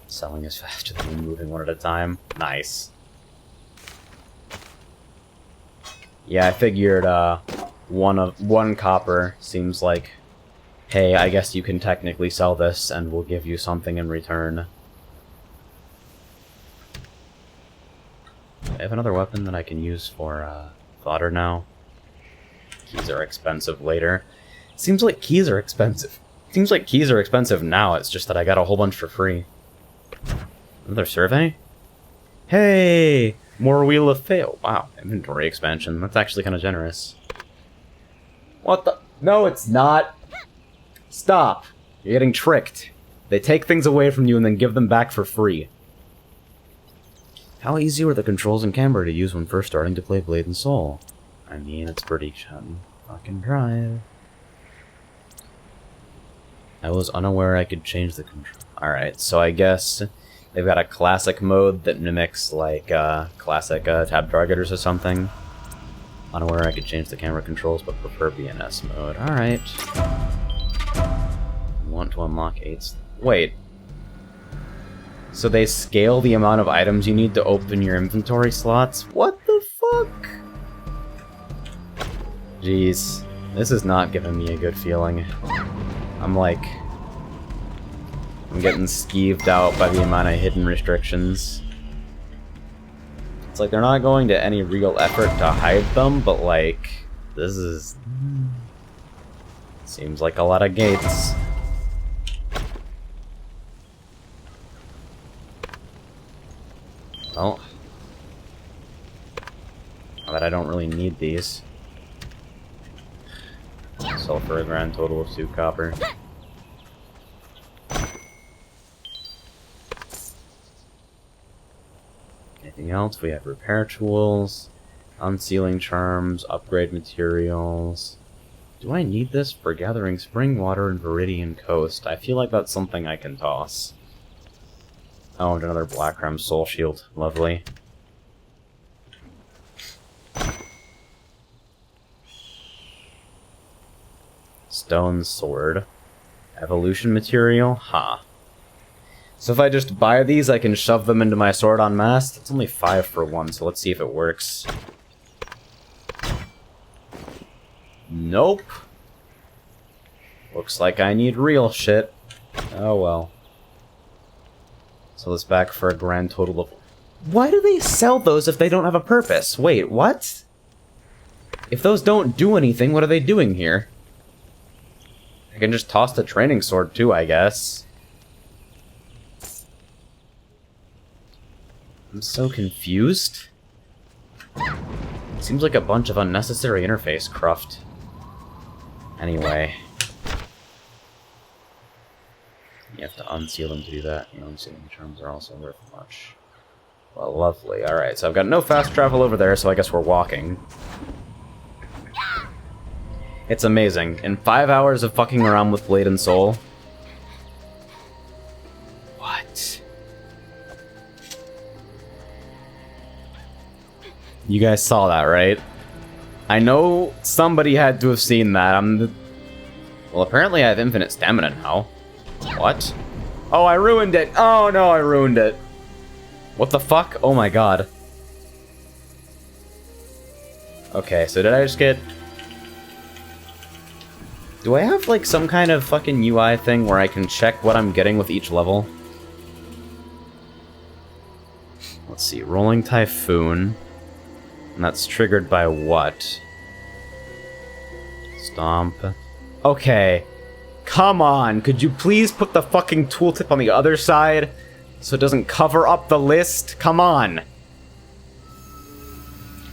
Selling is faster than moving one at a time. Nice. Yeah, I figured, one copper seems like, hey, I guess you can technically sell this, and we'll give you something in return. I have another weapon that I can use for, fodder now. Keys are expensive later. Seems like keys are expensive. Seems like keys are expensive now, it's just that I got a whole bunch for free. Another survey? Hey! More Wheel of Fail. Wow, inventory expansion. That's actually kind of generous. What the? No, it's not! Stop! You're getting tricked. They take things away from you and then give them back for free. How easy were the controls in Camber to use when first starting to play Blade and Soul? I mean, it's pretty chum. Fucking drive. I was unaware I could change the control. Alright, so I guess they've got a classic mode that mimics, like, classic tab targeters or something. Unaware I could change the camera controls, but prefer BNS mode. Alright. Want to unlock 8. Wait. So they scale the amount of items you need to open your inventory slots? What the fuck? Jeez. This is not giving me a good feeling. I'm like... I'm getting skeeved out by the amount of hidden restrictions. It's like they're not going to any real effort to hide them, but like, this is... seems like a lot of gates. Well, but I don't really need these. Sell for a grand total of 2 copper. Anything else? We have repair tools, unsealing charms, upgrade materials. Do I need this for gathering spring water in Viridian Coast? I feel like that's something I can toss. Oh, and another Black Ram Soul Shield. Lovely. Stone Sword. Evolution material? Huh. So if I just buy these, I can shove them into my sword en masse? It's only 5 for 1, so let's see if it works. Nope. Looks like I need real shit. Oh well. So let's back for a grand total of... Why do they sell those if they don't have a purpose? Wait, what? If those don't do anything, what are they doing here? I can just toss the training sword too, I guess. I'm so confused. Seems like a bunch of unnecessary interface cruft. Anyway. You have to unseal them to do that. You know, unsealing charms are also worth much. Well, lovely. Alright, so I've got no fast travel over there, so I guess we're walking. It's amazing. In 5 hours of fucking around with Blade and Soul... What? You guys saw that, right? I know somebody had to have seen that. Well, apparently I have infinite stamina now. What? Oh, I ruined it! Oh no, I ruined it! What the fuck? Oh my god. Okay, so did I just get... Do I have, like, some kind of fucking UI thing where I can check what I'm getting with each level? Let's see, Rolling Typhoon. And that's triggered by what? Stomp. Okay. Come on, could you please put the fucking tooltip on the other side so it doesn't cover up the list? Come on!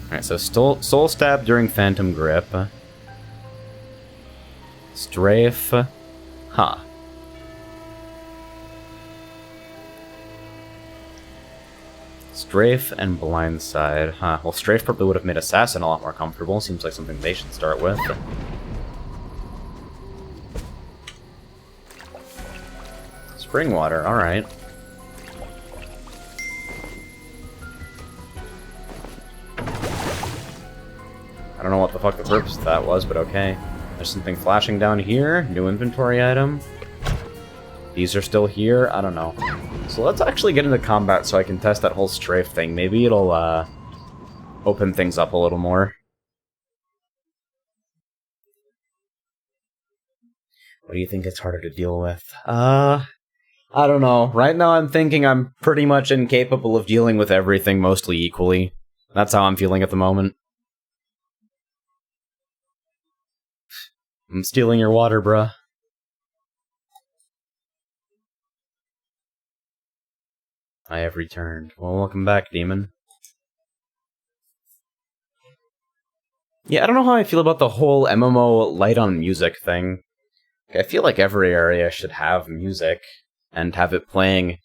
Alright, so Soul Stab during Phantom Grip. Strafe. Huh. Strafe and Blindside. Huh. Well, Strafe probably would have made Assassin a lot more comfortable. Seems like something they should start with. Spring water, alright. I don't know what the fuck the purpose of that was, but okay. There's something flashing down here. New inventory item. These are still here. I don't know. So let's actually get into combat so I can test that whole strafe thing. Maybe it'll open things up a little more. What do you think it's harder to deal with? I don't know. Right now I'm thinking I'm pretty much incapable of dealing with everything mostly equally. That's how I'm feeling at the moment. I'm stealing your water, bruh. I have returned. Well, welcome back, demon. Yeah, I don't know how I feel about the whole MMO light on music thing. I feel like every area should have music, and have it playing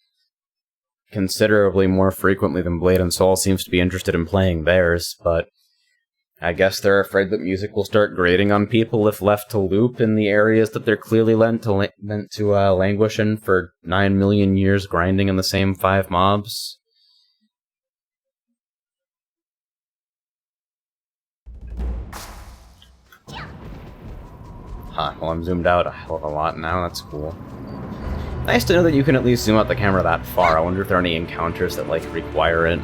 considerably more frequently than Blade and Soul seems to be interested in playing theirs, but I guess they're afraid that music will start grating on people if left to loop in the areas that they're clearly meant to languish in for 9 million years, grinding in the same 5 mobs. Huh, well I'm zoomed out a hell of a lot now, that's cool. Nice to know that you can at least zoom out the camera that far. I wonder if there are any encounters that, like, require it.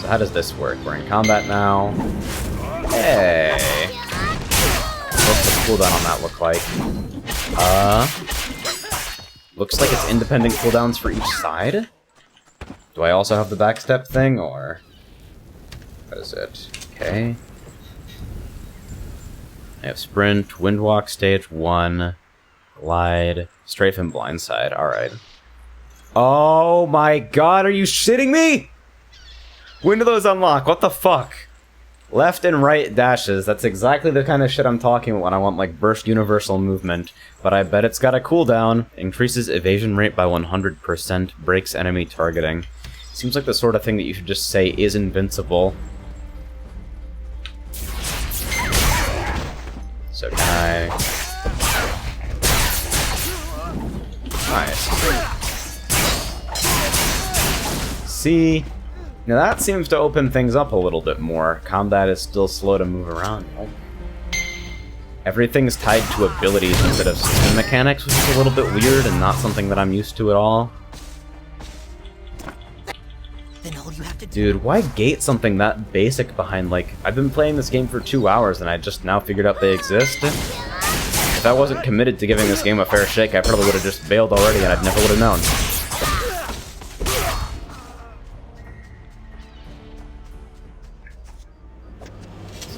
So how does this work? We're in combat now. Hey! What's the cooldown on that look like? Looks like it's independent cooldowns for each side? Do I also have the backstep thing, or... what is it? Okay. I have Sprint, Windwalk Stage 1, Glide, Strafe, and Blindside. Alright. Oh my god, are you shitting me?! When do those unlock? What the fuck? Left and right dashes. That's exactly the kind of shit I'm talking about when I want, like, burst universal movement. But I bet it's got a cooldown. Increases evasion rate by 100%, breaks enemy targeting. Seems like the sort of thing that you should just say is invincible. So can I... Nice. See? Now that seems to open things up a little bit more. Combat is still slow to move around. Like, everything's tied to abilities instead of system mechanics, which is a little bit weird and not something that I'm used to at all. Dude, why gate something that basic behind, like, I've been playing this game for 2 hours and I just now figured out they exist? If I wasn't committed to giving this game a fair shake, I probably would have just bailed already and I never would have known.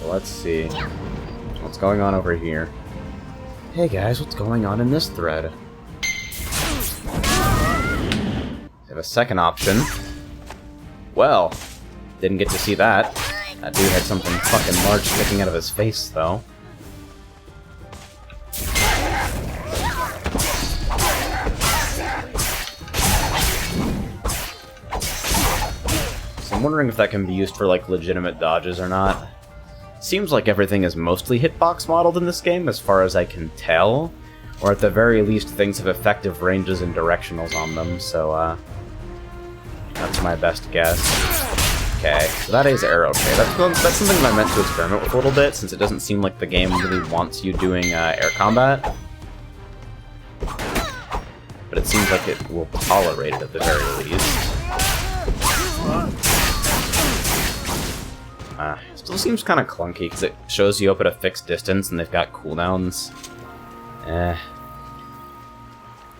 So let's see. What's going on over here? Hey guys, what's going on in this thread? We have a second option. Well, didn't get to see that. That dude had something fucking large sticking out of his face, though. So I'm wondering if that can be used for, like, legitimate dodges or not. Seems like everything is mostly hitbox modeled in this game, as far as I can tell. Or at the very least, things have effective ranges and directionals on them, so, that's my best guess. Okay, so that is arrow. Okay, that's something that I meant to experiment with a little bit, since it doesn't seem like the game really wants you doing air combat. But it seems like it will tolerate it at the very least. Still seems kind of clunky, because it shows you up at a fixed distance and they've got cooldowns.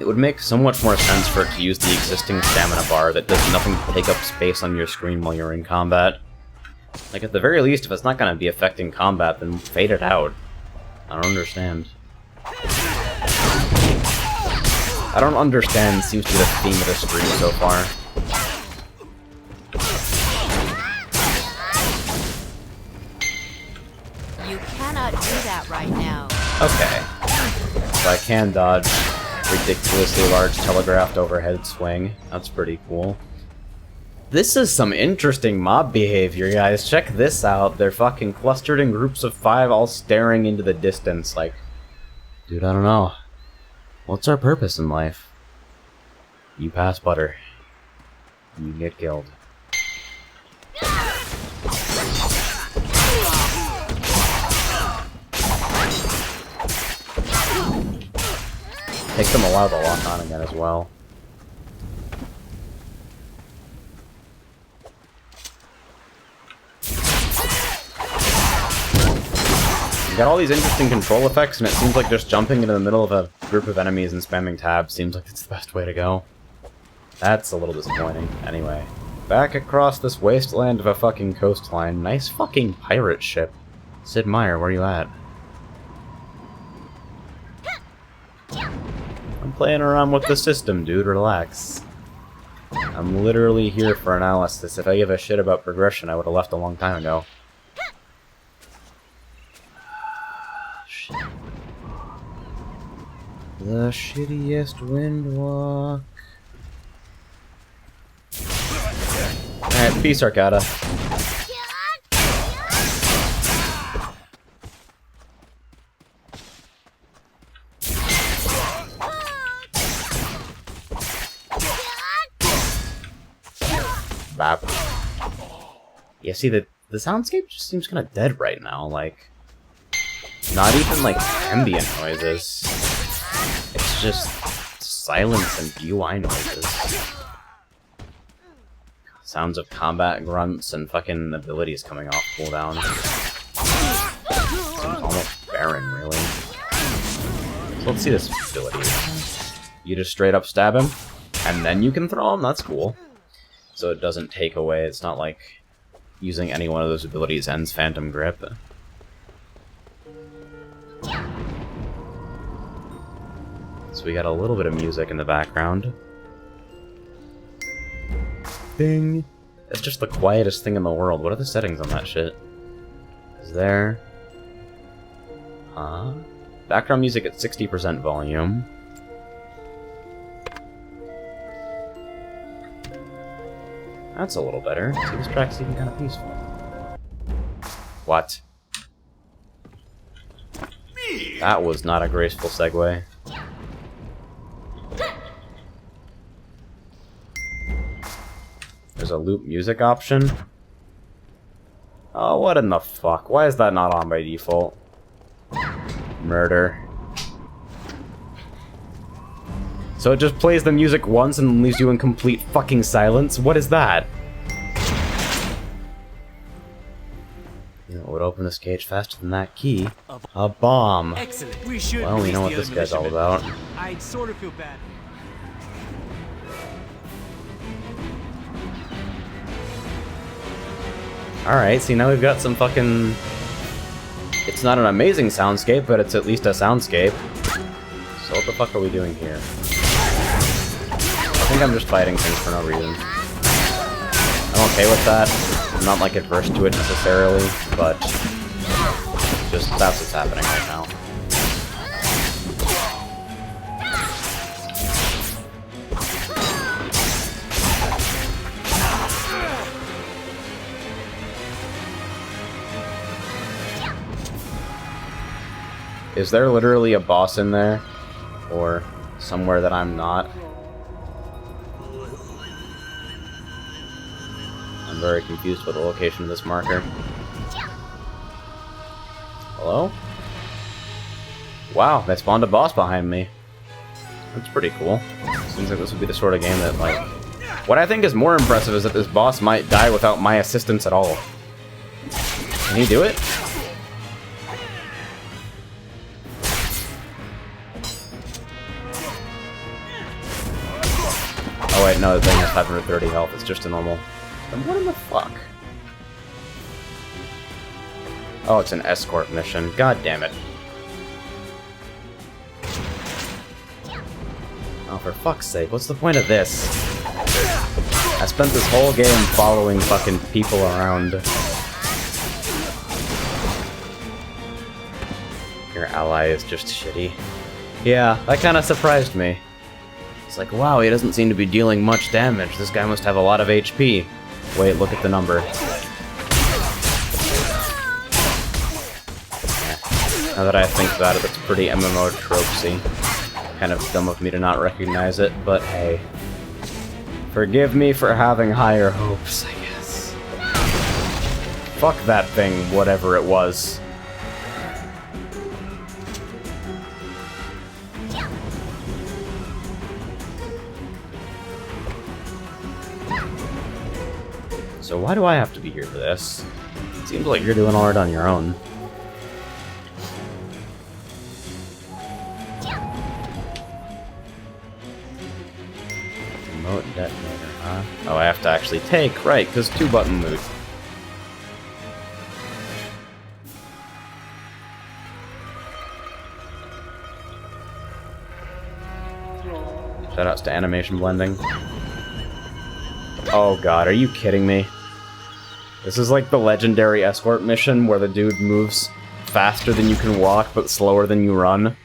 It would make so much more sense for it to use the existing stamina bar that does nothing to take up space on your screen while you're in combat. Like, at the very least, if it's not going to be affecting combat, then fade it out. I don't understand. I don't understand seems to be the theme of the stream so far. You cannot do that right now. Okay. So I can dodge ridiculously large telegraphed overhead swing. That's pretty cool. This is some interesting mob behavior, guys. Check this out. They're fucking clustered in groups of 5, all staring into the distance like... Dude, I don't know. What's our purpose in life? You pass butter. You get killed. Takes them a while to lock on again as well. You got all these interesting control effects, and it seems like just jumping into the middle of a group of enemies and spamming tabs seems like it's the best way to go. That's a little disappointing. Anyway, back across this wasteland of a fucking coastline. Nice fucking pirate ship. Sid Meier, where you at? I'm playing around with the system, dude. Relax. I'm literally here for analysis. If I give a shit about progression, I would have left a long time ago. Shit. The shittiest windwalk. Alright, peace, Arcata. Bap. Yeah, see, the soundscape just seems kind of dead right now, like... Not even, like, ambient noises. It's just silence and UI noises. Sounds of combat grunts and fucking abilities coming off cooldown. Seems almost barren, really. So let's see this ability. You just straight up stab him, and then you can throw him? That's cool. So it doesn't take away, it's not like using any one of those abilities ends Phantom Grip. So we got a little bit of music in the background. Ding! It's just the quietest thing in the world. What are the settings on that shit? Is there... Huh? Background music at 60% volume. That's a little better. See, this track's even kind of peaceful. What? That was not a graceful segue. There's a loop music option. Oh, what in the fuck? Why is that not on by default? Murder. So it just plays the music once and leaves you in complete fucking silence? What is that? You know what would open this cage faster than that key? A bomb. Excellent. We should Well, we know what release this the guy's all other about. militiamen. I'd sort of feel bad. Alright, see, now we've got some fucking... It's not an amazing soundscape, but it's at least a soundscape. So what the fuck are we doing here? I think I'm just fighting things for no reason. I'm okay with that. I'm not, like, adverse to it necessarily, but... just that's what's happening right now. Is there literally a boss in there? Or somewhere that I'm not? I'm very confused with the location of this marker. Hello? Wow, they spawned a boss behind me. That's pretty cool. Seems like this would be the sort of game that, like... What I think is more impressive is that this boss might die without my assistance at all. Can he do it? Oh wait, no, the thing has 530 health. It's just a normal... Then what in the fuck? Oh, it's an escort mission. God damn it. Oh, for fuck's sake, what's the point of this? I spent this whole game following fucking people around. Your ally is just shitty. Yeah, that kind of surprised me. It's like, wow, he doesn't seem to be dealing much damage. This guy must have a lot of HP. Wait, look at the number. Yeah. Now that I think about it, that's pretty MMO tropesy. Kind of dumb of me to not recognize it, but hey. Forgive me for having higher hopes, I guess. Fuck that thing, whatever it was. So why do I have to be here for this? It seems like you're doing all right on your own. Remote detonator, huh? Oh, I have to actually take, right, because 2-button loot. Shoutouts to animation blending. Oh god, are you kidding me? This is like the legendary escort mission where the dude moves faster than you can walk but slower than you run.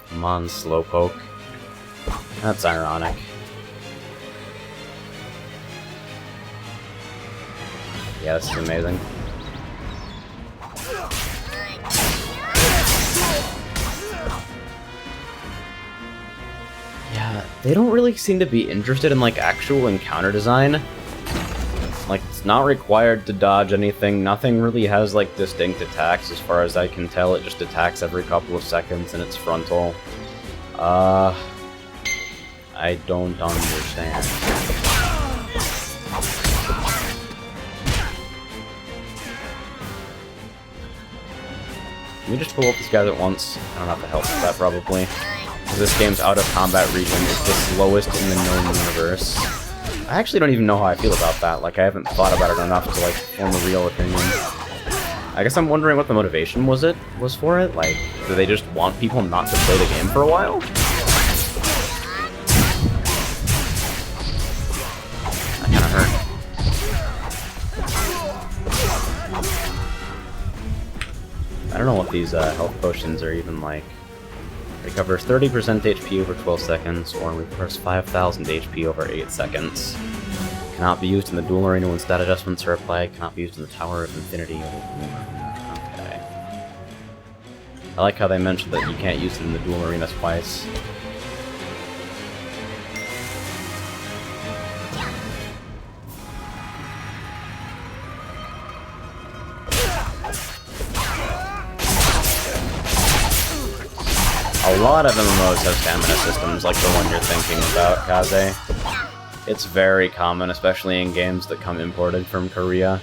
Come on, Slowpoke. That's ironic. Yeah, this is amazing. Yeah, they don't really seem to be interested in, like, actual encounter design. Like, it's not required to dodge anything. Nothing really has, like, distinct attacks as far as I can tell. It just attacks every couple of seconds and it's frontal. I don't understand. Let me just pull up these guys at once. I don't have to help with that, probably. Because this game's out-of-combat region is the slowest in the known universe. I actually don't even know how I feel about that. Like, I haven't thought about it enough to, like, form a real opinion. I guess I'm wondering what the motivation was for it? Like, do they just want people not to play the game for a while? That kinda hurt. I don't know what these health potions are even like. Recovers 30% HP over 12 seconds, or recovers 5,000 HP over 8 seconds. Cannot be used in the duel arena when stat adjustments are applied. Cannot be used in the Tower of Infinity. Okay. I like how they mentioned that you can't use it in the duel arena twice. A lot of MMOs have stamina systems like the one you're thinking about, Kaze. It's very common, especially in games that come imported from Korea.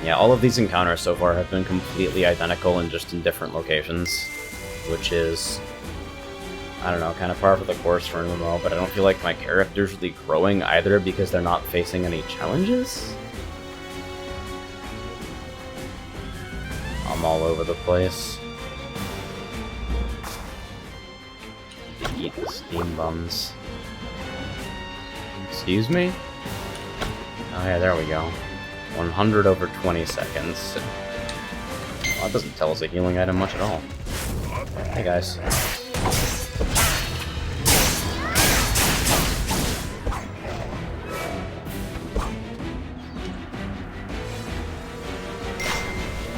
Yeah, all of these encounters so far have been completely identical and just in different locations, which is, I don't know, kind of par for the course for an MMO, but I don't feel like my character's really growing either because they're not facing any challenges. I'm all over the place. Eat the steam buns. Excuse me? Oh yeah, there we go. 100 over 20 seconds. Well, that doesn't tell us a healing item much at all. Hey guys.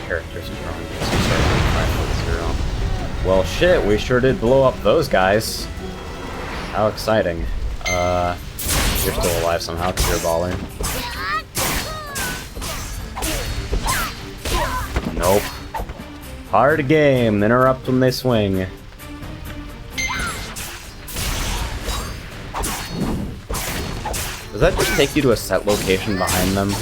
Characters are growing. Well shit, we sure did blow up those guys. How exciting. You're still alive somehow because you're a baller. Nope. Hard game. Interrupt when they swing. Does that just take you to a set location behind them?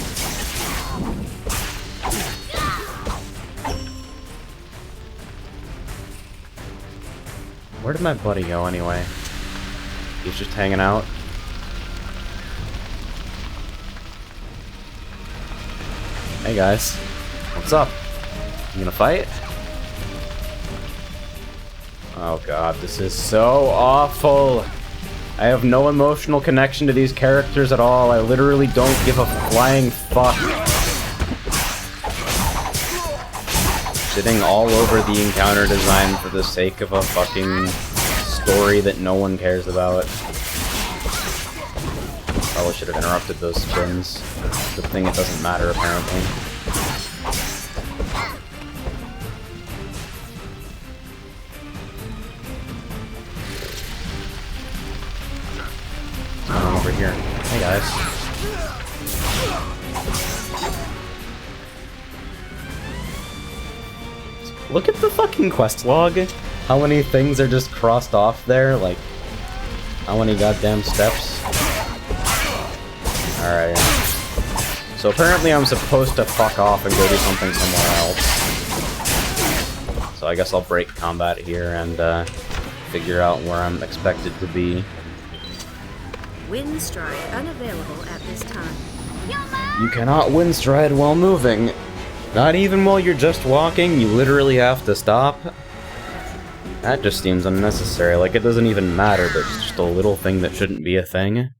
Where did my buddy go anyway? He's just hanging out. Hey guys. What's up? You gonna fight? Oh god, this is so awful! I have no emotional connection to these characters at all. I literally don't give a flying fuck. Shitting all over the encounter design for the sake of a fucking story that no one cares about. Probably should have interrupted those spins. Good thing it doesn't matter, apparently. Over here. Hey guys. Look at the fucking quest log. How many things are just crossed off there? Like, how many goddamn steps? Alright. So apparently I'm supposed to fuck off and go do something somewhere else. So I guess I'll break combat here and figure out where I'm expected to be. Wind stride unavailable at this time. You cannot wind stride while moving. Not even while you're just walking, you literally have to stop. That just seems unnecessary, like it doesn't even matter, but it's just a little thing that shouldn't be a thing.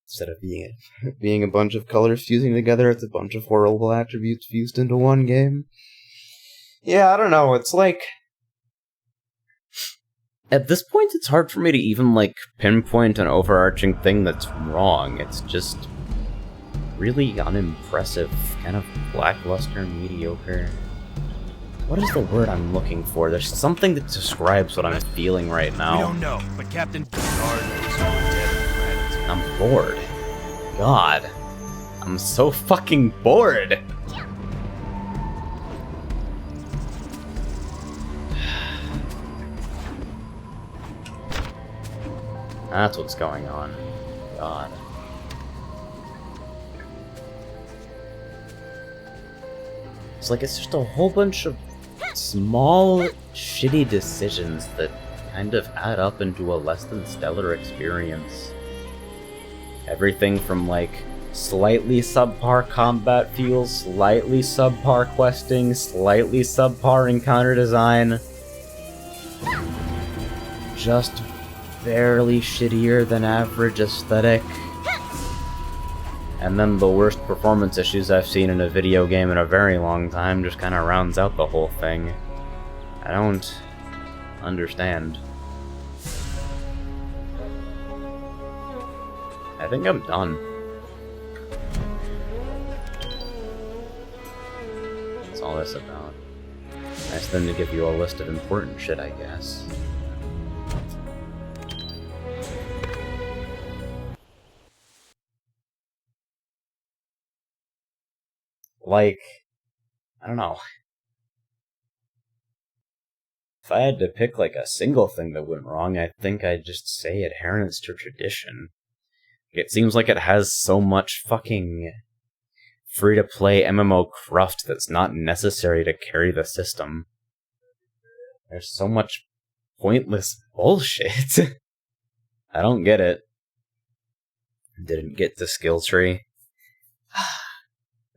Instead of being a bunch of colors fusing together, it's a bunch of horrible attributes fused into one game. Yeah, I don't know, it's like... At this point, it's hard for me to even, like, pinpoint an overarching thing that's wrong. It's just really unimpressive, kind of lackluster, mediocre. What is the word I'm looking for? There's something that describes what I'm feeling right now. We don't know, but Captain Guard I'm bored. God. I'm so fucking bored! That's what's going on. God. It's like it's just a whole bunch of small, shitty decisions that kind of add up into a less than stellar experience. Everything from, like, slightly subpar combat feels, slightly subpar questing, slightly subpar encounter design. Just barely shittier than average aesthetic. And then the worst performance issues I've seen in a video game in a very long time just kind of rounds out the whole thing. I don't understand. I think I'm done. That's all this about. Nice then to give you a list of important shit, I guess. Like, I don't know. If I had to pick, like, a single thing that went wrong, I think I'd just say adherence to tradition. It seems like it has so much fucking free-to-play MMO cruft that's not necessary to carry the system. There's so much pointless bullshit. I don't get it. Didn't get the skill tree.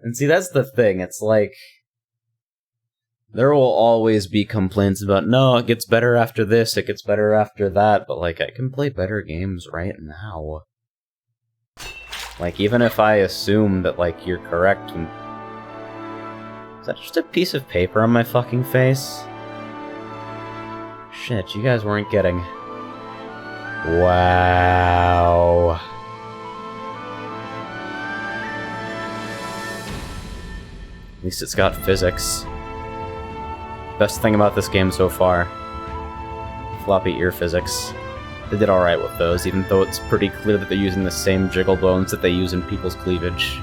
And see, that's the thing, it's like, there will always be complaints about, no, it gets better after this, it gets better after that, but like, I can play better games right now. Like, even if I assume that, like, you're correct, and... Is that just a piece of paper on my fucking face? Shit, you guys weren't getting... Wow... At least it's got physics. Best thing about this game so far. Floppy ear physics. They did alright with those, even though it's pretty clear that they're using the same jiggle bones that they use in people's cleavage.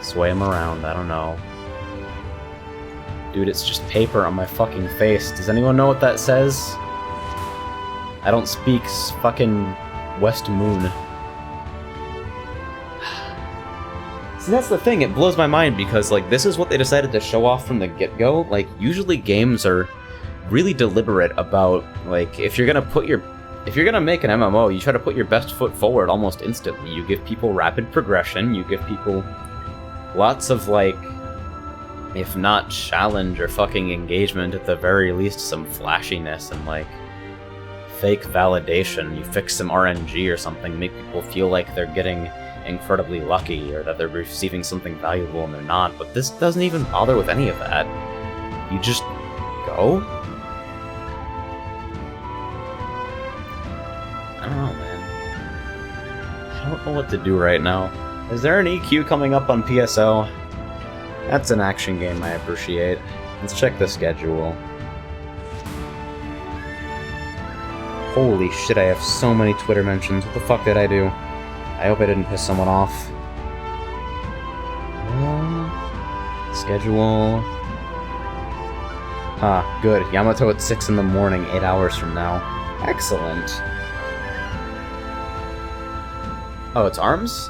Sway them around, I don't know. Dude, it's just paper on my fucking face. Does anyone know what that says? I don't speak fucking West Moon. See, that's the thing, it blows my mind, because, like, this is what they decided to show off from the get-go. Like, usually games are really deliberate about, like, if you're gonna make an MMO, you try to put your best foot forward almost instantly. You give people rapid progression, you give people lots of, like, if not challenge or fucking engagement, at the very least some flashiness and, like, fake validation. You fix some RNG or something, make people feel like they're getting incredibly lucky, or that they're receiving something valuable and they're not, but this doesn't even bother with any of that. You just go? I don't know, man. I don't know what to do right now. Is there an EQ coming up on PSO? That's an action game I appreciate. Let's check the schedule. Holy shit, I have so many Twitter mentions. What the fuck did I do? I hope I didn't piss someone off. Schedule. Huh, good. Yamato at 6 in the morning, 8 hours from now. Excellent. Oh, it's ARMS?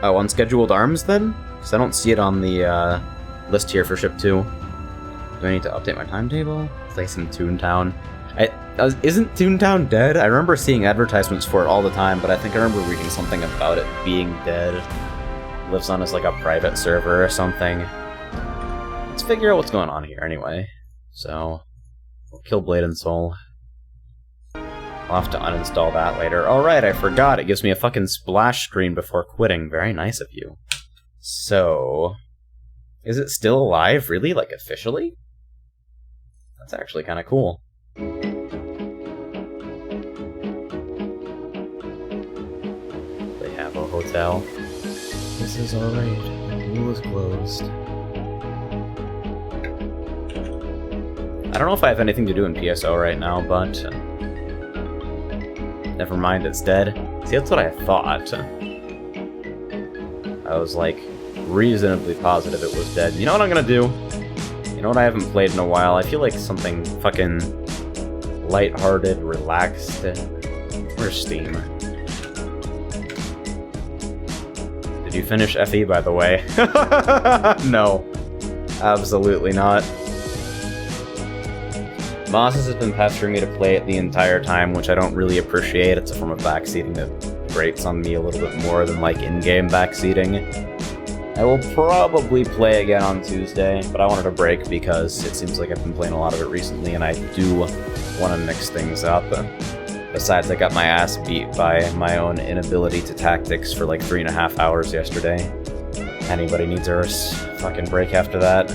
Oh, unscheduled ARMS then? Because I don't see it on the list here for Ship 2. Do I need to update my timetable? Play some Toontown. Isn't Toontown dead? I remember seeing advertisements for it all the time, but I think I remember reading something about it being dead. Lives on as like a private server or something. Let's figure out what's going on here anyway. So, we'll kill Blade and Soul. I'll have to uninstall that later. Alright, I forgot. It gives me a fucking splash screen before quitting. Very nice of you. So, is it still alive, really? Like, officially? That's actually kind of cool. Hotel. This is alright. The pool is closed. I don't know if I have anything to do in PSO right now, but Never mind, it's dead. See, that's what I thought. I was, like, reasonably positive it was dead. You know what I'm gonna do? You know what I haven't played in a while? I feel like something fucking lighthearted, relaxed. Where's Steam? Did you finish FE, by the way? No. Absolutely not. Mosses has been pestering me to play it the entire time, which I don't really appreciate. It's a form of backseating that grates on me a little bit more than, like, in-game backseating. I will probably play again on Tuesday, but I wanted a break because it seems like I've been playing a lot of it recently, and I do want to mix things up. Besides, I got my ass beat by my own inability to tactics for like 3.5 hours yesterday. Anybody needs a fucking break after that.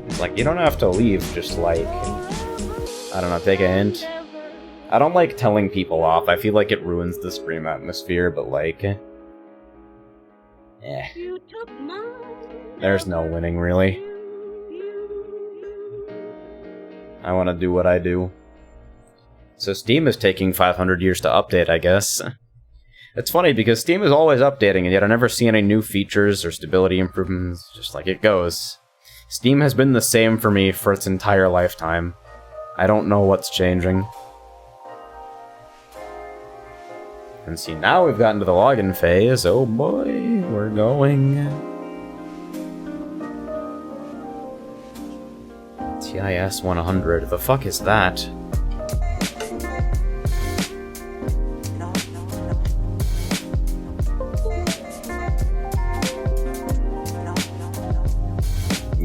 It's like, you don't have to leave, just like, I don't know, take a hint. I don't like telling people off. I feel like it ruins the stream atmosphere, but like... There's no winning, really. I want to do what I do. So Steam is taking 500 years to update, I guess. It's funny, because Steam is always updating, and yet I never see any new features or stability improvements, just like it goes. Steam has been the same for me for its entire lifetime. I don't know what's changing. And see, now we've gotten to the login phase. Oh boy, we're going. TIS 100. The fuck is that?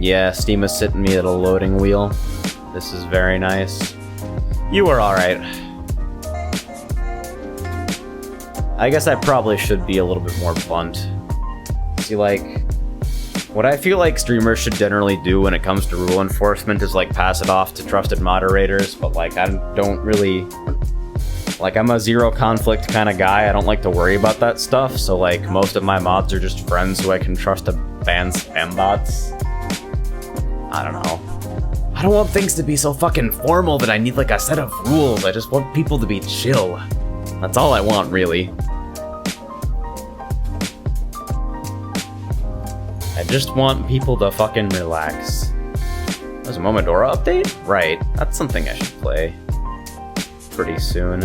Yeah, Steam is sitting me at a loading wheel. This is very nice. You were alright. I guess I probably should be a little bit more blunt. See, like, what I feel like streamers should generally do when it comes to rule enforcement is, like, pass it off to trusted moderators, but, like, I don't really... Like, I'm a zero conflict kind of guy, I don't like to worry about that stuff, so, like, most of my mods are just friends who I can trust to ban spam bots. I don't know. I don't want things to be so fucking formal that I need, like, a set of rules. I just want people to be chill. That's all I want, really. I just want people to fucking relax. There's a Momodora update? Right, that's something I should play pretty soon.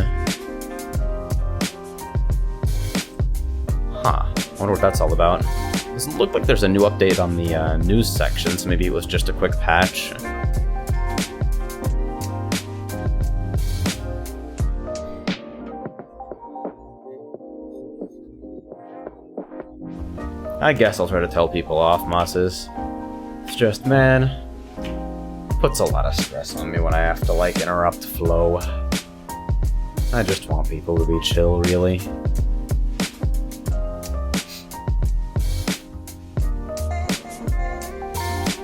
Huh, I wonder what that's all about. Doesn't look like there's a new update on the news section, so maybe it was just a quick patch. I guess I'll try to tell people off, Mosses. It's just, man, puts a lot of stress on me when I have to, like, interrupt flow. I just want people to be chill, really.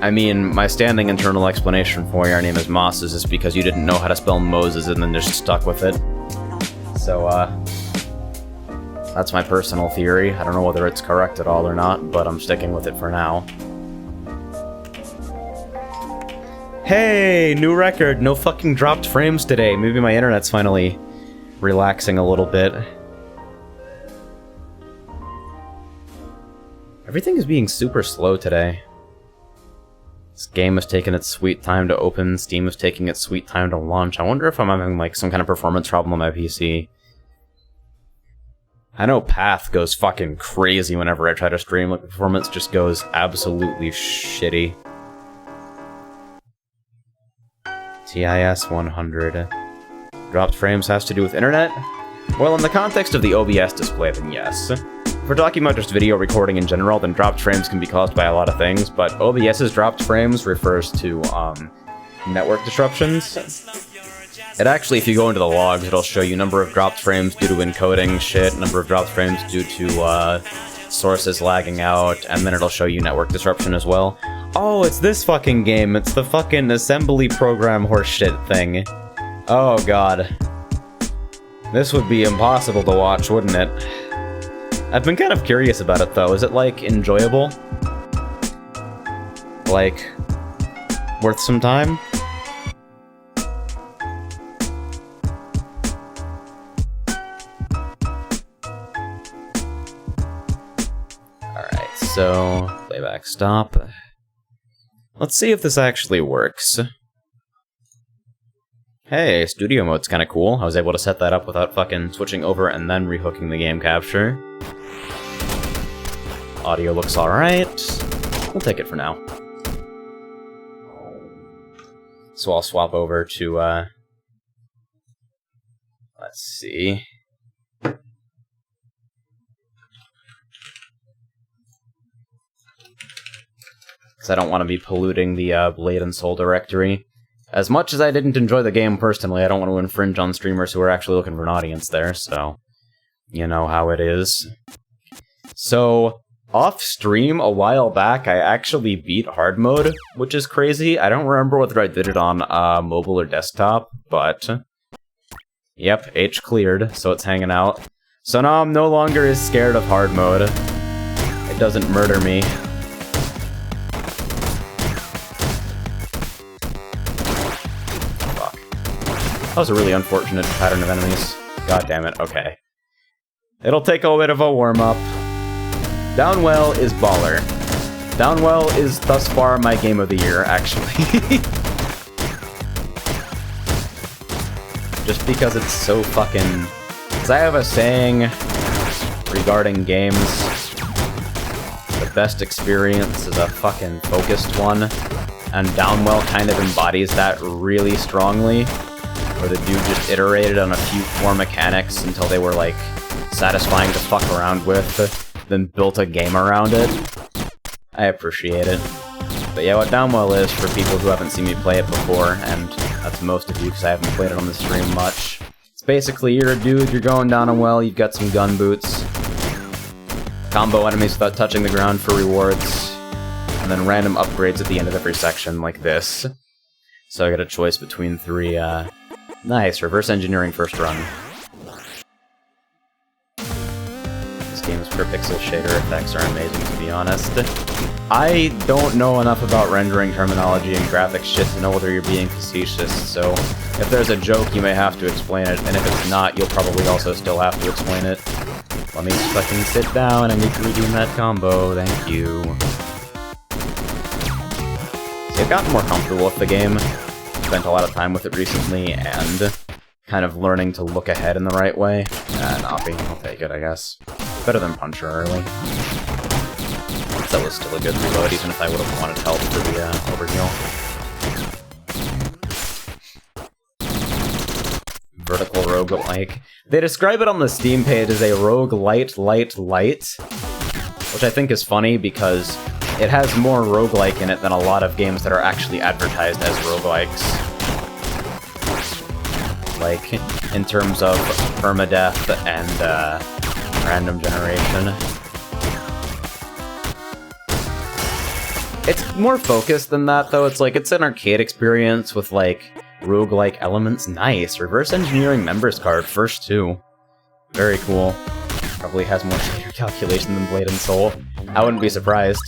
I mean, my standing internal explanation for your name is Mosses is because you didn't know how to spell Moses and then just stuck with it. So, that's my personal theory. I don't know whether it's correct at all or not, but I'm sticking with it for now. Hey, new record. No fucking dropped frames today. Maybe my internet's finally relaxing a little bit. Everything is being super slow today. This game is taking its sweet time to open. Steam is taking its sweet time to launch. I wonder if I'm having, like, some kind of performance problem on my PC. I know Path goes fucking crazy whenever I try to stream. Like, the performance just goes absolutely shitty. TIS 100. Dropped frames has to do with internet? Well, in the context of the OBS display, then yes. If we're talking about just video recording in general, then dropped frames can be caused by a lot of things, but OBS's dropped frames refers to, network disruptions. It actually, if you go into the logs, it'll show you number of dropped frames due to encoding shit, number of dropped frames due to, sources lagging out, and then it'll show you network disruption as well. Oh, it's this fucking game. It's the fucking assembly program horseshit thing. Oh god. This would be impossible to watch, wouldn't it? I've been kind of curious about it, though. Is it, like, enjoyable? Like, worth some time? So, playback stop. Let's see if this actually works. Hey, studio mode's kinda cool. I was able to set that up without fucking switching over and then rehooking the game capture. Audio looks alright. We'll take it for now. So I'll swap over to, let's see. Because I don't want to be polluting the Blade and Soul directory. As much as I didn't enjoy the game personally, I don't want to infringe on streamers who are actually looking for an audience there, so you know how it is. So, off stream a while back, I actually beat hard mode, which is crazy. I don't remember whether I did it on mobile or desktop, but yep, H cleared, so it's hanging out. So now I'm no longer as scared of hard mode. It doesn't murder me. That was a really unfortunate pattern of enemies. God damn it, okay. It'll take a bit of a warm-up. Downwell is baller. Downwell is thus far my game of the year, actually. Just because it's so fucking... Because I have a saying regarding games. The best experience is a fucking focused one. And Downwell kind of embodies that really strongly. Where the dude just iterated on a few core mechanics until they were, like, satisfying to fuck around with, then built a game around it. I appreciate it. But yeah, what Downwell is, for people who haven't seen me play it before, and that's most of you because I haven't played it on the stream much, it's basically you're a dude, you're going down a well, you've got some gun boots, combo enemies without touching the ground for rewards, and then random upgrades at the end of every section, like this. So I got a choice between three, nice, reverse engineering first run. This game's per pixel shader effects are amazing, to be honest. I don't know enough about rendering terminology and graphics shit to know whether you're being facetious, so if there's a joke, you may have to explain it, and if it's not, you'll probably also still have to explain it. Let me fucking sit down, I need to redeem that combo, thank you. See, I've gotten more comfortable with the game. Spent a lot of time with it recently, and kind of learning to look ahead in the right way. Nappy, I'll take it, I guess. Better than Puncher early. That was still a good reload, even if I would have wanted help for the overheal. Vertical roguelike. They describe it on the Steam page as a roguelite light, which I think is funny because it has more roguelike in it than a lot of games that are actually advertised as roguelikes. Like, in terms of permadeath and random generation. It's more focused than that, though. It's like, it's an arcade experience with, like, roguelike elements. Nice. Reverse engineering members card, first two. Very cool. Probably has more shader calculation than Blade and Soul. I wouldn't be surprised.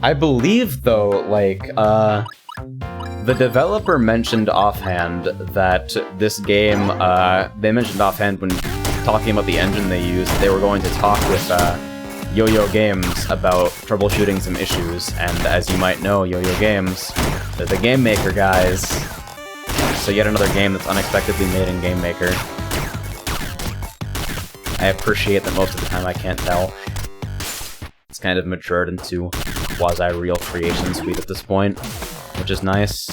I believe, though, like, the developer mentioned offhand that this game, they mentioned offhand when talking about the engine they used, they were going to talk with, Yo-Yo Games about troubleshooting some issues, and as you might know, Yo-Yo Games, they're the Game Maker guys. So yet another game that's unexpectedly made in Game Maker. I appreciate that most of the time I can't tell. It's kind of matured into quasi-real creation suite at this point, which is nice.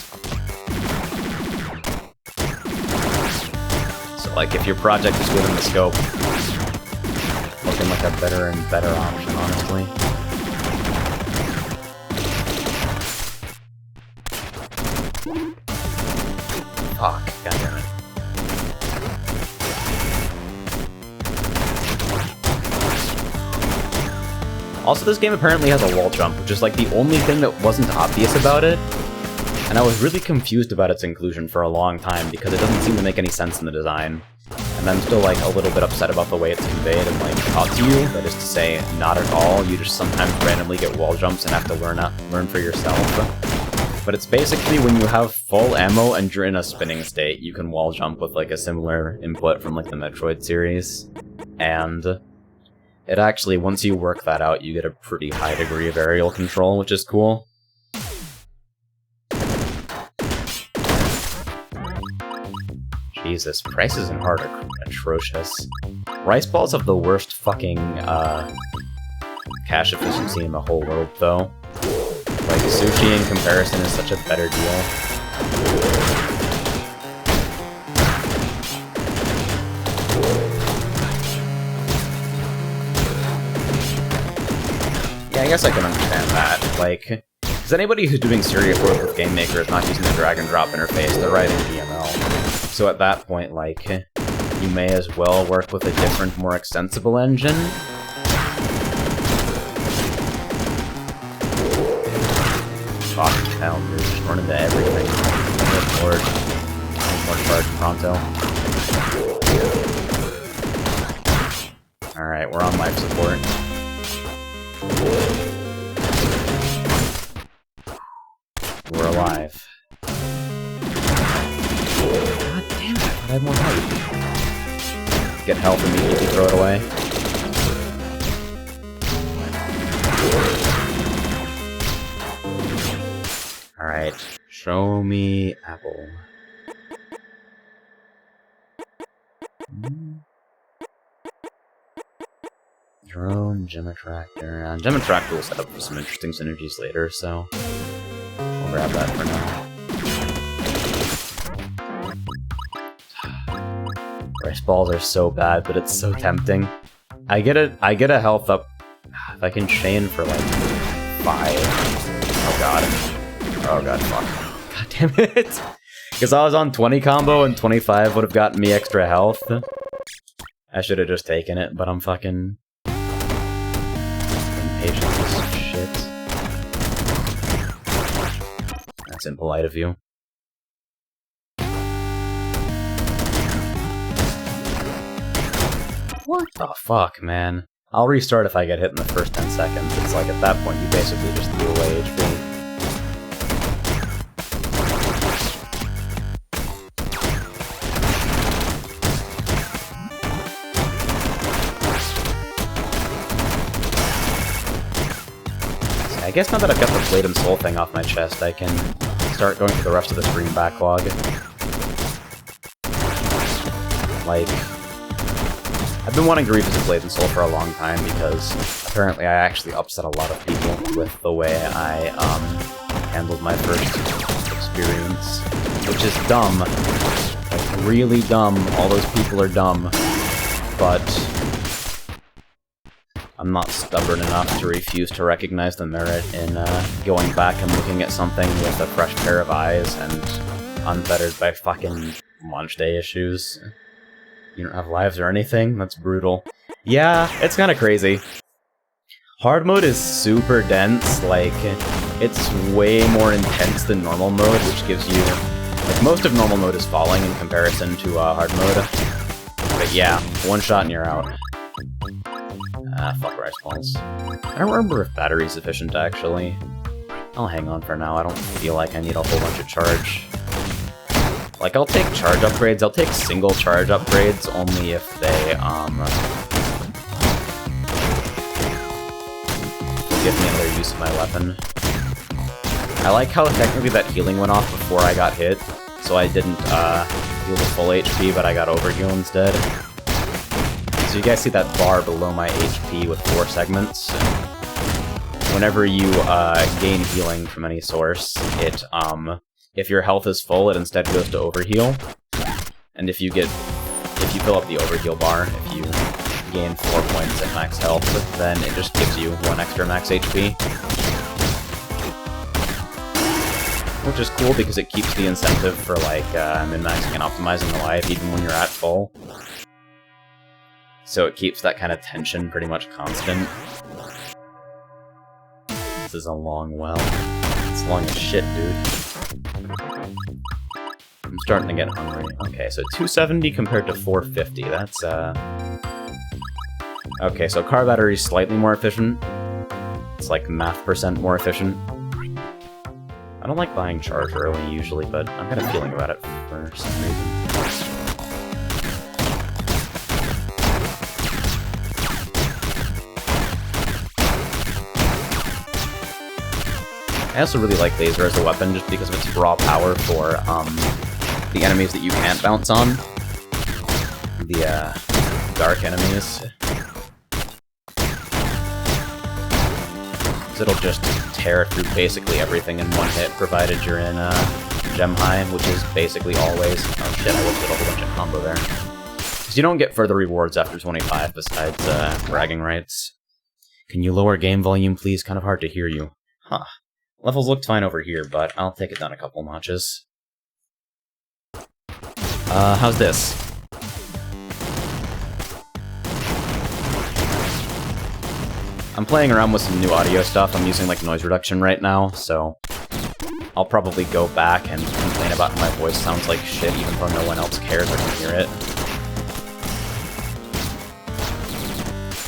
So, like, if your project is within the scope, looking like a better and better option, honestly. Fuck, goddammit. Also, this game apparently has a wall jump, which is like the only thing that wasn't obvious about it. And I was really confused about its inclusion for a long time because it doesn't seem to make any sense in the design. And I'm still, like, a little bit upset about the way it's conveyed and, like, taught to you. That is to say, not at all. You just sometimes randomly get wall jumps and have to learn for yourself. But it's basically when you have full ammo and you're in a spinning state, you can wall jump with, like, a similar input from, like, the Metroid series. And it actually, once you work that out, you get a pretty high degree of aerial control, which is cool. Jesus, prices in hard are atrocious. Rice balls have the worst fucking, cash efficiency in the whole world, though. Like, sushi in comparison is such a better deal. Yeah, I guess I can understand that. Like, because anybody who's doing serious work with Game Maker is not using the drag and drop interface, they're writing DML. So at that point, like, you may as well work with a different, more extensible engine. Fuck, hell, you're just running into everything. Good lord. More charge pronto. Alright, we're on life support. We're alive. God damn it, I have more height. Get health immediately, throw it away. Alright, show me apple. Drone, gem attractor. Gem attractor will set up for some interesting synergies later, so we'll grab that for now. Rice balls are so bad, but it's so tempting. I get a health up if I can chain for like 5. Oh god. Oh god, fuck. God damn it! Because I was on 20 combo and 25 would have gotten me extra health. I should have just taken it, but I'm fucking impatient as shit. That's impolite of you. What the fuck, man? I'll restart if I get hit in the first 10 seconds. It's like, at that point, you basically just threw away HP. I guess now that I've got the Blade and Soul thing off my chest, I can start going through the rest of the stream backlog. Like, I've been wanting to revisit Blade and Soul for a long time because apparently I actually upset a lot of people with the way I handled my first experience, which is dumb. Like, really dumb. All those people are dumb. But I'm not stubborn enough to refuse to recognize the merit in going back and looking at something with a fresh pair of eyes and unfettered by fucking launch day issues. You don't have lives or anything? That's brutal. Yeah, it's kind of crazy. Hard mode is super dense, like, it's way more intense than normal mode, which gives you... Like, most of normal mode is falling in comparison to hard mode. But yeah, one shot and you're out. Fuck rice balls. I don't remember if battery's efficient, actually. I'll hang on for now, I don't feel like I need a whole bunch of charge. Like, I'll take charge upgrades, I'll take single charge upgrades only if they, give me another use of my weapon. I like how technically that healing went off before I got hit, so I didn't, heal the full HP, but I got overheal instead. So you guys see that bar below my HP with 4 segments? Whenever you, gain healing from any source, it, if your health is full, it instead goes to overheal. And if you fill up the overheal bar, if you gain 4 points at max health, then it just gives you 1 extra max HP. Which is cool because it keeps the incentive for, like, min-maxing and optimizing the life even when you're at full. So it keeps that kind of tension pretty much constant. This is a long well. It's long as shit, dude. I'm starting to get hungry. Okay, so 270 compared to 450. That's, Okay, so car battery's slightly more efficient. It's like math percent more efficient. I don't like buying charge early usually, but I've got a feeling about it for some reason. I also really like laser as a weapon just because of its raw power for the enemies that you can't bounce on. The dark enemies. So it'll just tear through basically everything in one hit, provided you're in Gem High, which is basically always... Oh shit, I looked at a whole bunch of combo there. Because you don't get further rewards after 25 besides bragging rights. Can you lower game volume, please? Kind of hard to hear you. Huh. Levels looked fine over here, but I'll take it down a couple notches. How's this? I'm playing around with some new audio stuff. I'm using like noise reduction right now, so I'll probably go back and complain about how my voice sounds like shit even though no one else cares or can hear it.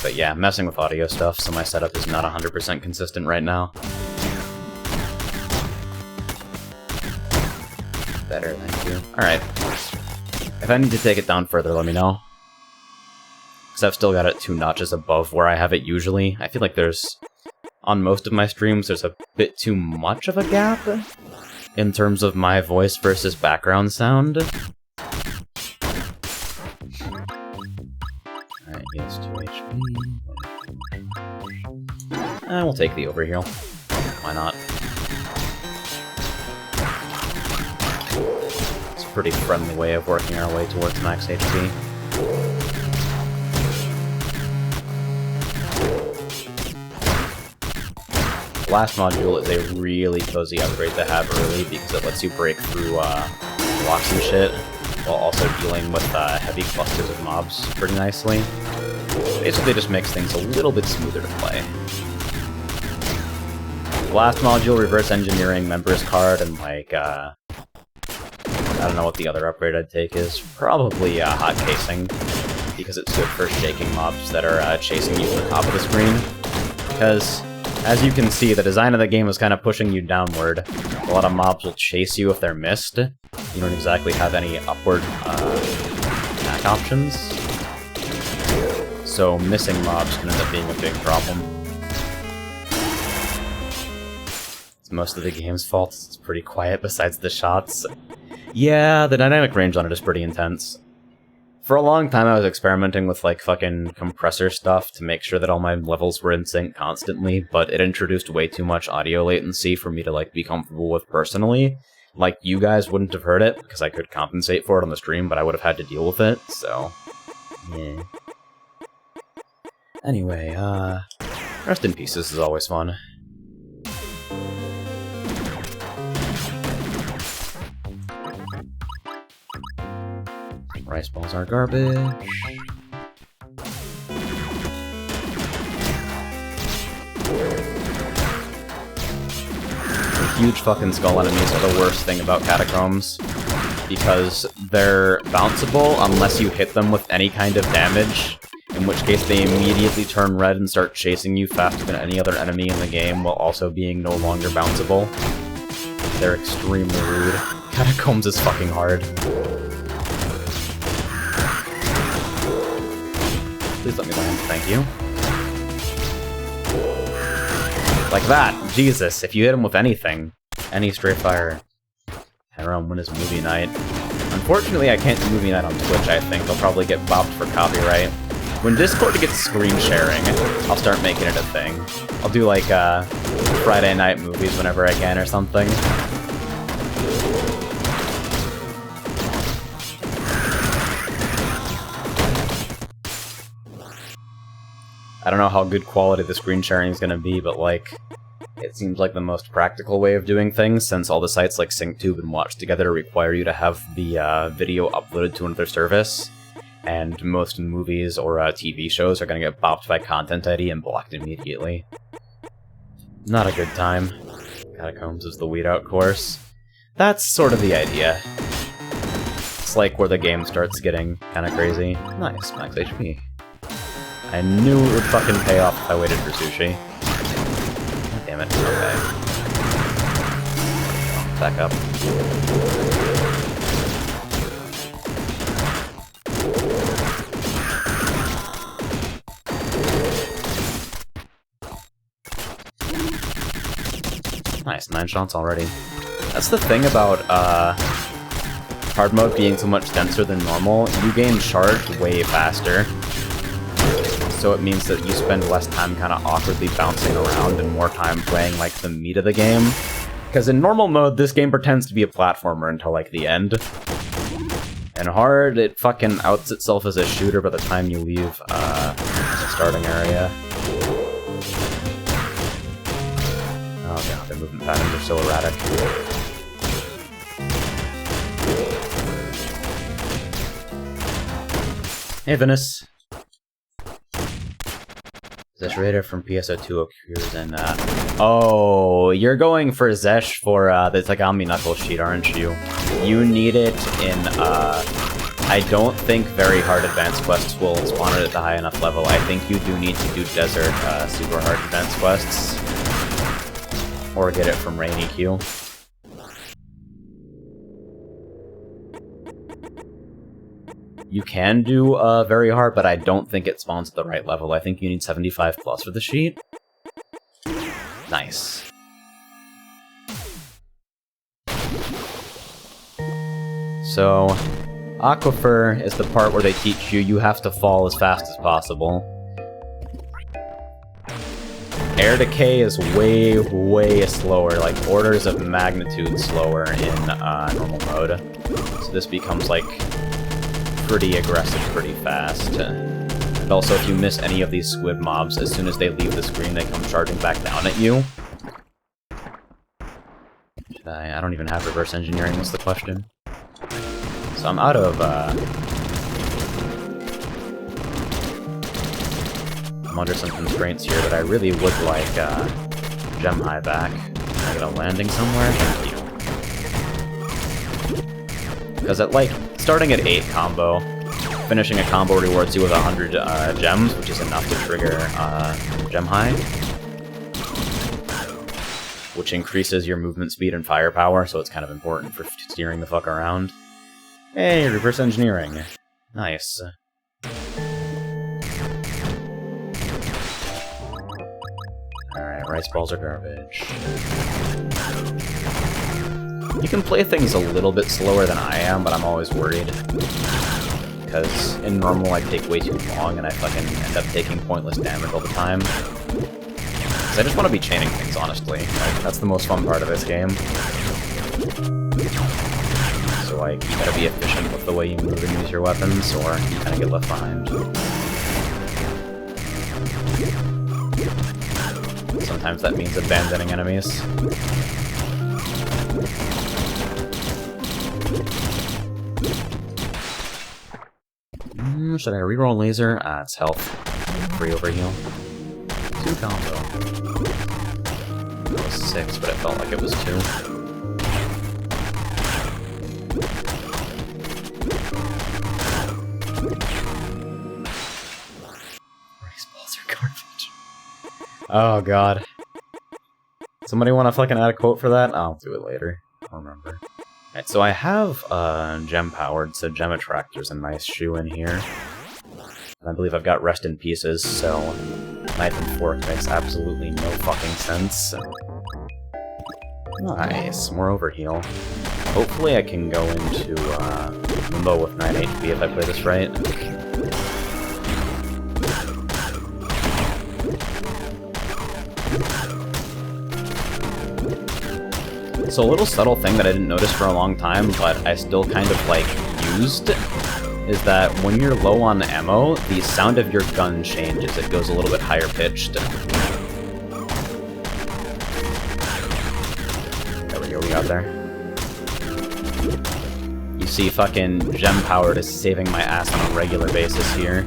But yeah, messing with audio stuff, so my setup is not 100% consistent right now. Better, thank you. Alright. If I need to take it down further, let me know. Because I've still got it 2 notches above where I have it usually. I feel like there's... On most of my streams, there's a bit too much of a gap in terms of my voice versus background sound. Alright, yes, 2 HP. We'll take the overheal. Why not? It's a pretty friendly way of working our way towards max HP. Last module is a really cozy upgrade to have early because it lets you break through blocks and shit, while also dealing with heavy clusters of mobs pretty nicely. Basically just makes things a little bit smoother to play. The last module, reverse engineering members card, and like, I don't know what the other upgrade I'd take is. Probably hot casing, because it's good for shaking mobs that are chasing you to the top of the screen. Because as you can see, the design of the game is kind of pushing you downward. A lot of mobs will chase you if they're missed. You don't exactly have any upward attack options. So missing mobs can end up being a big problem. It's most of the game's fault. It's pretty quiet besides the shots. Yeah, the dynamic range on it is pretty intense. For a long time I was experimenting with like fucking compressor stuff to make sure that all my levels were in sync constantly, but it introduced way too much audio latency for me to like be comfortable with personally. Like, you guys wouldn't have heard it, because I could compensate for it on the stream, but I would have had to deal with it, so... yeah. Anyway, rest in peace, this is always fun. Rice balls are garbage. The huge fucking skull enemies are the worst thing about catacombs, because they're bounceable unless you hit them with any kind of damage, in which case they immediately turn red and start chasing you faster than any other enemy in the game, while also being no longer bounceable. They're extremely rude. Catacombs is fucking hard. Please let me land, thank you. Like that! Jesus, if you hit him with anything, any straight fire. Haram, when is movie night? Unfortunately, I can't do movie night on Twitch, I think. I'll probably get bopped for copyright. When Discord gets screen sharing, I'll start making it a thing. I'll do like, Friday night movies whenever I can or something. I don't know how good quality the screen sharing is going to be, but like, it seems like the most practical way of doing things, since all the sites like SyncTube and Watch Together require you to have the video uploaded to another service, and most movies or TV shows are going to get bopped by Content ID and blocked immediately. Not a good time. Catacombs is the weed-out course. That's sort of the idea. It's like where the game starts getting kind of crazy. Nice, max HP. I knew it would fucking pay off if I waited for sushi. God damn it, okay. Back up. Nice, 9 shots already. That's the thing about hard mode being so much denser than normal. You gain charge way faster. So it means that you spend less time kind of awkwardly bouncing around and more time playing like the meat of the game. Because in normal mode, this game pretends to be a platformer until like the end. And hard, it fucking outs itself as a shooter by the time you leave the starting area. Oh god, their movement patterns are so erratic. Hey, Venice. Zesh Raider from PSO2 occurs in, Oh, you're going for Zesh for, the Tagami Knuckle sheet, aren't you? You need it in, I don't think very hard advanced quests will spawn it at the high enough level. I think you do need to do desert, super hard advanced quests. Or get it from Rain EQ. You can do very hard, but I don't think it spawns at the right level. I think you need 75 plus for the sheet. Nice. So, Aquifer is the part where they teach you have to fall as fast as possible. Air Decay is way, way slower, like orders of magnitude slower in normal mode. So this becomes like pretty aggressive pretty fast. And also if you miss any of these squid mobs, as soon as they leave the screen they come charging back down at you. I don't even have reverse engineering, is the question. So I'm out of I'm under some constraints here, but I really would like Gem High back. Can I get a landing somewhere? Thank you. Because at like starting at 8 combo, finishing a combo rewards you with 100 gems, which is enough to trigger Gem High, which increases your movement speed and firepower, so it's kind of important for steering the fuck around. Hey, reverse engineering. Nice. Alright, rice balls are garbage. You can play things a little bit slower than I am, but I'm always worried. Because in normal I take way too long and I fucking end up taking pointless damage all the time. Because I just want to be chaining things, honestly. Like, that's the most fun part of this game. So like, you gotta be efficient with the way you move and use your weapons, or you kinda get left behind. Sometimes that means abandoning enemies. Should I reroll laser? It's health. Free overheal. 2 combo. That was 6, but it felt like it was 2. Rice balls are garbage. Oh god. Somebody want to fucking add a quote for that? I'll do it later. I'll remember. Alright, so I have gem powered, so Gem Attractor's a nice shoe in here. And I believe I've got Rest in Pieces, so knife and fork makes absolutely no fucking sense. Nice, more overheal. Hopefully I can go into Limbo with 9 HP if I play this right. So a little subtle thing that I didn't notice for a long time, but I still kind of, like, used, is that when you're low on ammo, the sound of your gun changes. It goes a little bit higher pitched. There we go, we got there. You see fucking Gem Powered is saving my ass on a regular basis here.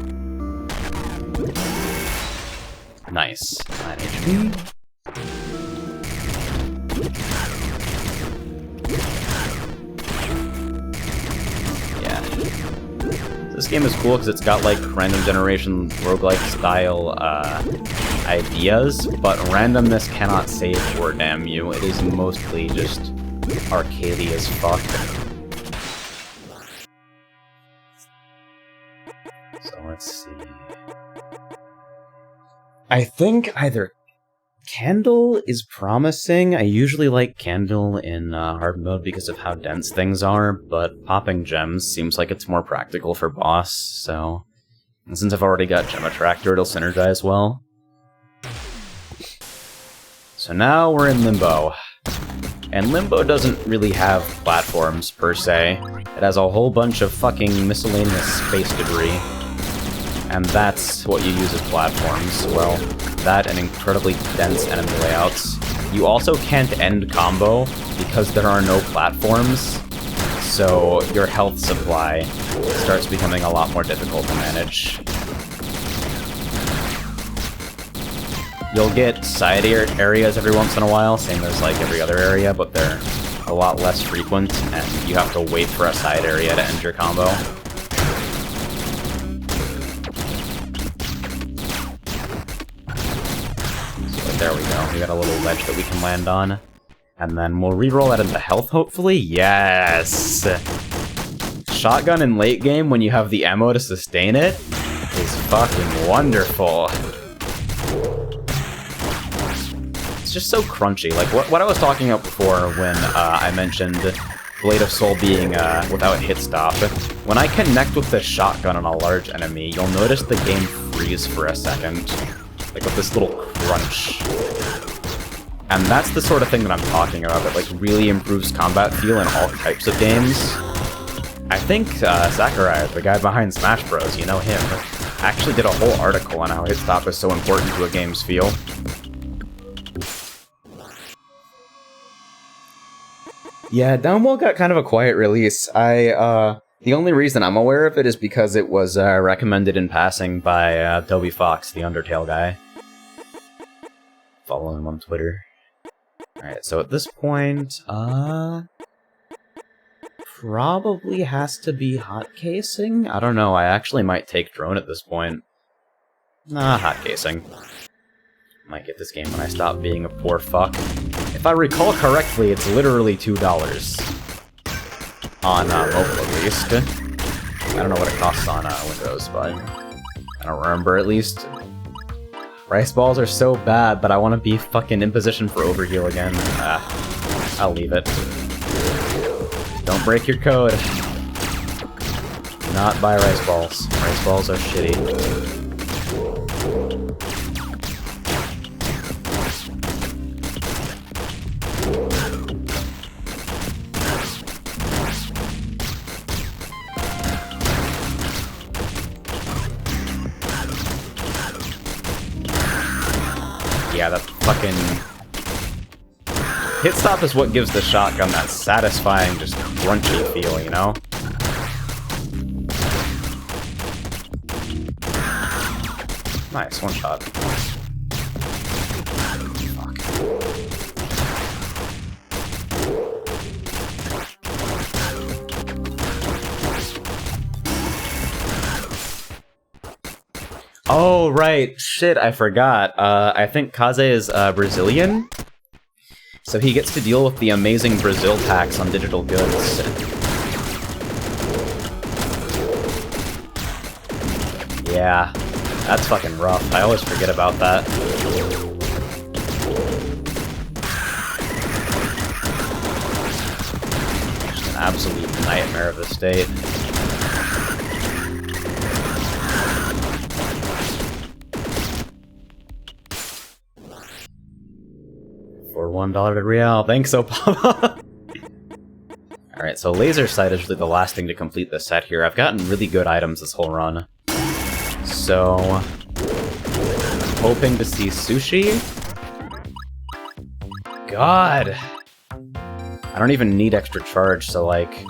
Nice. 9 HP. This game is cool because it's got like random generation roguelike style ideas, but randomness cannot save or damn you. It is mostly just arcadey as fuck. So let's see. I think either Candle is promising. I usually like Candle in hard mode because of how dense things are, but popping gems seems like it's more practical for boss, so... And since I've already got Gem Attractor, it'll synergize well. So now we're in Limbo. And Limbo doesn't really have platforms, per se. It has a whole bunch of fucking miscellaneous space debris. And that's what you use as platforms. Well, that and incredibly dense enemy layouts. You also can't end combo because there are no platforms, so your health supply starts becoming a lot more difficult to manage. You'll get side areas every once in a while, same as like every other area, but they're a lot less frequent, and you have to wait for a side area to end your combo. There we go, we got a little ledge that we can land on. And then we'll reroll that into health, hopefully? Yes! Shotgun in late game, when you have the ammo to sustain it, is fucking wonderful. It's just so crunchy. Like, what I was talking about before when I mentioned Blade of Soul being without hit stop. When I connect with the shotgun on a large enemy, you'll notice the game freeze for a second. Like with this little crunch. And that's the sort of thing that I'm talking about, that like really improves combat feel in all types of games. I think Sakurai, the guy behind Smash Bros, you know him, actually did a whole article on how hit stop is so important to a game's feel. Yeah, Downwell got kind of a quiet release. The only reason I'm aware of it is because it was recommended in passing by Toby Fox, the Undertale guy. Follow him on Twitter. Alright, so at this point, probably has to be hot casing? I don't know, I actually might take drone at this point. Nah, hot casing. Might get this game when I stop being a poor fuck. If I recall correctly, it's literally $2. On mobile, at least. I don't know what it costs on Windows, but I don't remember, at least. Rice balls are so bad, but I want to be fucking in position for overheal again. I'll leave it. Don't break your code. Do not buy rice balls. Rice balls are shitty. Yeah, that fucking... Hit stop is what gives the shotgun that satisfying, just crunchy feel, you know? Nice, one shot. Fuck. Oh, right. Shit, I forgot. I think Kaze is Brazilian, so he gets to deal with the amazing Brazil tax on digital goods. Yeah, that's fucking rough. I always forget about that. Just an absolute nightmare of the state. For $1 to Real. Thanks, Opama! Alright, so Laser Sight is really the last thing to complete this set here. I've gotten really good items this whole run. So... I'm hoping to see Sushi? God! I don't even need extra charge, so like...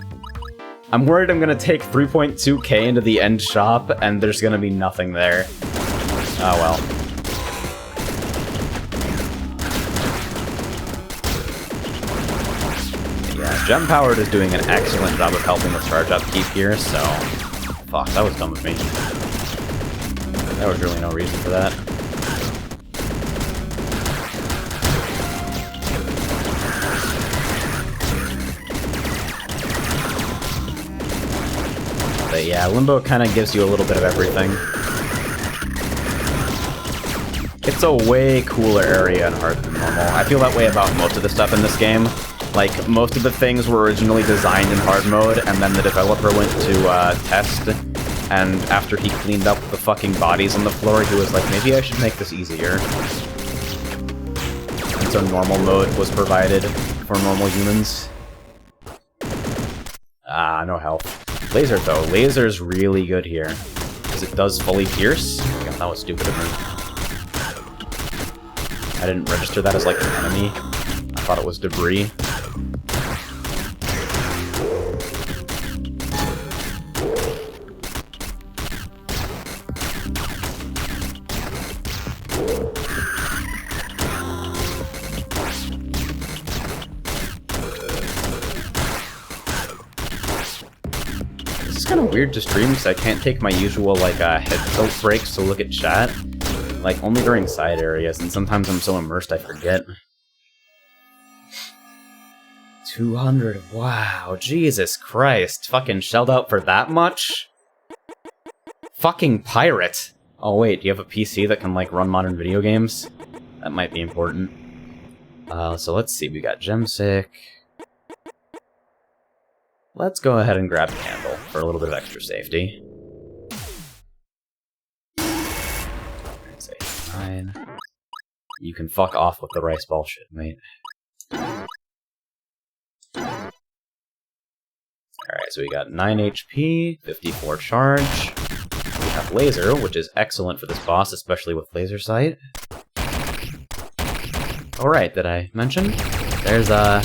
I'm worried I'm gonna take 3.2k into the end shop, and there's gonna be nothing there. Oh well. Gem Powered is doing an excellent job of helping with charge upkeep here, so... Fuck, that was dumb of me. There was really no reason for that. But yeah, Limbo kind of gives you a little bit of everything. It's a way cooler area and hard than normal. I feel that way about most of the stuff in this game. Like, most of the things were originally designed in hard mode, and then the developer went to test, and after he cleaned up the fucking bodies on the floor, he was like, maybe I should make this easier. And so normal mode was provided for normal humans. Ah, no health. Laser, though. Laser's really good here. Because it does fully pierce. God, that was stupid of me. I didn't register that as, like, an enemy. I thought it was debris. This is kind of weird to stream because I can't take my usual, like, head tilt breaks to look at chat. Like, only during side areas, and sometimes I'm so immersed I forget. 200, wow, Jesus Christ. Fucking shelled out for that much? Fucking pirate! Oh wait, do you have a PC that can, like, run modern video games? That might be important. So let's see, we got Gemsick. Let's go ahead and grab a candle for a little bit of extra safety. You can fuck off with the rice ball shit, mate. Alright, so we got 9 HP, 54 charge. We have laser, which is excellent for this boss, especially with laser sight. Alright, did I mention? There's a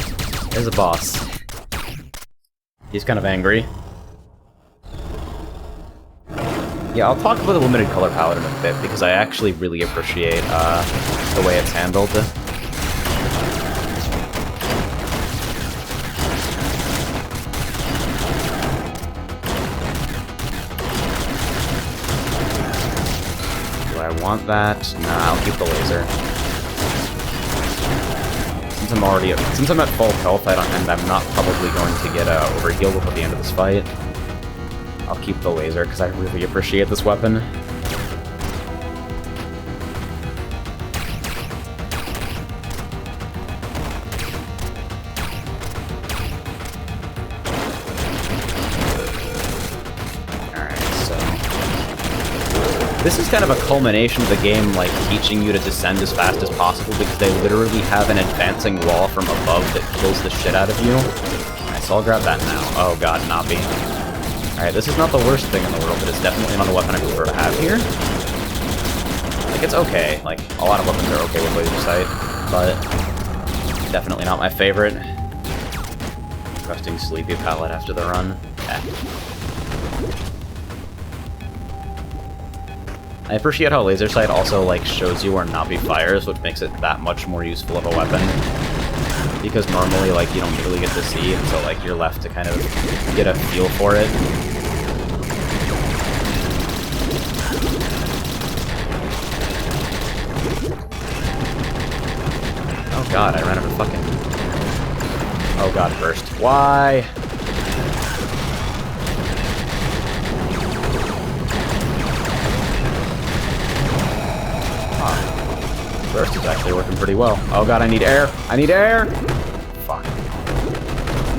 boss. He's kind of angry. Yeah, I'll talk about the limited color palette in a bit, because I actually really appreciate the way it's handled. Do I want that? Nah, I'll keep the laser. Since I'm at full health, and I'm not probably going to get overhealed before the end of this fight, I'll keep the laser, because I really appreciate this weapon. Alright, so... this is kind of a culmination of the game, like, teaching you to descend as fast as possible, because they literally have an advancing wall from above that kills the shit out of you. Alright, so I'll grab that now. Oh god, Nappy. Alright, this is not the worst thing in the world, but it's definitely not a weapon I prefer to have here. Like, it's okay. Like, a lot of weapons are okay with laser sight, but definitely not my favorite. Requesting Sleepy palette after the run. I appreciate how laser sight also, like, shows you where Nappy fires, which makes it that much more useful of a weapon. Because normally, like, you don't really get to see, and so, like, you're left to kind of get a feel for it. Oh god, I ran out of fucking... oh god, burst. Why? Burst is actually working pretty well. Oh god, I need air! I need air! Fuck.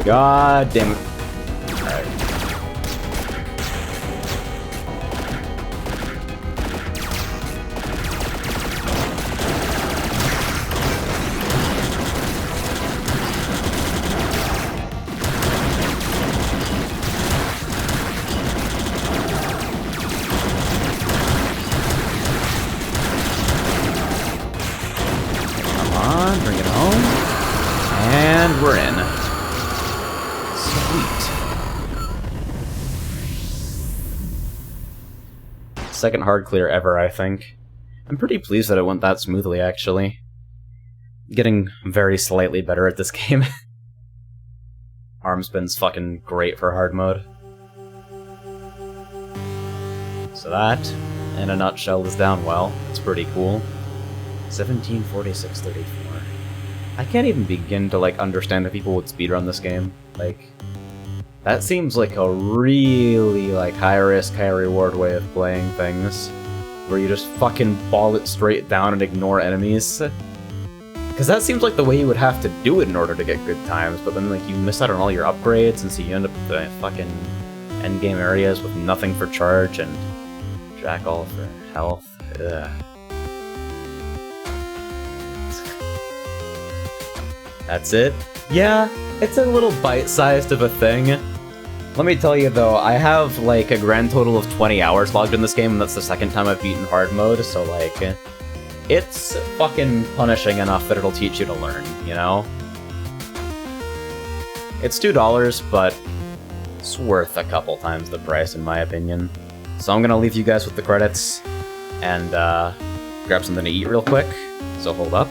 God damn it. Alright. Bring it home. And we're in. Sweet. Second hard clear ever, I think. I'm pretty pleased that it went that smoothly, actually. Getting very slightly better at this game. Arm spin's fucking great for hard mode. So that, in a nutshell, is Downwell. It's pretty cool. 1746-34. I can't even begin to, like, understand if people would speedrun this game. Like, that seems like a really, like, high-risk, high-reward way of playing things. where you just fucking ball it straight down and ignore enemies. Because that seems like the way you would have to do it in order to get good times, but then like you miss out on all your upgrades, and so you end up with the fucking endgame areas with nothing for charge and jack all for health. Ugh. That's it? Yeah, it's a little bite-sized of a thing. Let me tell you though, I have like a grand total of 20 hours logged in this game, and that's the second time I've beaten hard mode, so like, it's fucking punishing enough that it'll teach you to learn, you know? It's $2, but it's worth a couple times the price in my opinion. So I'm gonna leave you guys with the credits, and grab something to eat real quick, so hold up.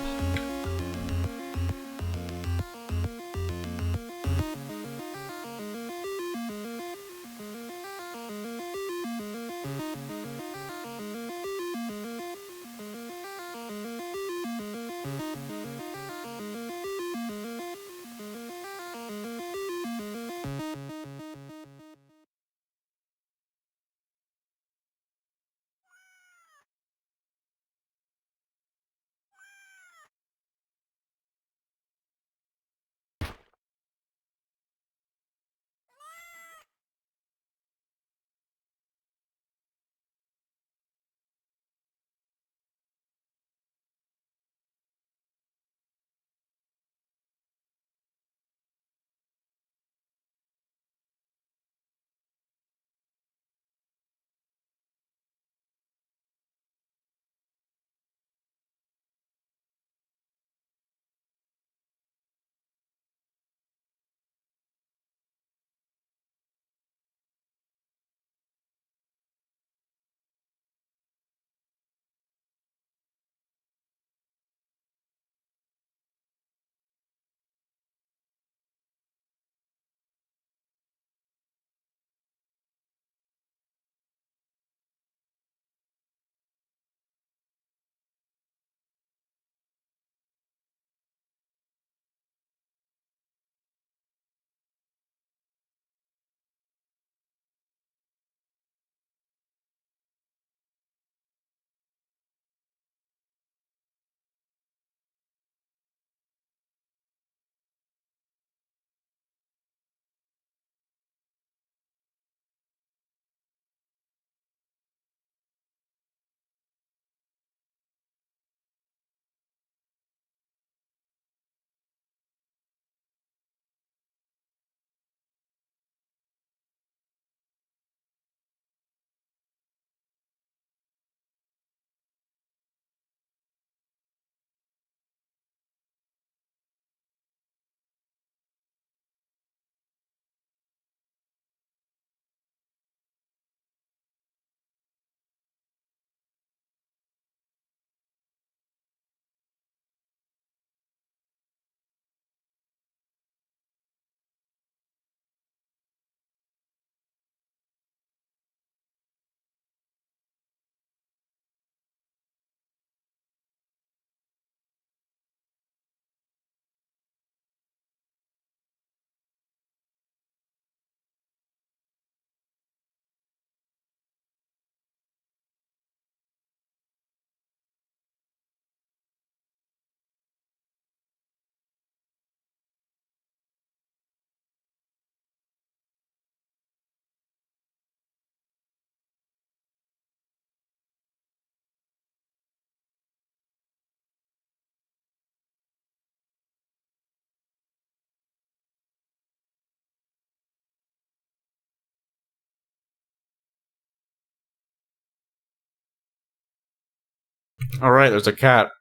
Alright, there's a cat.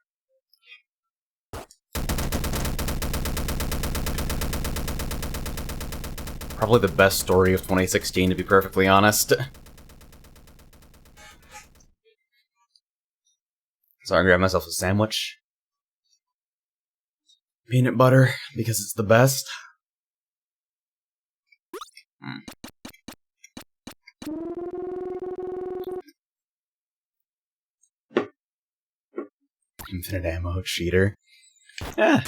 Probably the best story of 2016, to be perfectly honest. So I grabbed myself a sandwich. Peanut butter, because it's the best. Infinite ammo, cheater. Yeah.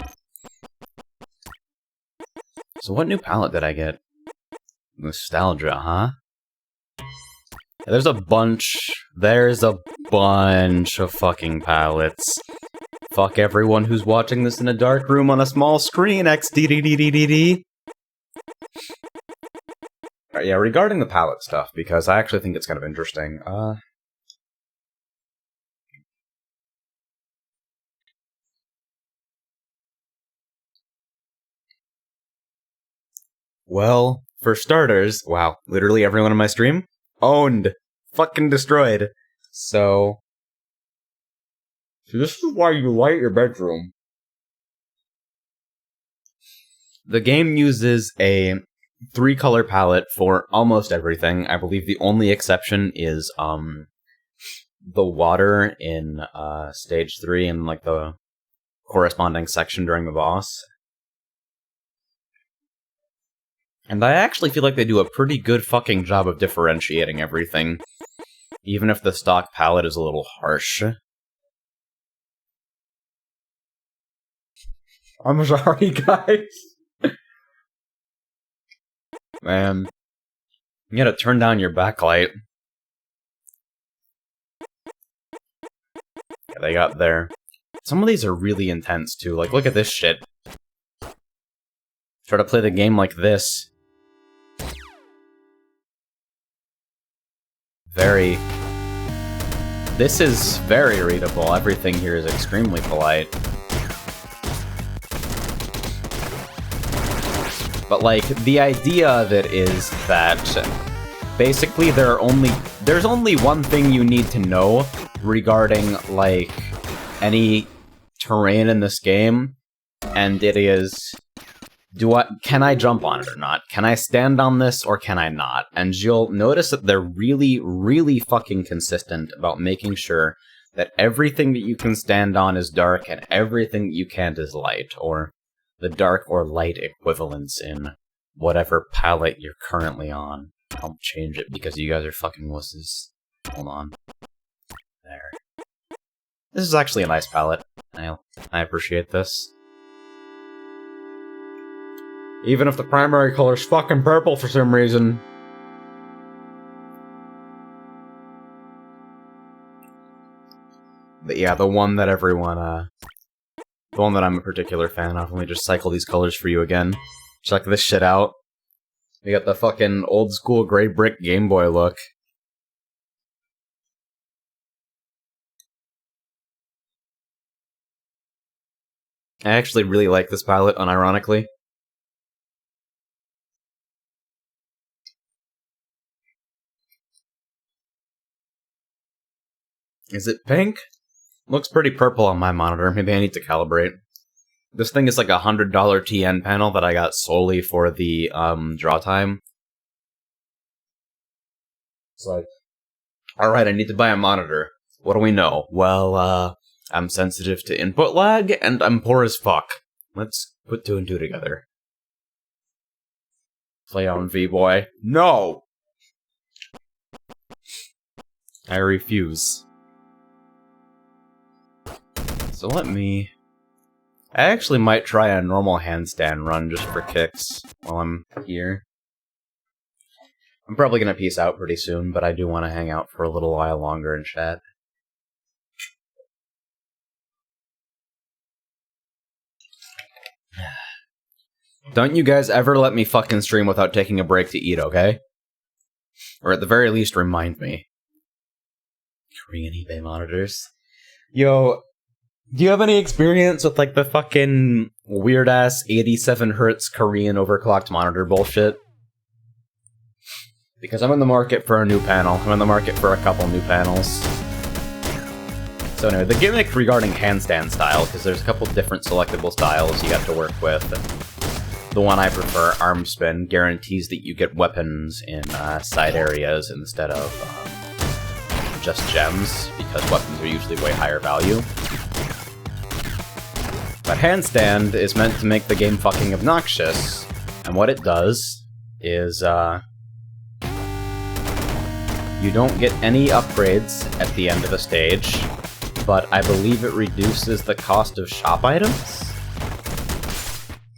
So what new palette did I get? Nostalgia, huh? There's a bunch of fucking palettes. Fuck everyone who's watching this in a dark room on a small screen, XDDDDD. Alright, yeah, regarding the palette stuff, because I actually think it's kind of interesting, well, for starters, wow, literally everyone in my stream? Owned! Fucking destroyed. So this is why you light your bedroom. The game uses a 3-color palette for almost everything. I believe the only exception is, the water in, stage 3 and, like, the corresponding section during the boss. And I actually feel like they do a pretty good fucking job of differentiating everything, even if the stock palette is a little harsh. I'm sorry, guys. Man, you gotta turn down your backlight. Yeah, they got there. Some of these are really intense, too. Like, look at this shit. Try to play the game like this. This is very readable. Everything here is extremely polite. But, like, the idea of it is that basically there's only one thing you need to know regarding, like, any terrain in this game, and it is, can I jump on it or not? Can I stand on this or can I not? And you'll notice that they're really, really fucking consistent about making sure that everything that you can stand on is dark and everything that you can't is light, or the dark or light equivalents in whatever palette you're currently on. I'll change it because you guys are fucking wusses. Hold on. There. This is actually a nice palette. I appreciate this. Even if the primary color's fucking purple for some reason. But yeah, the one that I'm a particular fan of. Let me just cycle these colors for you again. Check this shit out. We got the fucking old school gray brick Game Boy look. I actually really like this palette, unironically. Is it pink? Looks pretty purple on my monitor. Maybe I need to calibrate. This thing is like a $100 TN panel that I got solely for the draw time. It's like, alright, I need to buy a monitor. What do we know? Well, I'm sensitive to input lag, and I'm poor as fuck. Let's put 2 and 2 together. Play on V-Boy. No! I refuse. So I actually might try a normal handstand run just for kicks while I'm here. I'm probably gonna peace out pretty soon, but I do want to hang out for a little while longer and chat. Don't you guys ever let me fucking stream without taking a break to eat, okay? Or at the very least, remind me. Korean eBay monitors. Yo, do you have any experience with, like, the fucking weird-ass 87 Hz Korean overclocked monitor bullshit? Because I'm in the market for a new panel. I'm in the market for a couple new panels. So anyway, the gimmick regarding handstand style, because there's a couple different selectable styles you have to work with. The one I prefer, arm spin, guarantees that you get weapons in side areas instead of just gems, because weapons are usually way higher value. But handstand is meant to make the game fucking obnoxious, and what it does is, you don't get any upgrades at the end of a stage, but I believe it reduces the cost of shop items?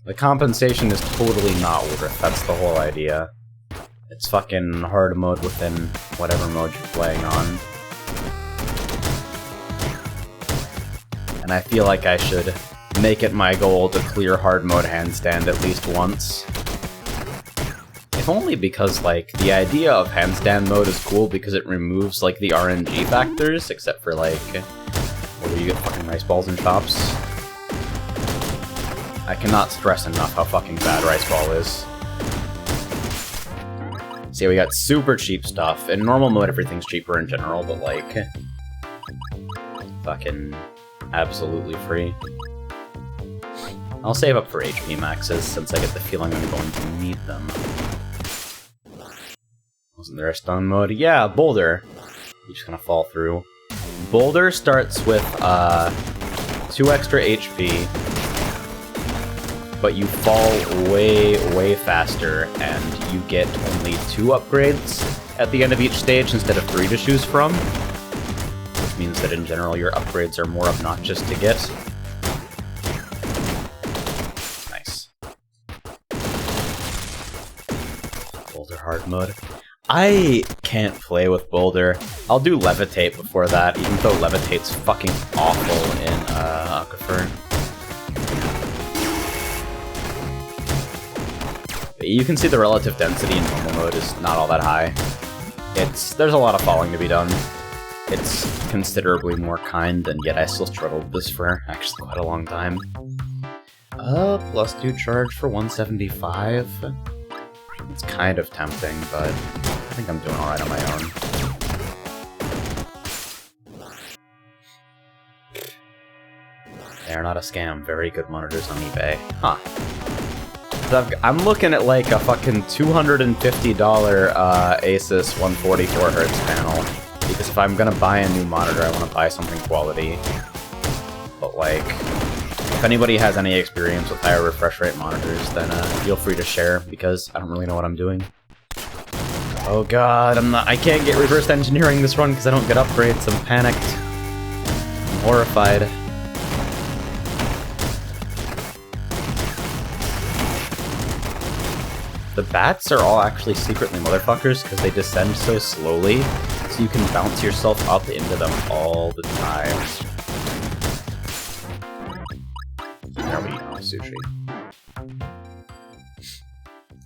The compensation is totally not worth, that's the whole idea. It's fucking hard mode within whatever mode you're playing on. And I feel like I should make it my goal to clear hard mode handstand at least once. If only because, like, the idea of handstand mode is cool because it removes, like, the RNG factors, except for, like, where you get fucking rice balls and chops. I cannot stress enough how fucking bad rice ball is. See, we got super cheap stuff. In normal mode, everything's cheaper in general, but, like, fucking absolutely free. I'll save up for HP maxes, since I get the feeling I'm going to need them. Wasn't there a stun mode? Yeah, Boulder. You're just gonna fall through. Boulder starts with 2 extra HP, but you fall way, way faster, and you get only 2 upgrades at the end of each stage instead of 3 to choose from. Which means that in general your upgrades are more obnoxious to get. Nice. Boulder hard mode. I can't play with Boulder. I'll do Levitate before that, even though Levitate's fucking awful in Aquifer. You can see the relative density in normal mode is not all that high. There's a lot of falling to be done. It's considerably more kind, and yet I still struggled with this for actually quite a long time. Plus 2 charge for 175. It's kind of tempting, but I think I'm doing alright on my own. They are not a scam. Very good monitors on eBay. Huh. I'm looking at like a fucking $250 Asus 144Hz panel, because if I'm gonna buy a new monitor, I want to buy something quality. But like, if anybody has any experience with higher refresh rate monitors, then feel free to share, because I don't really know what I'm doing. Oh god, I can't get reverse engineering this run because I don't get upgrades. I'm panicked. I'm horrified. The bats are all actually secretly motherfuckers because they descend so slowly, so you can bounce yourself up into them all the time. There we go, sushi.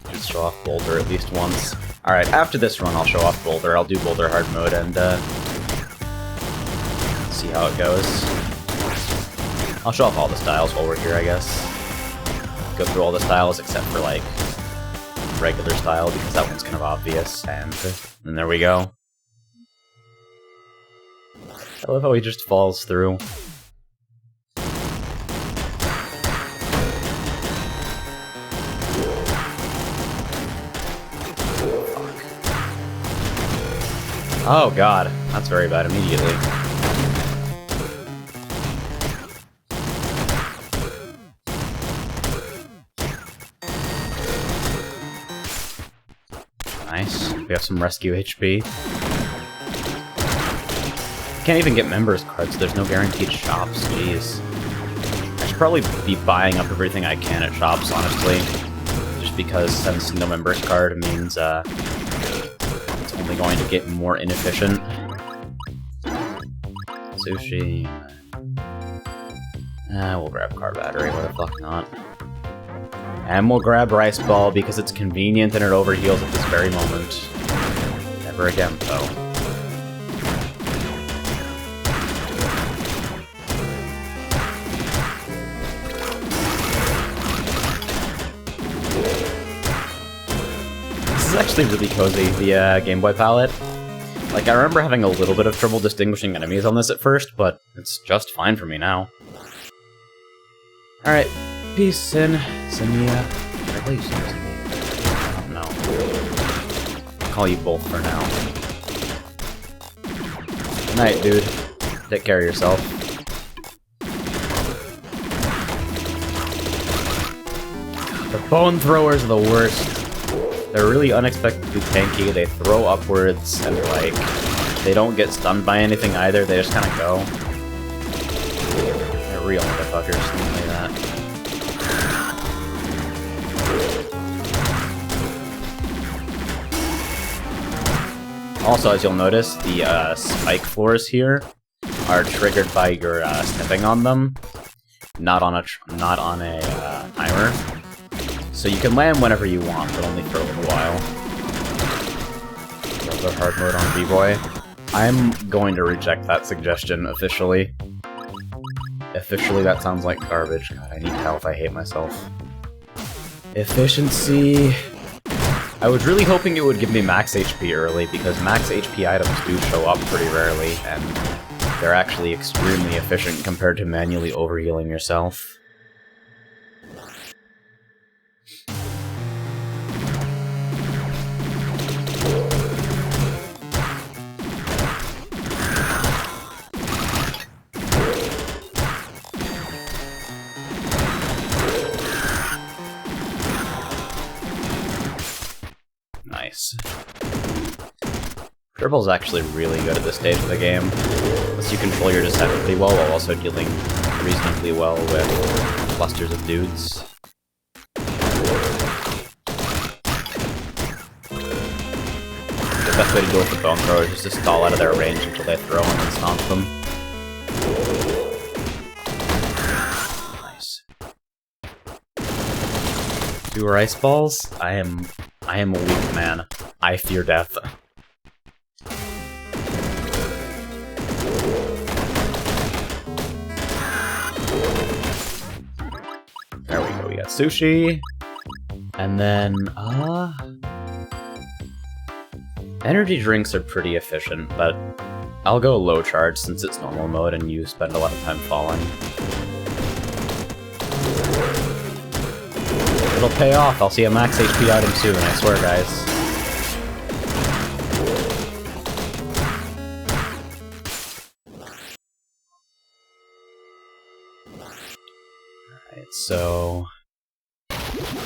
Just show off Boulder at least once. Alright, after this run I'll show off Boulder. I'll do Boulder hard mode and see how it goes. I'll show off all the styles while we're here, I guess. Go through all the styles except for like regular style, because that one's kind of obvious, and there we go. I love how he just falls through. Oh god, that's very bad immediately. Nice. We have some rescue HP. Can't even get members cards, there's no guaranteed shops, jeez. I should probably be buying up everything I can at shops, honestly. Just because since no members card means it's only going to get more inefficient. Sushi. We'll grab car battery, what the fuck not. And we'll grab Rice Ball because it's convenient and it overheals at this very moment. Never again, though. This is actually really cozy, the Game Boy palette. Like, I remember having a little bit of trouble distinguishing enemies on this at first, but it's just fine for me now. Alright. Peace, Sin. Sinia. I call you Sin or Sinia? I don't know. I'll call you both for now. Good night, dude. Take care of yourself. The bone throwers are the worst. They're really unexpectedly tanky. They throw upwards, and like, they don't get stunned by anything either. They just kind of go. They're real motherfuckers. Don't play that. Also, as you'll notice, the spike floors here are triggered by your stepping on them, not on a timer. So you can land whenever you want, but only for a little while. Another hard mode on B-Boy. I'm going to reject that suggestion officially. Officially, that sounds like garbage. God, I need health. I hate myself. Efficiency. I was really hoping it would give me max HP early, because max HP items do show up pretty rarely, and they're actually extremely efficient compared to manually overhealing yourself. Nice. Dribble's actually really good at this stage of the game. Lets you control your descent pretty well while also dealing reasonably well with clusters of dudes. The best way to deal with the bone throwers is to stall out of their range until they throw and then stomp them. Nice. 2 ice balls? I am a weak man. I fear death. There we go, we got sushi. And then, energy drinks are pretty efficient, but I'll go low charge since it's normal mode and you spend a lot of time falling. It'll pay off. I'll see a max HP item soon, I swear, guys. Alright, so...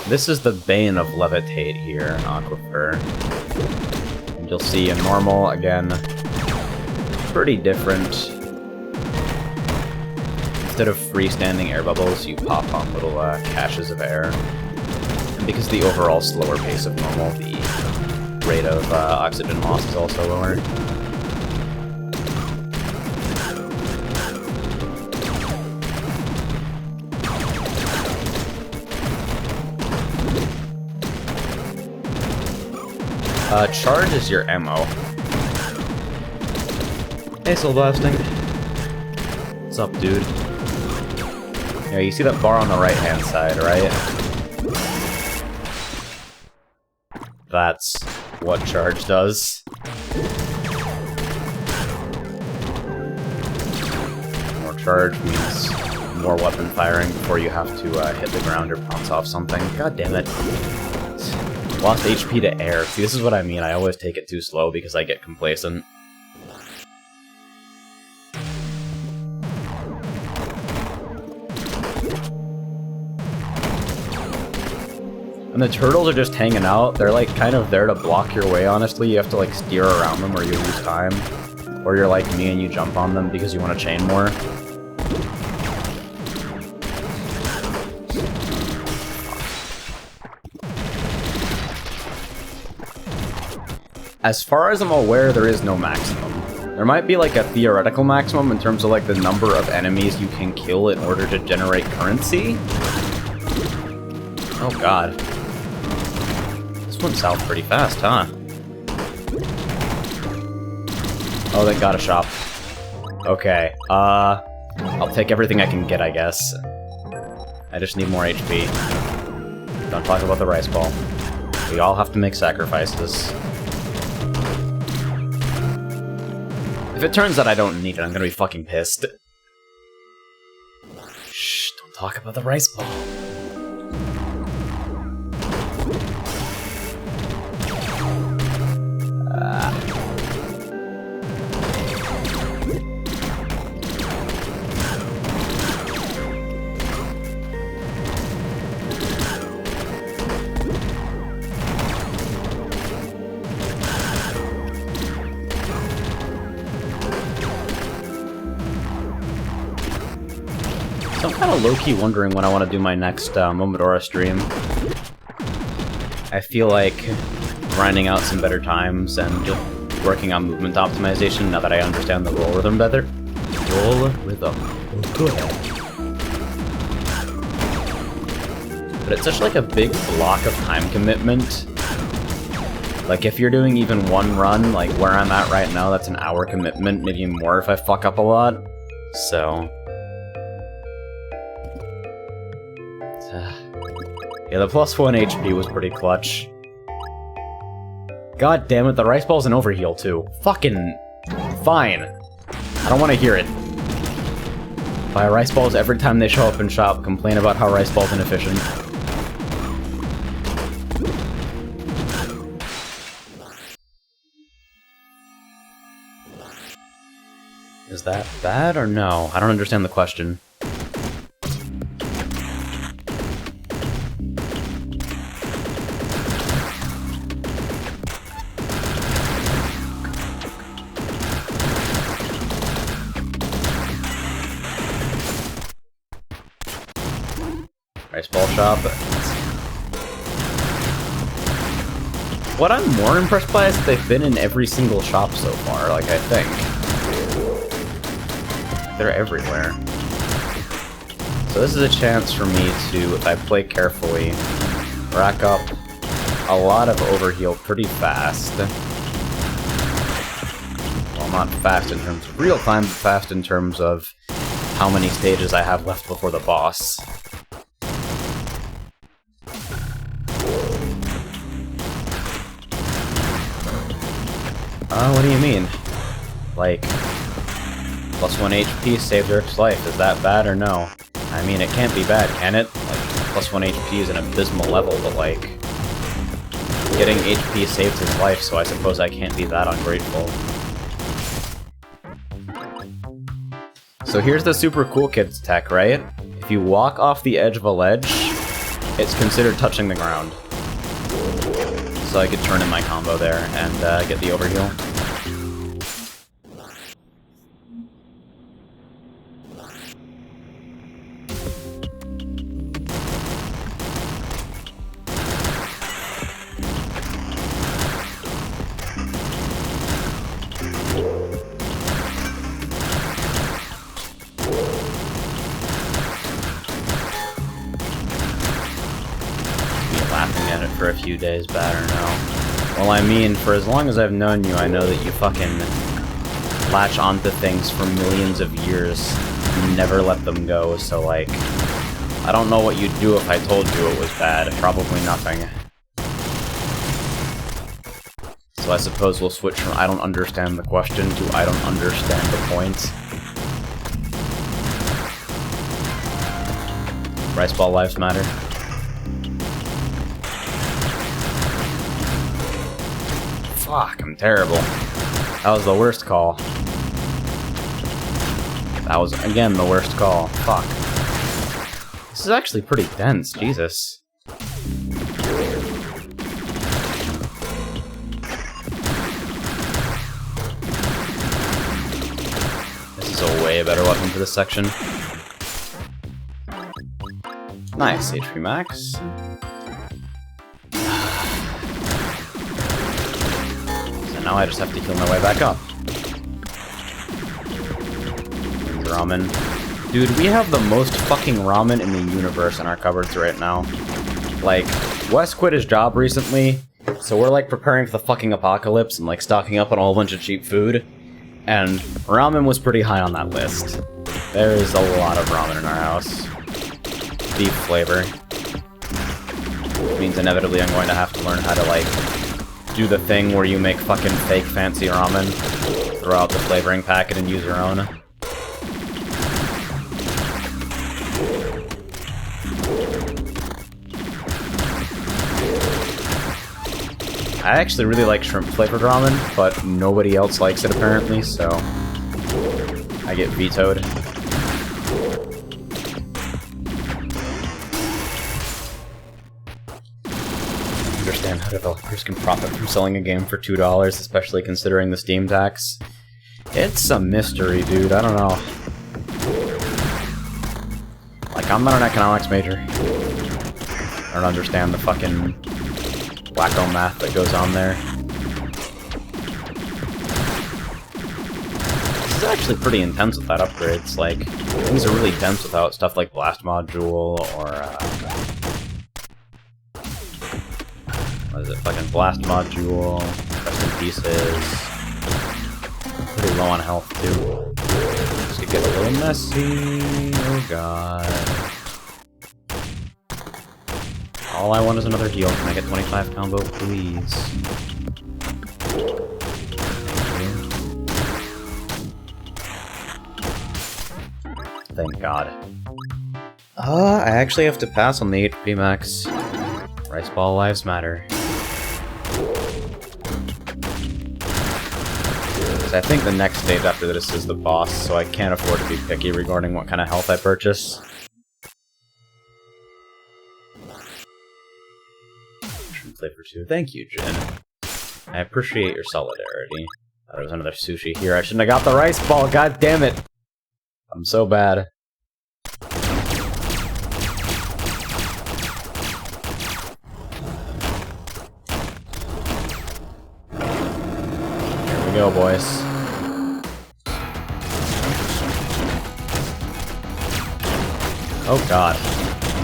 this is the bane of Levitate here in Aquifer. And you'll see in normal, again, pretty different. Instead of freestanding air bubbles, you pop on little caches of air. And because the overall slower pace of normal, the rate of oxygen loss is also lower. Charge is your ammo. Hey, soul blasting. What's up, dude? Yeah, you see that bar on the right-hand side, right? That's what charge does. More charge means more weapon firing before you have to hit the ground or bounce off something. God damn it. Lost HP to air. See, this is what I mean. I always take it too slow because I get complacent. And the turtles are just hanging out. They're like kind of there to block your way, honestly. You have to like steer around them or you lose time. Or you're like me and you jump on them because you want to chain more. As far as I'm aware, there is no maximum. There might be like a theoretical maximum in terms of like the number of enemies you can kill in order to generate currency. Oh god. This went south pretty fast, huh? Oh, they got a shop. Okay, I'll take everything I can get, I guess. I just need more HP. Don't talk about the rice ball. We all have to make sacrifices. If it turns out I don't need it, I'm gonna be fucking pissed. Shh, don't talk about the rice ball. So I'm kind of low-key wondering when I want to do my next Momodora stream. I feel like grinding out some better times and working on movement optimization now that I understand the roll rhythm better. Roll rhythm. But it's such like a big block of time commitment. Like if you're doing even one run, like where I'm at right now, that's an hour commitment, maybe more if I fuck up a lot. So... yeah, the +1 HP was pretty clutch. God damn it, the rice ball's an overheal too. Fucking... fine. I don't want to hear it. Buy rice balls every time they show up in shop, complain about how rice ball's inefficient. Is that bad or no? I don't understand the question. Rice ball shop. What I'm more impressed by is that they've been in every single shop so far, like I think. They're everywhere. So this is a chance for me to, if I play carefully, rack up a lot of overheal pretty fast. Well, not fast in terms of real time, but fast in terms of how many stages I have left before the boss. What do you mean? Like, +1 HP saved Eric's life. Is that bad or no? I mean, it can't be bad, can it? Like, +1 HP is an abysmal level, but like... getting HP saved his life, so I suppose I can't be that ungrateful. So here's the super cool kids tech, right? If you walk off the edge of a ledge, it's considered touching the ground. So I could turn in my combo there and get the overheal. For a few days, bad or no? Well, I mean, for as long as I've known you, I know that you fucking latch onto things for millions of years and never let them go, so like, I don't know what you'd do if I told you it was bad. Probably nothing. So I suppose we'll switch from I don't understand the question to I don't understand the point. Rice ball lives matter. Fuck, I'm terrible. That was the worst call. That was, again, the worst call. Fuck. This is actually pretty dense, Jesus. This is a way better weapon for this section. Nice, HP max. Now I just have to heal my way back up. Ramen. Dude, we have the most fucking ramen in the universe in our cupboards right now. Like, Wes quit his job recently, so we're like preparing for the fucking apocalypse and like stocking up on a whole bunch of cheap food. And ramen was pretty high on that list. There is a lot of ramen in our house. Beef flavor. Which means inevitably I'm going to have to learn how to like do the thing where you make fucking fake fancy ramen, throw out the flavoring packet and use your own. I actually really like shrimp flavored ramen, but nobody else likes it apparently, so I get vetoed. Understand how developers can profit from selling a game for $2, especially considering the Steam tax. It's a mystery, dude. I don't know. Like, I'm not an economics major. I don't understand the fucking wacko math that goes on there. is actually pretty intense without upgrades. Like, things are really dense without stuff like Blast Module or, what is it? Fucking Blast Module, Rest in Pieces. Pretty low on health, too. This could get a little messy. Oh, God. All I want is another heal. Can I get 25 combo, please? Thank God. I actually have to pass on the HP max. Rice Ball lives matter. I think the next stage after this is the boss, so I can't afford to be picky regarding what kind of health I purchase. Flavor 2. Thank you, Jin. I appreciate your solidarity. Thought there was another sushi here. I shouldn't have got the rice ball, god damn it! I'm so bad. Here we go, boys. Oh god.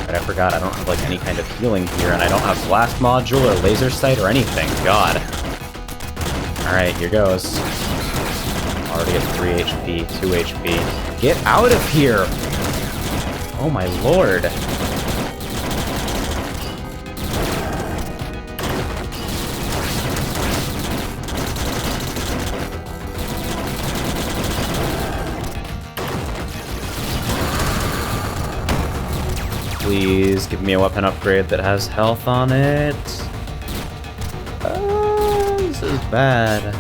But I forgot, I don't have like any kind of healing here, and I don't have Blast Module or Laser Sight or anything. God. Alright, here goes. Already at 3 HP, 2 HP. Get out of here! Oh my lord. Please give me a weapon upgrade that has health on it. This is bad.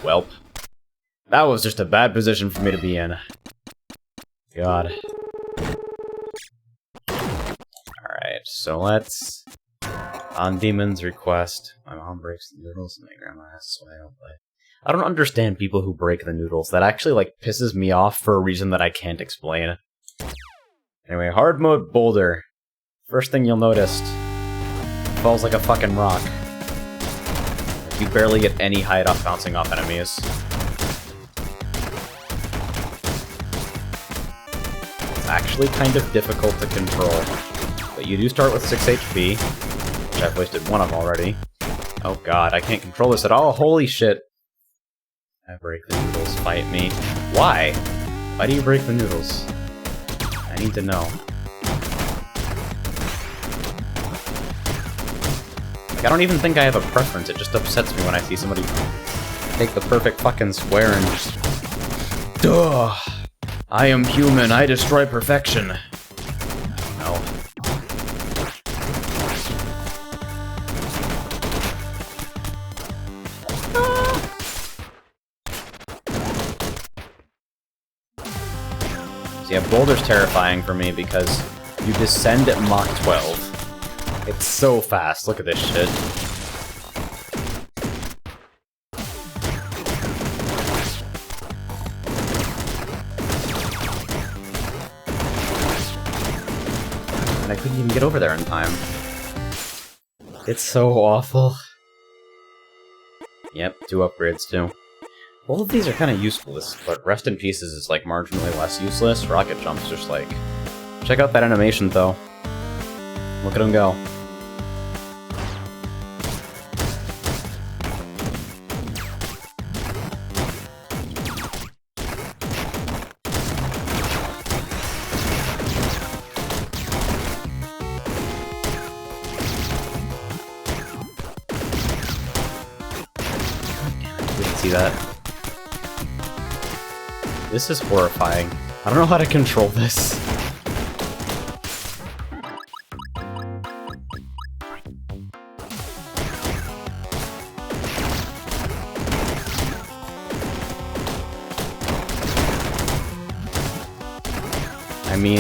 Welp. That was just a bad position for me to be in. God. Alright, so let's... On Demon's request, my mom breaks the noodles and my grandma asks why I don't play. I don't understand people who break the noodles. That actually, like, pisses me off for a reason that I can't explain. Anyway, hard mode boulder. First thing you'll notice, falls like a fucking rock. You barely get any height off bouncing off enemies. It's actually kind of difficult to control. But you do start with 6 HP. Which I've wasted one of already. Oh god, I can't control this at all. Holy shit. I break the noodles. Fight me. Why? Why do you break the noodles? I need to know. Like, I don't even think I have a preference. It just upsets me when I see somebody take the perfect fucking square and just... Duh! I am human. I destroy perfection. No. Yeah, Boulder's terrifying for me because you descend at Mach 12. It's so fast. Look at this shit. And I couldn't even get over there in time. It's so awful. Yep, 2 upgrades too. Both of these are kind of useless, but Rest in Pieces is like marginally less useless. Rocket Jump's just like... Check out that animation though. Look at him go. Didn't see that. This is horrifying. I don't know how to control this. I mean,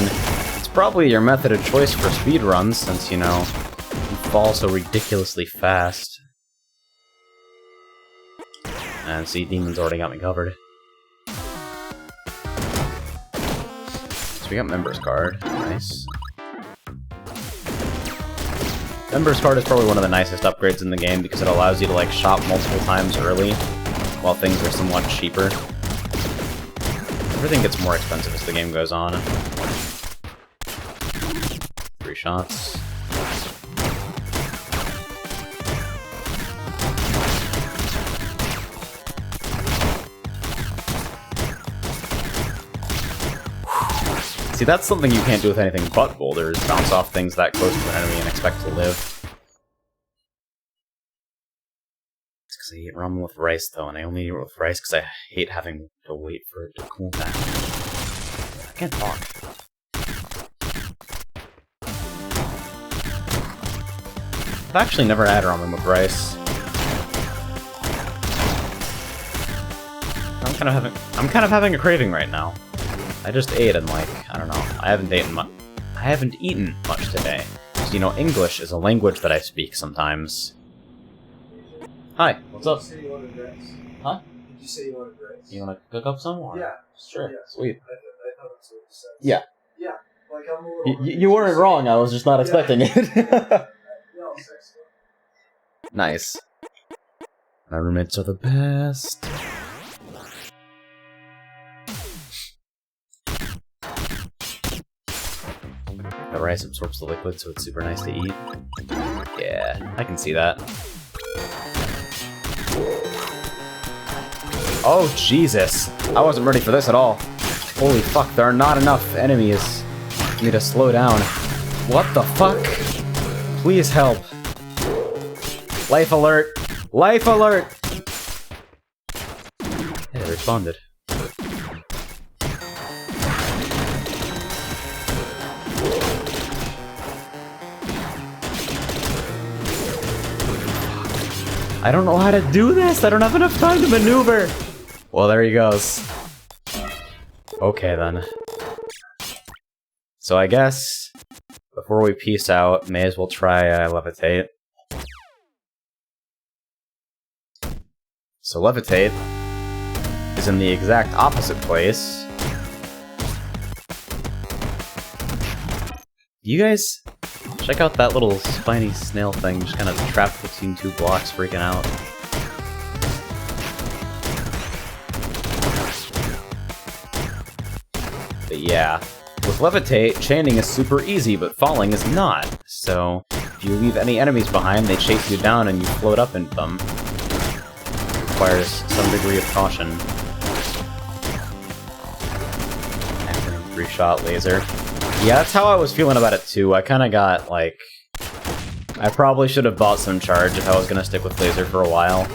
it's probably your method of choice for speedruns, since, you know, you fall so ridiculously fast. And see, Demon's already got me covered. So we got Member's Card. Nice. Member's Card is probably one of the nicest upgrades in the game because it allows you to like shop multiple times early while things are somewhat cheaper. Everything gets more expensive as the game goes on. 3 shots. See, that's something you can't do with anything but boulders. Bounce off things that close to an enemy and expect to live. It's because I eat ramen with rice, though, and I only eat it with rice because I hate having to wait for it to cool down. I can't talk. I've actually never had ramen with rice. I'm kind of having a craving right now. I just ate and like, I don't know, I haven't eaten much today. So, you know, English is a language that I speak sometimes. Hi, what's up? Did you say you wanted rice? Huh? Did you say you wanted rice? You wanna cook up some or? Yeah. Sure, Yeah. sweet. I thought that's what you said. Yeah. Yeah. Like I'm a little... You weren't wrong, I was just not expecting it. No, seriously. Nice. My roommates are the best. The rice absorbs the liquid, so it's super nice to eat. Yeah, I can see that. Oh, Jesus! I wasn't ready for this at all. Holy fuck, there are not enough enemies for me to slow down. What the fuck? Please help. Life alert! Life alert! Yeah, they responded. I don't know how to do this! I don't have enough time to maneuver! Well, there he goes. Okay, then. So I guess, before we peace out, may as well try Levitate. So Levitate is in the exact opposite place. You guys check out that little spiny snail thing just kind of trapped between 2 blocks freaking out. But yeah, with Levitate, chaining is super easy, but falling is not. So, if you leave any enemies behind, they chase you down and you float up into them. It requires some degree of caution. And 3-shot laser. Yeah, that's how I was feeling about it too. I kind of got, like... I probably should have bought some charge if I was going to stick with laser for a while.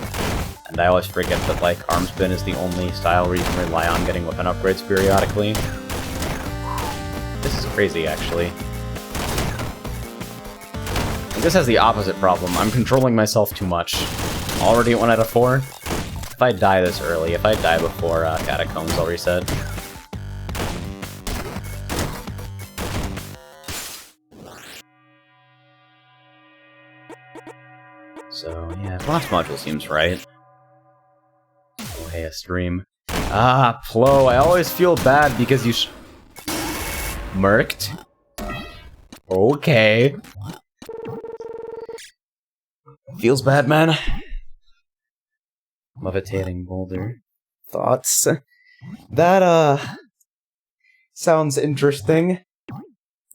And I always forget that, like, arm spin is the only style where you can rely on getting weapon upgrades periodically. This is crazy, actually. And this has the opposite problem. I'm controlling myself too much. Already at 1 out of 4. If I die this early, if I die before Catacombs, I'll reset. So, yeah, last module seems right. Oh, hey, a stream. Ah, Plo, I always feel bad because you murked? Okay. Feels bad, man. Levitating boulder. Thoughts? That, sounds interesting.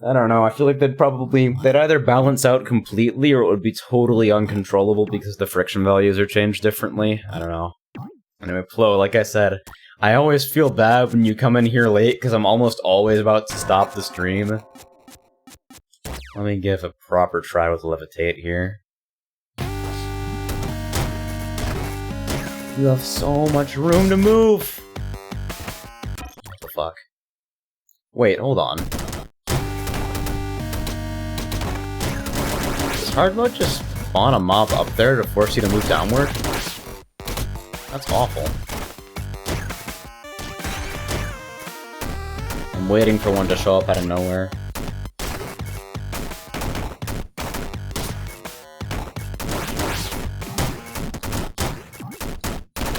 I don't know, I feel like they'd either balance out completely or it would be totally uncontrollable because the friction values are changed differently. I don't know. Anyway, Plo, like I said, I always feel bad when you come in here late because I'm almost always about to stop the stream. Let me give a proper try with Levitate here. You have so much room to move! What the fuck? Wait, hold on. Does hard mode just spawn a mob up there to force you to move downward? That's awful. I'm waiting for one to show up out of nowhere.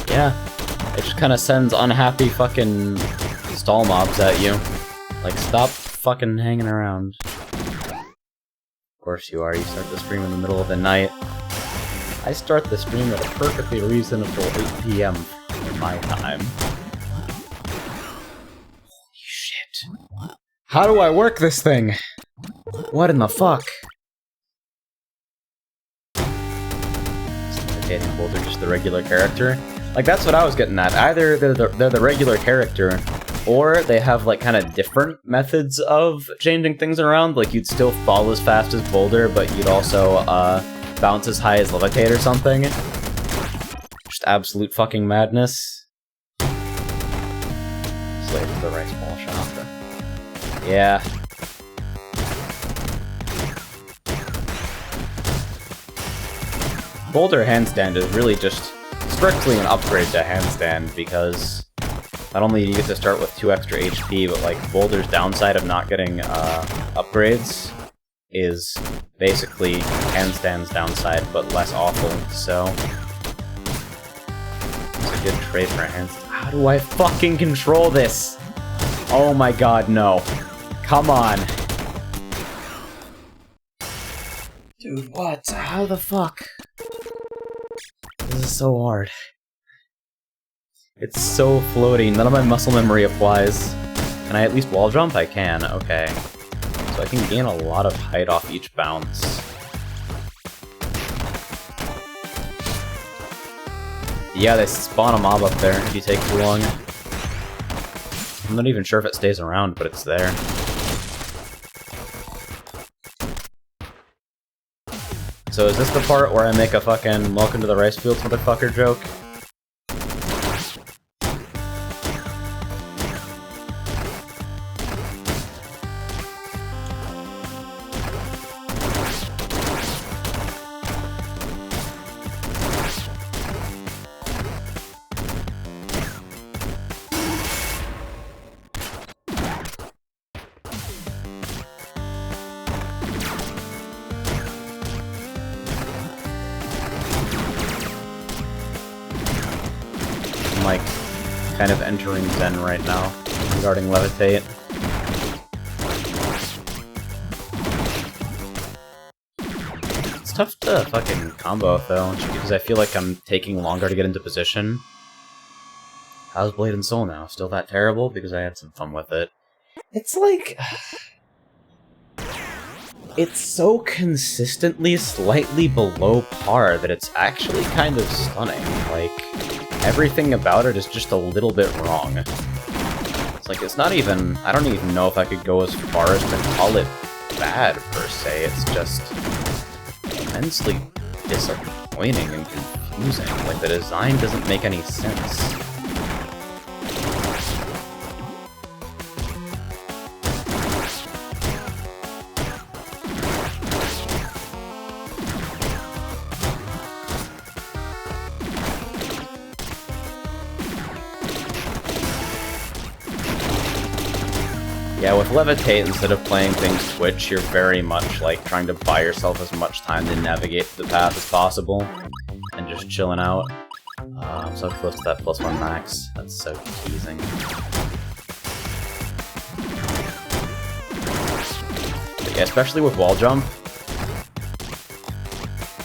Yeah, it just kind of sends unhappy fucking stall mobs at you. Like, stop fucking hanging around. course you are. You start the stream in the middle of the night. I start the stream at a perfectly reasonable 8 p.m. my time. Holy shit. How do I work this thing? What in the fuck? Levitating Boulder, just the regular character? Like, that's what I was getting at. Either they're the regular character, or they have, like, kind of different methods of changing things around. Like, you'd still fall as fast as Boulder, but you'd also, bounce as high as Levitate or something. Just absolute fucking madness. Slave to the rice ball shop. Yeah. Boulder handstand is really just strictly an upgrade to handstand, because not only do you get to start with 2 extra HP, but like Boulder's downside of not getting upgrades is basically handstand's downside, but less awful, so it's a good trade for a handstand. How do I fucking control this? Oh my god, no. Come on. Dude, what? How the fuck? This is so hard. It's so floaty, none of my muscle memory applies. Can I at least wall jump? I can, okay. So I can gain a lot of height off each bounce. Yeah, they spawn a mob up there if you take too long. I'm not even sure if it stays around, but it's there. So is this the part where I make a fucking welcome to the rice fields motherfucker joke? Like, kind of entering Zen right now, regarding Levitate. It's tough to fucking combo, though, because I feel like I'm taking longer to get into position. How's Blade and Soul now? Still that terrible? Because I had some fun with it. It's like... It's so consistently slightly below par that it's actually kind of stunning. Like... Everything about it is just a little bit wrong. It's like, it's not even... I don't even know if I could go as far as to call it bad, per se. It's just immensely disappointing and confusing. Like, the design doesn't make any sense. Yeah, with Levitate, instead of playing things Twitch, you're very much, like, trying to buy yourself as much time to navigate the path as possible, and just chilling out. I'm so close to that +1 max. That's so teasing. But yeah, especially with wall jump,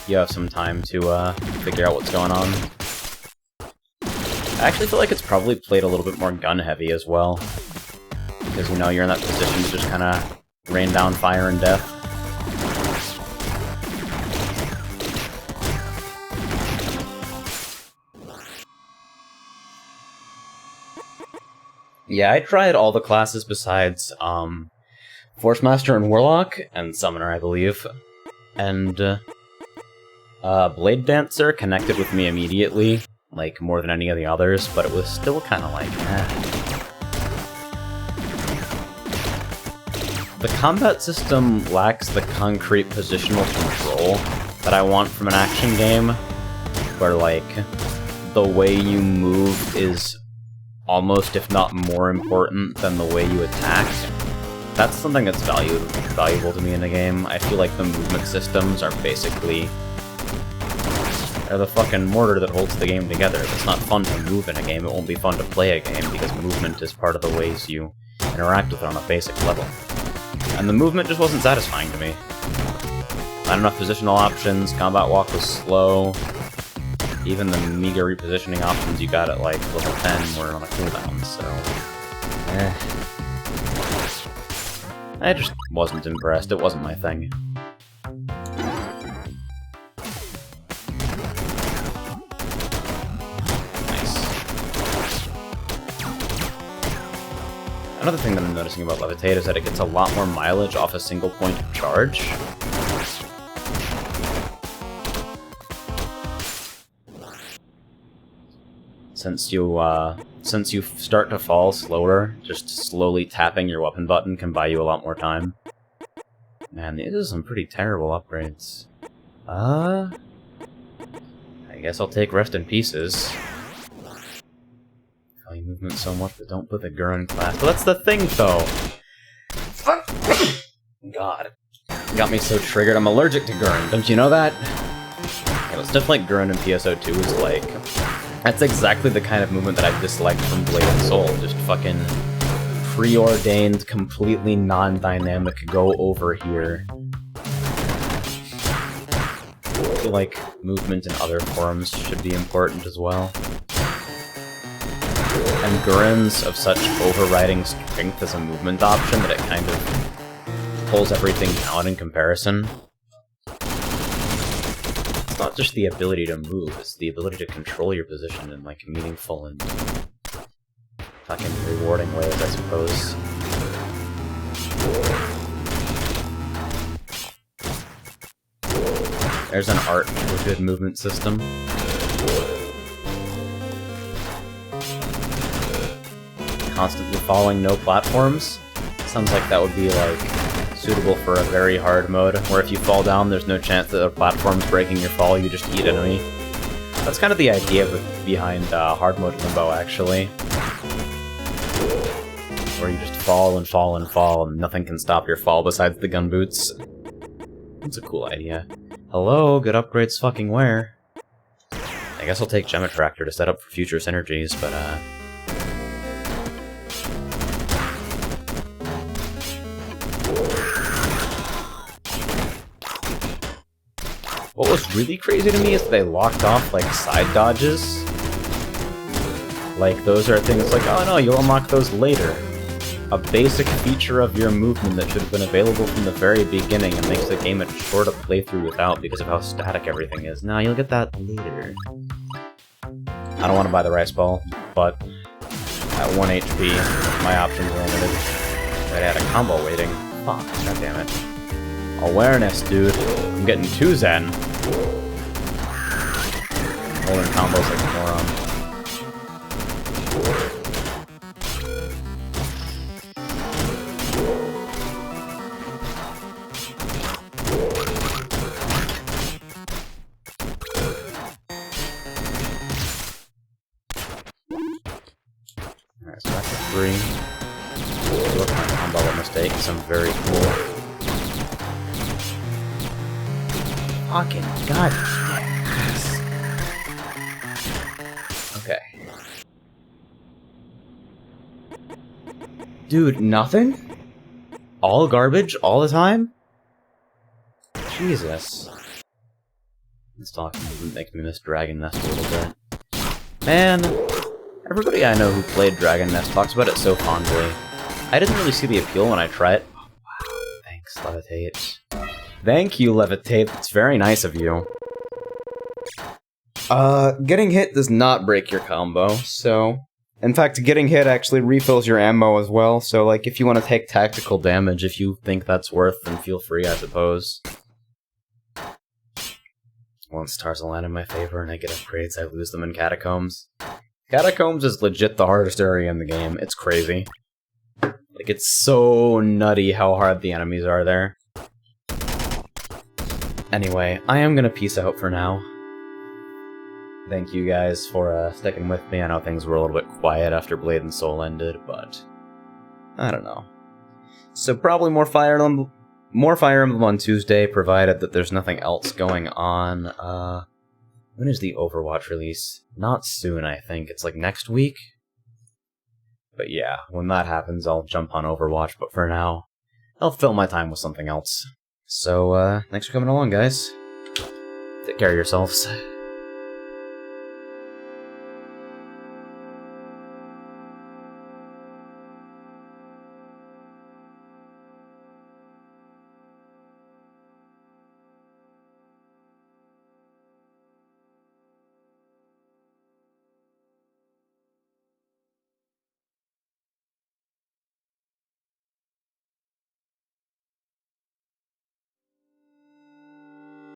you have some time to, figure out what's going on. I actually feel like it's probably played a little bit more gun-heavy as well. Because, you know, you're in that position to just kind of rain down fire and death. Yeah, I tried all the classes besides, Force Master and Warlock, and Summoner, I believe. And, Blade Dancer connected with me immediately, like, more than any of the others, but it was still kind of like, eh. The combat system lacks the concrete positional control that I want from an action game, where, like, the way you move is almost, if not more important than the way you attack. That's something that's valuable to me in a game. I feel like the movement systems are basically... they're the fucking mortar that holds the game together. If it's not fun to move in a game, it won't be fun to play a game, because movement is part of the ways you interact with it on a basic level. And the movement just wasn't satisfying to me. Not enough positional options, combat walk was slow. Even the meager repositioning options you got at like level 10 were on a cooldown, so... I just wasn't impressed, it wasn't my thing. Another thing that I'm noticing about Levitate is that it gets a lot more mileage off a single point of charge. Since you start to fall slower, just slowly tapping your weapon button can buy you a lot more time. Man, these are some pretty terrible upgrades. I guess I'll take Rest in Pieces. Movement so much, but don't put the Gurren class. But that's the thing, though. God, got me so triggered. I'm allergic to Gurren. Don't you know that? Yeah, stuff like Gurren and PSO2 is like, that's exactly the kind of movement that I disliked from Blade and Soul. Just fucking preordained, completely non-dynamic. Go over here. I feel like movement in other forms should be important as well. And Gurren's of such overriding strength as a movement option that it kind of pulls everything down in comparison. It's not just the ability to move, it's the ability to control your position in like meaningful and fucking rewarding ways, I suppose. There's an art to a good movement system. Constantly falling, no platforms. Sounds like that would be like suitable for a very hard mode, where if you fall down, there's no chance that a platform's breaking your fall, you just eat enemy. That's kind of the idea behind hard mode Limbo, actually. Where you just fall and fall and fall, and nothing can stop your fall besides the gun boots. That's a cool idea. Hello, good upgrades fucking where? I guess I'll take Gem Attractor to set up for future synergies, but what was really crazy to me is that they locked off, like, side dodges. Like, those are things like, oh no, you'll unlock those later. A basic feature of your movement that should have been available from the very beginning and makes the game a short of playthrough without because of how static everything is. Nah, you'll get that later. I don't want to buy the Rice Ball, but at 1 HP, my options are limited. I had a combo waiting. Fuck, goddammit. Awareness, dude. I'm getting 2 Zen. Holding combos like a moron. Alright, so that's a 3. Look, my combo mistake, so I'm very cool. Fucking god. Okay. Dude, nothing? All garbage all the time? Jesus. This talking makes me miss Dragon Nest a little bit. Man, everybody I know who played Dragon Nest talks about it so fondly. I didn't really see the appeal when I tried it. Oh, wow. Thanks, Levitate. Thank you, Levitate. That's very nice of you. Getting hit does not break your combo, so... In fact, getting hit actually refills your ammo as well, so, like, if you want to take tactical damage, if you think that's worth, then feel free, I suppose. Once stars align in my favor and I get upgrades, I lose them in Catacombs. Catacombs is legit the hardest area in the game. It's crazy. Like, it's so nutty how hard the enemies are there. Anyway, I am gonna peace out for now. Thank you guys for sticking with me. I know things were a little bit quiet after Blade and Soul ended, but I don't know. So probably more Fire Emblem on Tuesday, provided that there's nothing else going on. When is the Overwatch release? Not soon, I think. It's like next week? But yeah, when that happens, I'll jump on Overwatch, but for now, I'll fill my time with something else. So, thanks for coming along, guys. Take care of yourselves.